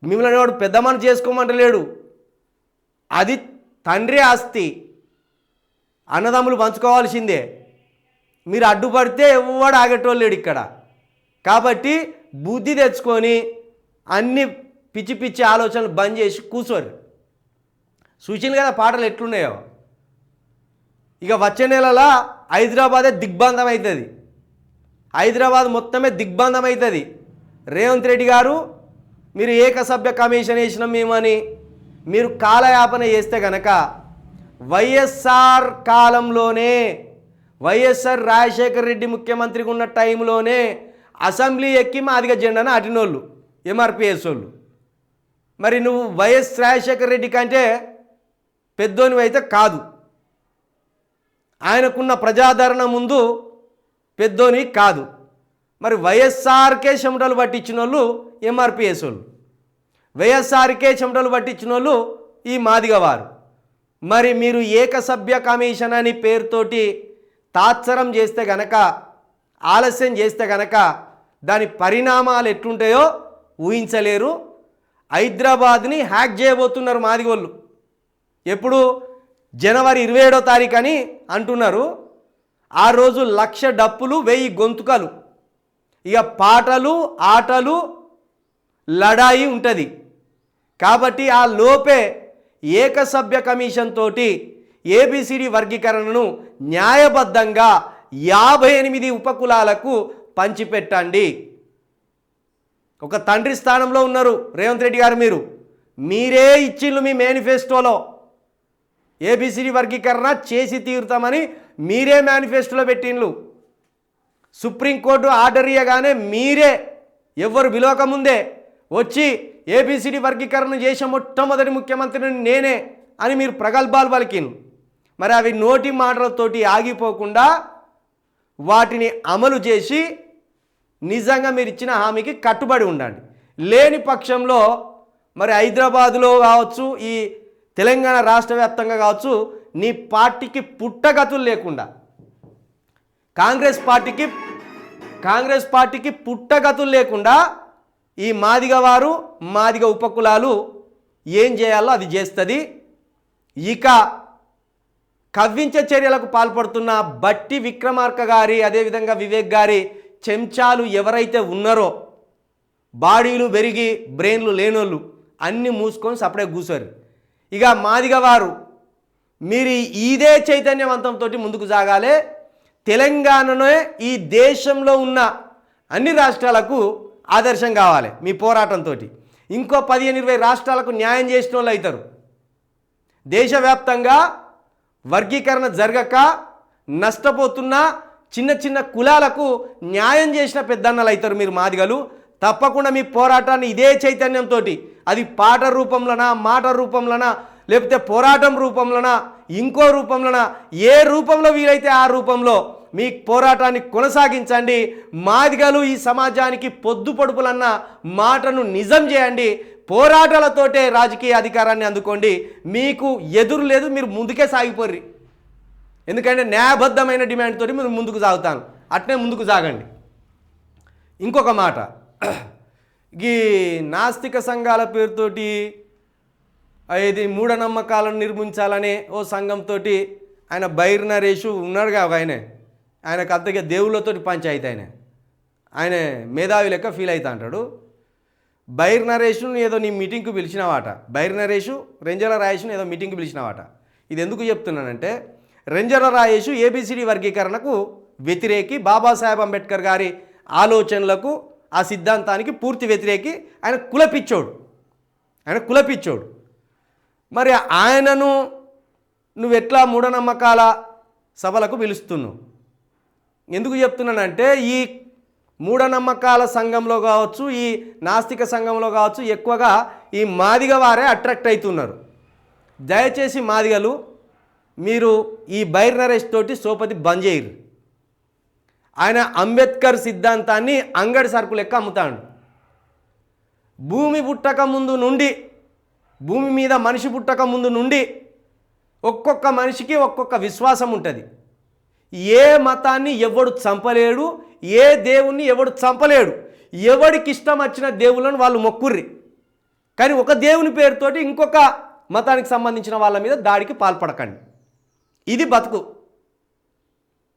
మిమ్మల్ని వాడు పెద్ద మనసు చేసుకోమంటలేడు, అది తండ్రి ఆస్తి, అన్నదమ్ములు పంచుకోవాల్సిందే. మీరు అడ్డుపడితే ఎవడు ఆగేటోళ్ళు లేడు ఇక్కడ. కాబట్టి బుద్ధి తెచ్చుకొని అన్ని పిచ్చి పిచ్చి ఆలోచనలు బంద్ చేసి కూర్చోరు. సూచనలు కదా పాటలు ఎట్లున్నాయో. ఇక వచ్చే నెలలో హైదరాబాదే దిగ్బంధం అవుతుంది, హైదరాబాద్ మొత్తమే దిగ్బంధం అవుతుంది. రేవంత్ రెడ్డి గారు, మీరు ఏకసభ్య కమిషన్ వేసినాం మేమని మీరు కాలయాపన చేస్తే గనక వైఎస్ఆర్ కాలంలోనే, వైఎస్ఆర్ రాజశేఖర్ రెడ్డి ముఖ్యమంత్రిగా ఉన్న టైంలోనే అసెంబ్లీ ఎక్కి మాదిగ జెండాను అటినోళ్ళు ఎంఆర్పిఎస్ వాళ్ళు. మరి నువ్వు వైఎస్ రాజశేఖర్ రెడ్డి కంటే పెద్దోనివి అయితే కాదు, ఆయనకున్న ప్రజాదరణ ముందు పెద్దోని కాదు. మరి వైఎస్ఆర్కే చెమటలు పట్టించిన వాళ్ళు ఎంఆర్పిఎస్ వాళ్ళు, వైఎస్ఆర్కే చెమటలు పట్టించిన వాళ్ళు ఈ మాదిగవారు. మరి మీరు ఏకసభ్య కమిషన్ అని పేరుతోటి తాత్సరం చేస్తే గనక, ఆలస్యం చేస్తే గనక దాని పరిణామాలు ఎట్లుంటాయో ఊహించలేరు. హైదరాబాద్ని హ్యాక్ చేయబోతున్నారు మాదిగోళ్ళు. ఎప్పుడు? జనవరి 27వ తారీఖు అని అంటున్నారు. ఆ రోజు 1,00,000 డప్పులు, 1000 గొంతుకలు, ఇక పాటలు ఆటలు లడాయి ఉంటుంది. కాబట్టి ఆ లోపే ఏకసభ్య కమిషన్ తోటి ఏబిసిడి వర్గీకరణను న్యాయబద్ధంగా 58 ఉపకులాలకు పంచిపెట్టండి. ఒక తండ్రి స్థానంలో ఉన్నారు రేవంత్ రెడ్డి గారు. మీరే ఇచ్చిళ్ళు మీ మేనిఫెస్టోలో ఏబిసిడి వర్గీకరణ చేసి తీరుతామని మీరే మేనిఫెస్టోలో పెట్టిండ్లు. సుప్రీంకోర్టు ఆర్డర్ ఇయ్యగానే మీరే ఎవ్వరు విలోకముందే వచ్చి ఏబిసిడి వర్గీకరణ చేసే మొట్టమొదటి ముఖ్యమంత్రిని నేనే అని మీరు ప్రగల్భాలు పలికిండ్రు. మరి అవి నోటి మాటలతోటి ఆగిపోకుండా వాటిని అమలు చేసి నిజంగా మీరు ఇచ్చిన హామీకి కట్టుబడి ఉండండి. లేని పక్షంలో మరి హైదరాబాదులో కావచ్చు, ఈ తెలంగాణ రాష్ట్ర వ్యాప్తంగా కావచ్చు, నీ పార్టీకి పుట్టగతులు లేకుండా కాంగ్రెస్ పార్టీకి పుట్టగతులు లేకుండా ఈ మాదిగ వారు మాదిగ ఉపకులాలు ఏం చేయాలో అది చేస్తుంది. ఇక కవ్వించే చర్యలకు పాల్పడుతున్న బట్టి విక్రమార్క గారి అదేవిధంగా వివేక్ గారి చెంచాలు ఎవరైతే ఉన్నారో బాడీలు పెరిగి బ్రెయిన్లు లేనోళ్ళు అన్నీ మూసుకొని సపడే కూర్చోరు. ఇక మాదిగ వారు మీరు ఇదే చైతన్యవంతంతో ముందుకు సాగాలి. తెలంగాణనే ఈ దేశంలో ఉన్న అన్ని రాష్ట్రాలకు ఆదర్శం కావాలి మీ పోరాటంతో. ఇంకో 15-20 రాష్ట్రాలకు న్యాయం చేసిన వాళ్ళు అవుతారు. దేశవ్యాప్తంగా వర్గీకరణ జరగక నష్టపోతున్న చిన్న చిన్న కులాలకు న్యాయం చేసిన పెద్దన్నలు అవుతారు మీరు మాదిగలు. తప్పకుండా మీ పోరాటాన్ని ఇదే చైతన్యంతో, అది పాట రూపంలోనా, మాట రూపంలోనా, లేకపోతే పోరాటం రూపంలోనా, ఇంకో రూపంలోనా, ఏ రూపంలో వీలైతే ఆ రూపంలో మీ పోరాటాన్ని కొనసాగించండి. మాదిగలు ఈ సమాజానికి పొద్దుపొడుపులన్న మాటను నిజం చేయండి. పోరాటాలతోటే రాజకీయ అధికారాన్ని అందుకోండి. మీకు ఎదురు లేదు, మీరు ముందుకే సాగిపోర్రి. ఎందుకంటే న్యాయబద్ధమైన డిమాండ్ తోటి మీరు ముందుకు సాగుతాను, అట్నే ముందుకు సాగండి. ఇంకొక మాట, ఈ నాస్తిక సంఘాల పేరుతోటి ఇది మూఢనమ్మకాలను నిర్మించాలనే ఓ సంఘంతో ఆయన బైర్ నరేషు ఉన్నాడుగా, ఆయనకు అంతగా దేవుళ్ళతోటి పంచాయితీ, ఆయన మేధావి లెక్క ఫీల్ అవుతా అంటాడు. బైర్ నరేష్ను ఏదో నీ మీటింగ్కు పిలిచినవాట, బైర్ నరేషు రెంజల రాయేష్ను ఏదో మీటింగ్కి పిలిచినవాట. ఇది ఎందుకు చెప్తున్నానంటే, రెంజల రాయేషు ఏబిసిడి వర్గీకరణకు వ్యతిరేకి, బాబాసాహెబ్ అంబేద్కర్ గారి ఆలోచనలకు ఆ సిద్ధాంతానికి పూర్తి వ్యతిరేకి. ఆయన కులపిచ్చోడు. మరి ఆయనను నువ్వెట్లా మూఢనమ్మకాల సభలకు పిలుస్తున్నావు? ఎందుకు చెప్తున్నానంటే, ఈ మూఢనమ్మకాల సంఘంలో కావచ్చు, ఈ నాస్తిక సంఘంలో కావచ్చు, ఎక్కువగా ఈ మాదిగ వారే అట్రాక్ట్ అవుతున్నారు. దయచేసి మాదిగలు మీరు ఈ బైర్ నరేష్ తోటి సోపతి బంద్ చేయరు. ఆయన అంబేద్కర్ సిద్ధాంతాన్ని అంగడి సరుకు లెక్క అమ్ముతాడు. భూమి పుట్టక ముందు నుండి, భూమి మీద మనిషి పుట్టక ముందు నుండి ఒక్కొక్క మనిషికి ఒక్కొక్క విశ్వాసం ఉంటుంది. ఏ మతాన్ని ఎవడు చంపలేడు, ఏ దేవుణ్ణి ఎవడు చంపలేడు. ఎవడికి ఇష్టం వచ్చిన దేవుళ్ళను వాళ్ళు మొక్కుర్రి. కానీ ఒక దేవుని పేరుతోటి ఇంకొక మతానికి సంబంధించిన వాళ్ళ మీద దాడికి పాల్పడకండి. ఇది బతుకు,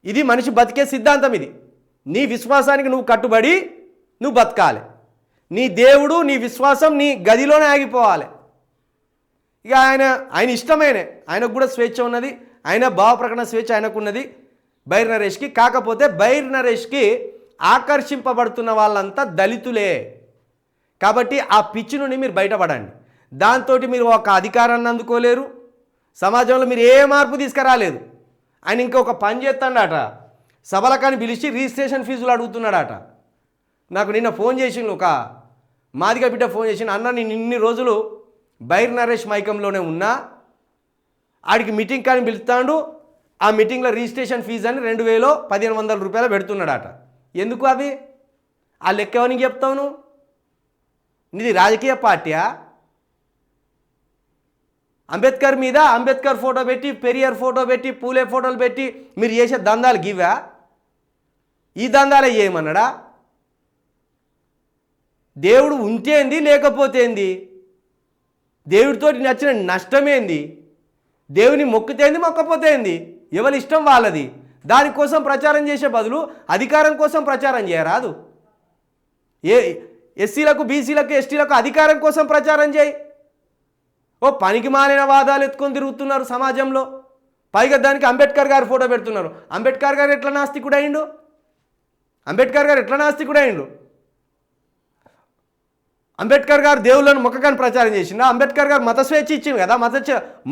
ఇది మనిషి బతికే సిద్ధాంతం. ఇది నీ విశ్వాసానికి నువ్వు కట్టుబడి నువ్వు బతకాలి. నీ దేవుడు, నీ విశ్వాసం నీ గదిలోనే ఆగిపోవాలి. ఇక ఆయన ఇష్టమైన, ఆయనకు కూడా స్వేచ్ఛ ఉన్నది, ఆయన భావ ప్రకటన స్వేచ్ఛ ఆయనకు ఉన్నది బైర్ నరేష్కి. కాకపోతే బైర్ నరేష్కి ఆకర్షింపబడుతున్న వాళ్ళంతా దళితులే. కాబట్టి ఆ పిచ్చి నుండి మీరు బయటపడండి. దాంతో మీరు ఒక అధికారాన్ని అందుకోలేరు, సమాజంలో మీరు ఏ మార్పు తీసుకురాలేదు. ఆయన ఇంకొక పని చేస్తాడట, సభలకాన్ని పిలిచి రిజిస్ట్రేషన్ ఫీజులు అడుగుతున్నాడట. నాకు నిన్న ఫోన్ చేసిండు, ఒక మాదిగ బిడ్డ ఫోన్ చేసిండు, అన్న నేను ఇన్ని రోజులు బైర్ నరేష్ మైకంలోనే ఉన్నా, ఆడికి మీటింగ్ కానీ పిలుస్తాడు, ఆ మీటింగ్లో రిజిస్ట్రేషన్ ఫీజు అని 2000-1500 రూపాయలు పెడుతున్నాడట. ఎందుకు అవి? ఆ లెక్క ఎవరికి చెప్తావు నువ్వు? నీది రాజకీయ పార్టీయా? అంబేద్కర్ మీద అంబేద్కర్ ఫోటో పెట్టి, పెరియార్ ఫోటో పెట్టి, పూలే ఫోటోలు పెట్టి మీరు చేసే దందాలు గివా? ఈ దందాలే చేయమన్నాడా? దేవుడు ఉంటేంది లేకపోతే ఏంది? దేవుడితోటి నచ్చిన నష్టమేంది? దేవుని మొక్కుతేంది మొక్కపోతే ఏంది? ఎవరి ఇష్టం వాళ్ళది. దానికోసం ప్రచారం చేసే బదులు అధికారం కోసం ప్రచారం చేయరాదు. ఎస్సీలకు, బీసీలకు, ఎస్టీలకు అధికారం కోసం ప్రచారం చేయి. ఓ పనికి మాలిన వాదాలు ఎత్తుకొని తిరుగుతున్నారు సమాజంలో. పైగా దానికి అంబేద్కర్ గారి ఫోటో పెడుతున్నారు. అంబేద్కర్ గారు ఎట్లా నాస్తికుడు అయిండు? అంబేద్కర్ గారు దేవుళ్ళను మొక్కగాని ప్రచారం చేసిండు. అంబేద్కర్ గారు మత స్వేచ్ఛ ఇచ్చిండు కదా,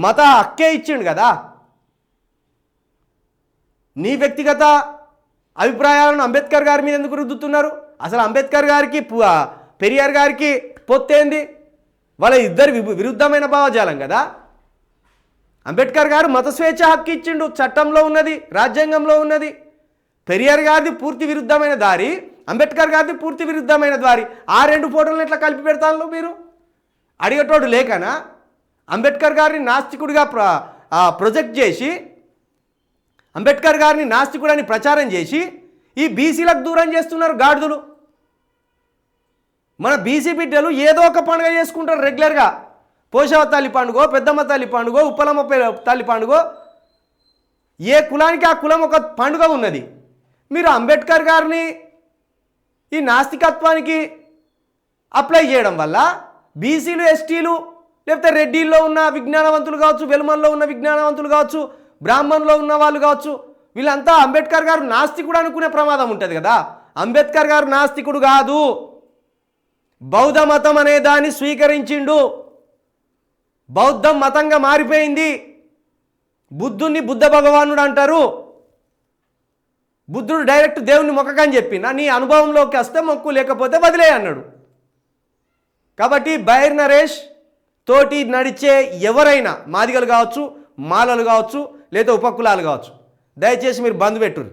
మత హక్కే ఇచ్చిండు కదా. నీ వ్యక్తిగత అభిప్రాయాలను అంబేద్కర్ గారి మీద ఎందుకు రుద్దుతున్నారు? అసలు అంబేద్కర్ గారికి పెరియార్ గారికి పొత్తేంది? వాళ్ళ ఇద్దరు విరుద్ధమైన భావజాలం కదా. అంబేద్కర్ గారు మత స్వేచ్ఛ హక్కు ఇచ్చిండు, చట్టంలో ఉన్నది, రాజ్యాంగంలో ఉన్నది. పెరియార్ గారిది పూర్తి విరుద్ధమైన దారి, అంబేద్కర్ గారిది పూర్తి విరుద్ధమైన దారి. ఆ రెండు ఫోటోలను ఎట్లా కలిపి పెడతాను మీరు? అడిగేటోడు లేకనా? అంబేద్కర్ గారిని నాస్తికుడిగా ప్రొజెక్ట్ చేసి అంబేద్కర్ గారిని నాస్తికుడని ప్రచారం చేసి ఈ బీసీలకు దూరం చేస్తున్నారు గాడిదలు. మన బీసీ బిడ్డలు ఏదో ఒక పండుగ చేసుకుంటారు రెగ్యులర్గా. పోషవ తల్లి పండుగ, పెద్దమ్మ తల్లి పండుగ, ఉప్పలమ్మ తల్లి పండుగ, ఏ కులానికి ఆ కులం ఒక పండుగ ఉన్నది. మీరు అంబేద్కర్ గారిని ఈ నాస్తికత్వానికి అప్లై చేయడం వల్ల బీసీలు, ఎస్టీలు, లేకపోతే రెడ్డిల్లో ఉన్న విజ్ఞానవంతులు కావచ్చు, వెలుమల్లో ఉన్న విజ్ఞానవంతులు కావచ్చు, బ్రాహ్మణులో ఉన్న వాళ్ళు కావచ్చు, వీళ్ళంతా అంబేద్కర్ గారు నాస్తికుడు అనుకునే ప్రమాదం ఉంటుంది కదా. అంబేద్కర్ గారు నాస్తికుడు కాదు, బౌద్ధ మతం అనే దాన్ని స్వీకరించిండు. బౌద్ధం మతంగా మారిపోయింది. బుద్ధుణ్ణి బుద్ధ భగవానుడు అంటారు. బుద్ధుడు డైరెక్ట్ దేవుణ్ణి మొక్కకని చెప్పిన నీ అనుభవంలోకి వస్తే మొక్కు, లేకపోతే వదిలే అన్నాడు. కాబట్టి బైర్ నరేష్ తోటి నడిచే ఎవరైనా మాదిగలు కావచ్చు, మాలలు కావచ్చు, లేదా ఉపకులాలు కావచ్చు, దయచేసి మీరు బంద్ పెట్టుర్రు.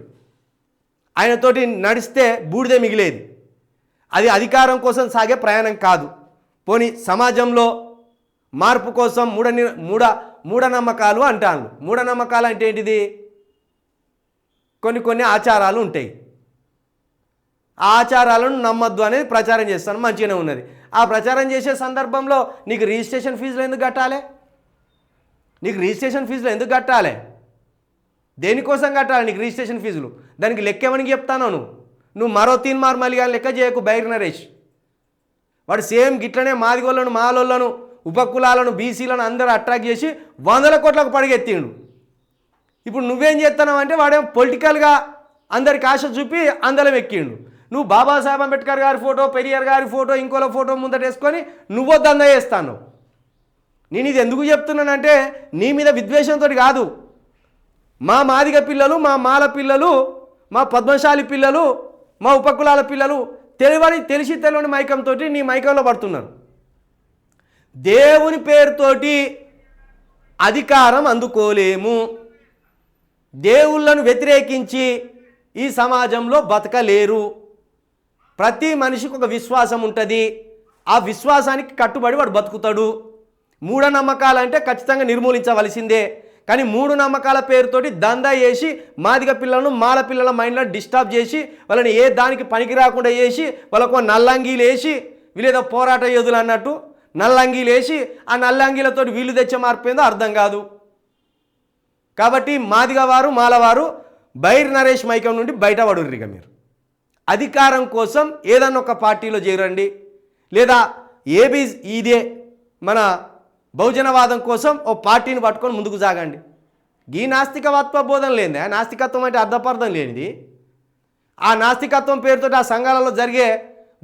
ఆయనతోటి నడిస్తే బూడిదే మిగిలేది. అది అధికారం కోసం సాగే ప్రయాణం కాదు. పోనీ సమాజంలో మార్పు కోసం మూఢనమ్మకాలు అంటాను. మూఢనమ్మకాలు అంటే ఏంటిది? కొన్ని ఆచారాలు ఉంటాయి. ఆ ఆచారాలను నమ్మద్దు అనేది ప్రచారం చేస్తాను, మంచిగానే ఉన్నది. ఆ ప్రచారం చేసే సందర్భంలో నీకు రిజిస్ట్రేషన్ ఫీజులు ఎందుకు కట్టాలి? నీకు రిజిస్ట్రేషన్ ఫీజులు ఎందుకు కట్టాలి? దేనికోసం కట్టాలి నీకు రిజిస్ట్రేషన్ ఫీజులు? దానికి లెక్కేమని చెప్తాను. నువ్వు మరో తీన్మార్ మళ్ళీ లెక్క చేయకు. బైర్ నరేష్ వాడు సేమ్ గిట్లనే మాదిగోళ్ళను, మాలోళ్ళను, ఉపకులాలను, బీసీలను అందరూ అట్రాక్ట్ చేసి 100 కోట్లకు పడిగెత్తిండు. ఇప్పుడు నువ్వేం చేస్తున్నావు అంటే వాడేం పొలిటికల్గా అందరికి ఆశ చూపి అందరం ఎక్కిండు. నువ్వు బాబాసాహెబ్ అంబేద్కర్ గారి ఫోటో, పెరియార్ గారి ఫోటో, ఇంకోల ఫోటో ముందట వేసుకొని నువ్వో దందా చేస్తాను. నేను ఇది ఎందుకు చెప్తున్నానంటే నీ మీద విద్వేషంతో కాదు. మా మాదిగ పిల్లలు, మా మాల పిల్లలు, మా పద్మశాలి పిల్లలు, మా ఉపకులాల పిల్లలు తెలిసి తెలియని మైకంతో నీ మైకంలో పడుతున్నారు. దేవుని పేరుతోటి అధికారం అందుకోలేము. దేవుళ్ళను వ్యతిరేకించి ఈ సమాజంలో బతకలేరు. ప్రతి మనిషికి ఒక విశ్వాసం ఉంటుంది. ఆ విశ్వాసానికి కట్టుబడి వాడు బతుకుతాడు. మూఢనమ్మకాలంటే ఖచ్చితంగా నిర్మూలించవలసిందే. కానీ మూఢనమ్మకాల పేరుతోటి దందా చేసి మాదిగ పిల్లలను, మాల పిల్లల మైండ్లను డిస్టర్బ్ చేసి వాళ్ళని ఏ దానికి పనికి రాకుండా చేసి వాళ్ళకు నల్లంగీలు వేసి వీళ్ళేదో పోరాట యోధులు అన్నట్టు నల్లంగీలు వేసి ఆ నల్లంగీలతో వీళ్ళు తెచ్చే మార్పేందో అర్థం కాదు. కాబట్టి మాదిగ వారు, మాలవారు బైర్ నరేష్ మైకం నుండి బయటపడుర్రిగా. మీరు అధికారం కోసం ఏదన్నా ఒక పార్టీలో చేరండి, లేదా ఇదే మన బహుజనవాదం కోసం ఓ పార్టీని పట్టుకొని ముందుకు సాగండి. ఈ నాస్తికత్వ బోధన లేనిదే, నాస్తికత్వం అంటే అర్థపర్థం లేనిది. ఆ నాస్తికత్వం పేరుతో ఆ సంఘాలలో జరిగే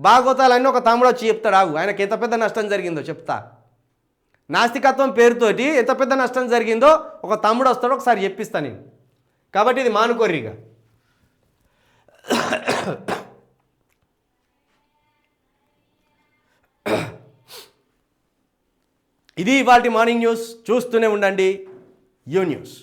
భాగవతాలన్నీ ఒక తమ్ముడు వచ్చి చెప్తాడు. ఆగు, ఆయనకి ఎంత పెద్ద నష్టం జరిగిందో చెప్తా. నాస్తికత్వం పేరుతోటి ఎంత పెద్ద నష్టం జరిగిందో ఒక తమ్ముడు వస్తాడు, ఒకసారి చెప్పిస్తా నేను. కాబట్టి ఇది మానుకోర్రిగా. ఇది ఇవాల్టి మార్నింగ్ న్యూస్. చూస్తూనే ఉండండి యూ న్యూస్.